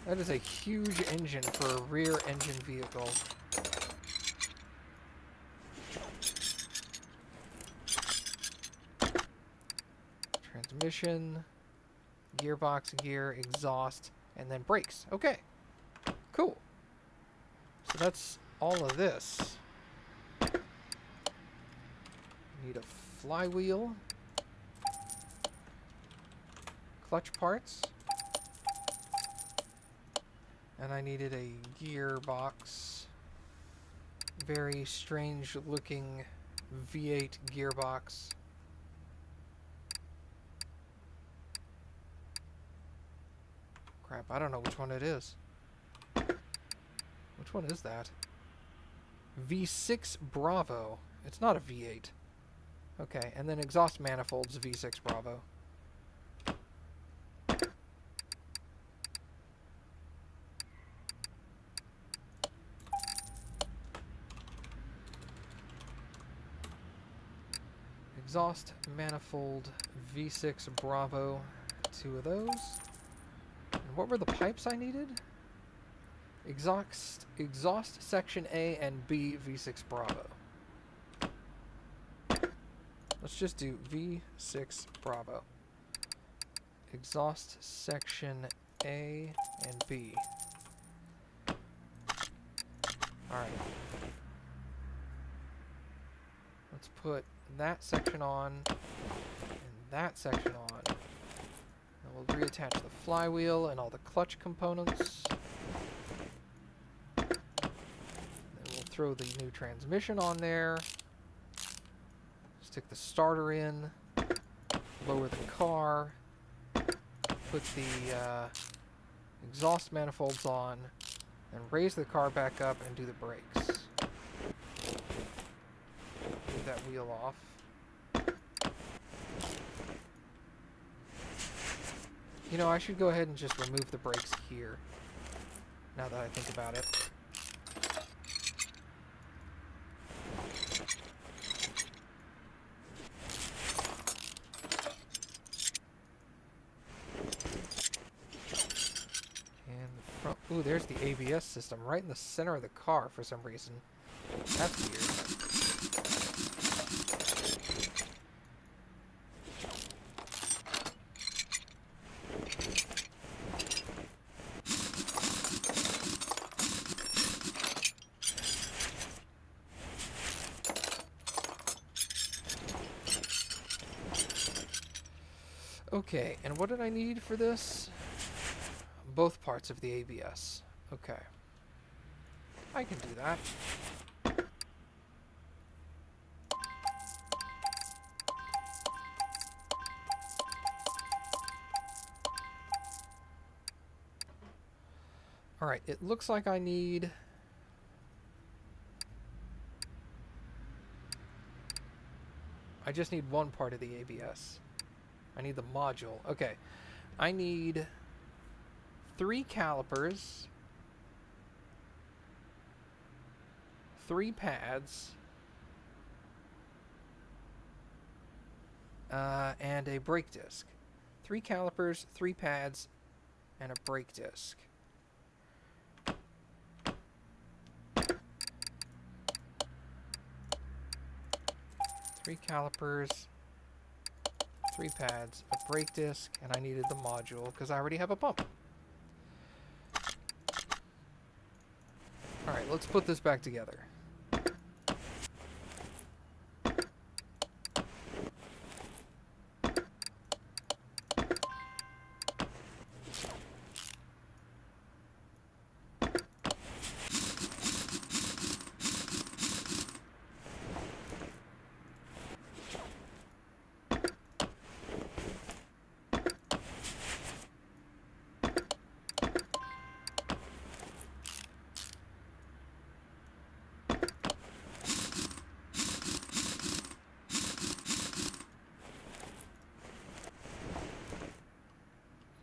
That is a huge engine for a rear engine vehicle. Transmission, gearbox, gear, exhaust, and then brakes. Okay, cool. So that's all of this. Need a flywheel, clutch parts, and I needed a gearbox. Very strange looking V8 gearbox. Crap, I don't know which one it is. Which one is that? V6 Bravo. It's not a V8. Okay, and then exhaust manifolds V6 Bravo. Exhaust manifold V6 Bravo. 2 of those. And what were the pipes I needed? Exhaust section A and B V6 Bravo. Let's just do V6 Bravo. exhaust section A and B. Alright. Let's put that section on and that section on. And we'll reattach the flywheel and all the clutch components. Then we'll throw the new transmission on there. Stick the starter in. Lower the car. Put the exhaust manifolds on. And raise the car back up and do the brakes. Move that wheel off. You know, I should go ahead and just remove the brakes here, now that I think about it. And the front, ooh, there's the ABS system right in the center of the car for some reason. That's weird. Okay, and what did I need for this? Both parts of the ABS. Okay. I can do that. Alright, it looks like I need... I just need one part of the ABS. I need the module. Okay. I need 3 calipers, 3 pads, and a brake disc. 3 calipers, 3 pads, and a brake disc. Three calipers, 3 pads, a brake disc, and I needed the module because I already have a pump. Alright, let's put this back together.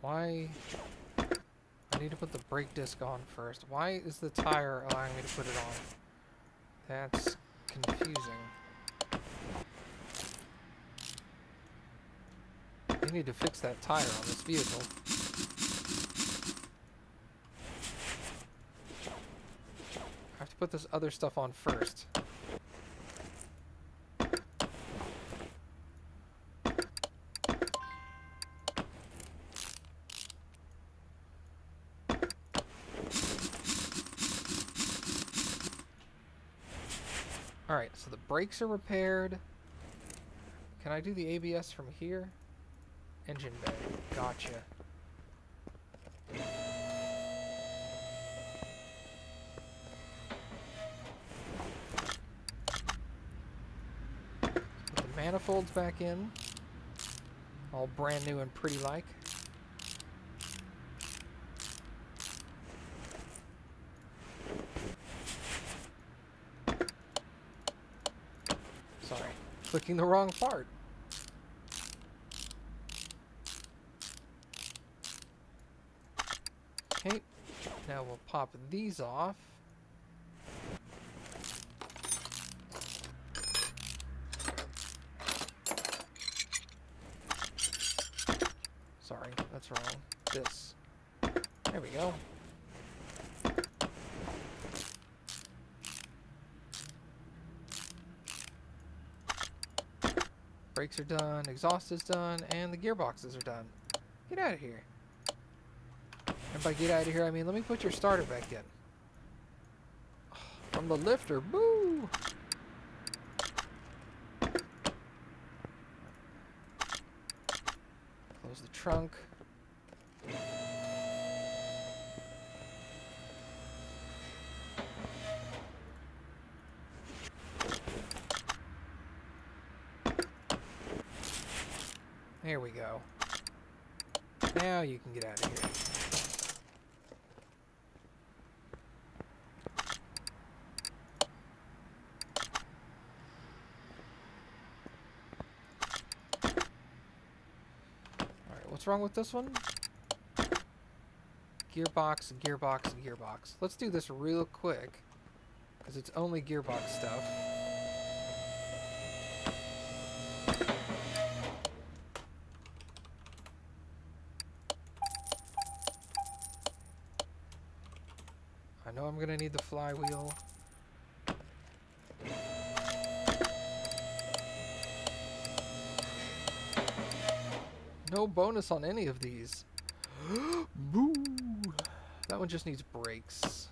Why? I need to put the brake disc on first. Why is the tire allowing me to put it on? That's confusing. You need to fix that tire on this vehicle. I have to put this other stuff on first. Alright, so the brakes are repaired. Can I do the ABS from here? Engine bay. Gotcha. Put the manifolds back in. All brand new and pretty like. Sorry, clicking the wrong part. Okay, now we'll pop these off. Sorry, that's wrong. This. There we go. Brakes are done, exhaust is done, and the gearboxes are done. Get out of here. And by get out of here, I mean let me put your starter back in. From the lifter. Boo! Close the trunk. There we go. Now you can get out of here. Alright, what's wrong with this one? Gearbox, gearbox, gearbox. Let's do this real quick, because it's only gearbox stuff. I know I'm gonna need the flywheel. No bonus on any of these. Boo! That one just needs brakes.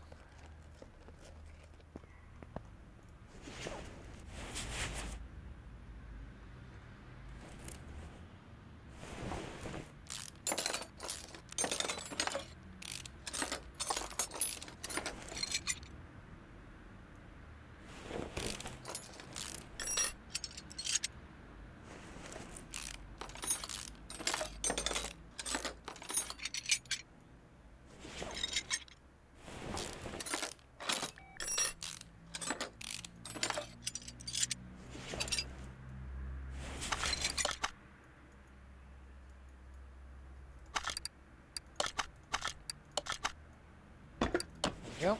Yep.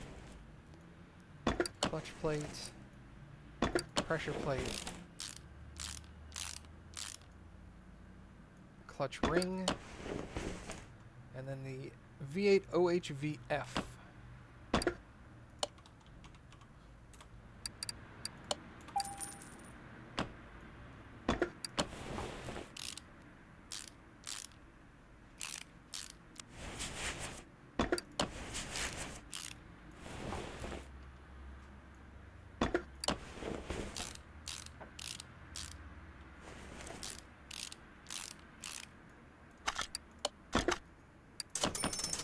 Clutch plate, pressure plate, clutch ring, and then the V8 OHVF.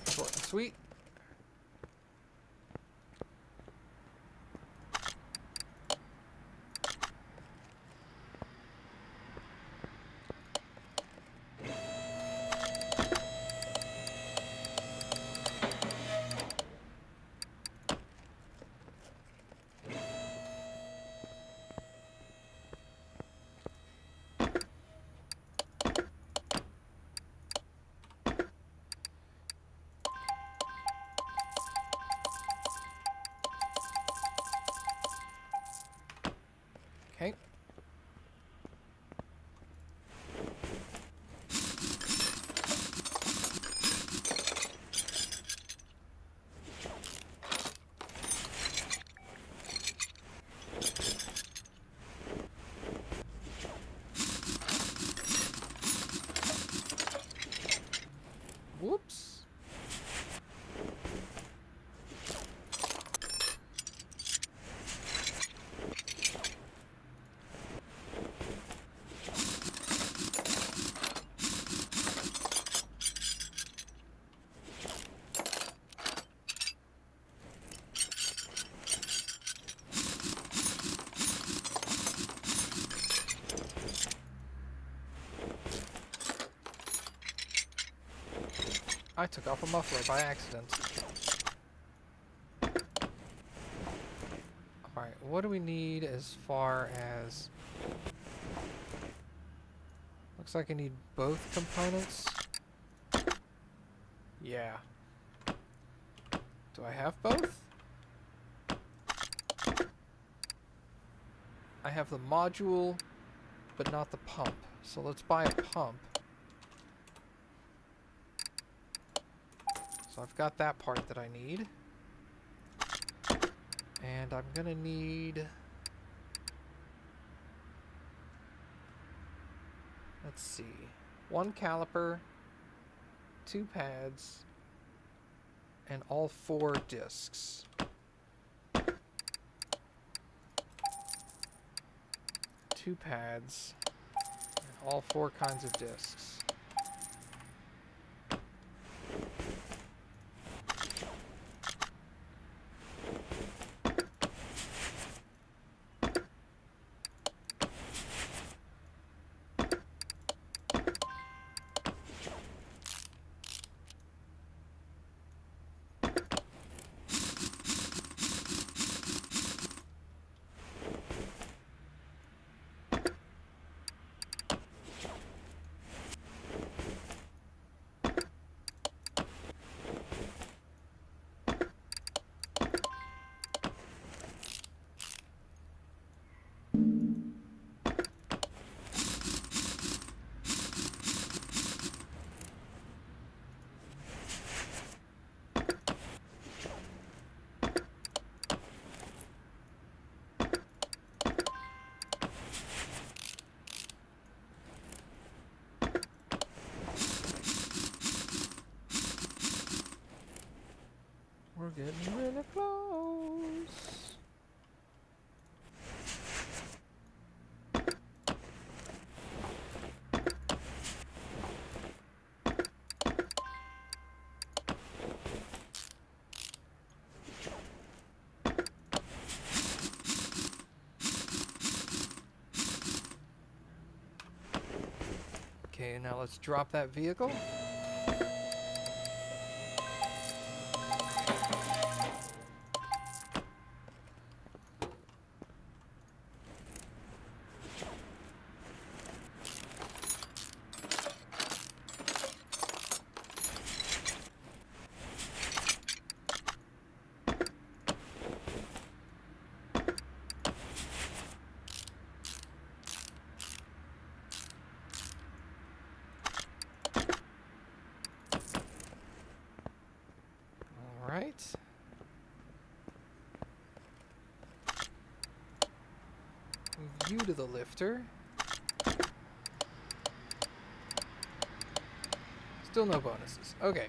Short and sweet. Okay. Whoops. I took off a muffler by accident. Alright, what do we need as far as... Looks like I need both components. Yeah. Do I have both? I have the module, but not the pump. So let's buy a pump. So I've got that part that I need. And I'm gonna need... Let's see. One caliper 2 pads, and all 4 discs. 2 pads, and all 4 kinds of discs. We're getting really close. Okay, now let's drop that vehicle. Right. Move you to the lifter. Still no bonuses. Okay.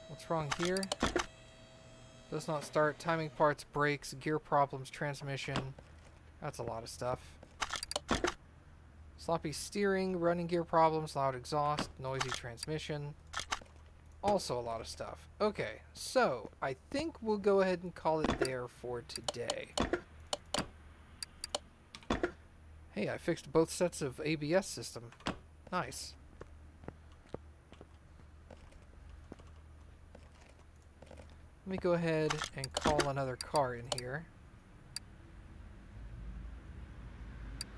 What's wrong here? Does not start. Timing parts, brakes, gear problems, transmission. That's a lot of stuff. Sloppy steering, running gear problems, loud exhaust, noisy transmission. Also a lot of stuff. Okay, so I think we'll go ahead and call it there for today. Hey, I fixed both sets of ABS system. Nice. Let me go ahead and call another car in here.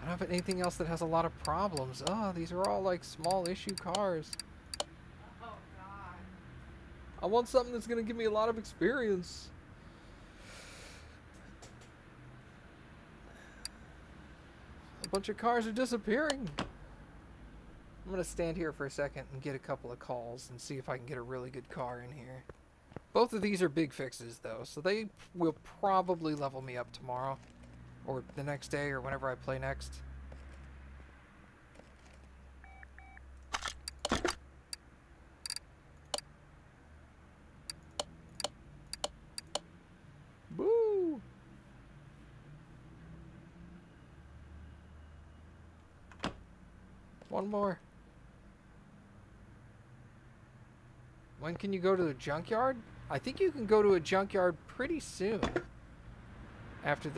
I don't have anything else that has a lot of problems. Oh, these are all like small issue cars. Oh, God. I want something that's going to give me a lot of experience. A bunch of cars are disappearing. I'm going to stand here for a second and get a couple of calls and see if I can get a really good car in here. Both of these are big fixes though, so they will probably level me up tomorrow. Or the next day, or whenever I play next. Boo! One more. When can you go to the junkyard? I think you can go to a junkyard pretty soon. After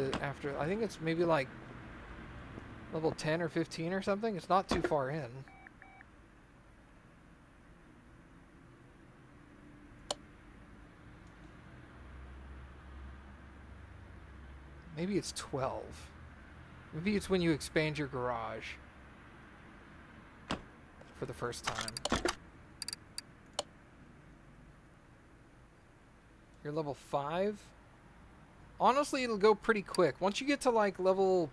I think it's maybe like level 10 or 15 or something. It's not too far in. Maybe it's 12. Maybe it's when you expand your garage for the first time. You're level 5? Honestly, it'll go pretty quick. Once you get to like level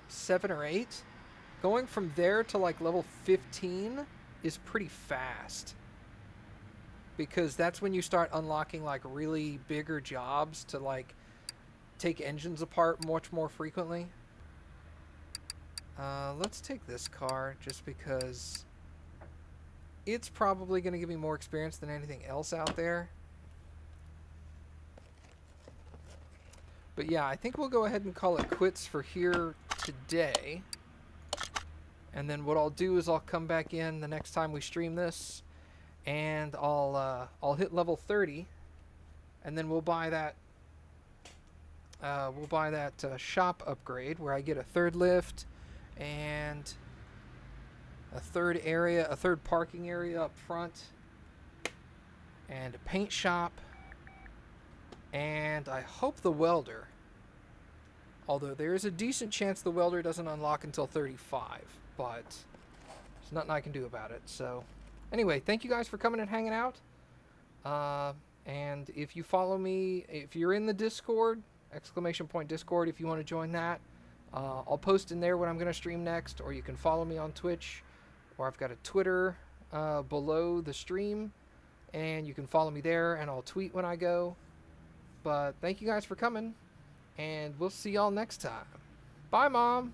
7 or 8, going from there to like level 15 is pretty fast. Because that's when you start unlocking like really bigger jobs to like take engines apart much more frequently. Let's take this car just because it's probably going to give me more experience than anything else out there. But yeah, I think we'll go ahead and call it quits for here today. And then what I'll do is I'll come back in the next time we stream this, and I'll hit level 30, and then we'll buy that shop upgrade where I get a third lift and a third parking area up front, and a paint shop, and I hope the welder. Although there is a decent chance the welder doesn't unlock until 35, but there's nothing I can do about it. So anyway, thank you guys for coming and hanging out. And if you follow me, if you're in the Discord, !Discord, if you want to join that, I'll post in there what I'm going to stream next, or you can follow me on Twitch, or I've got a Twitter below the stream, and you can follow me there, and I'll tweet when I go. But thank you guys for coming, and we'll see y'all next time. Bye, Mom!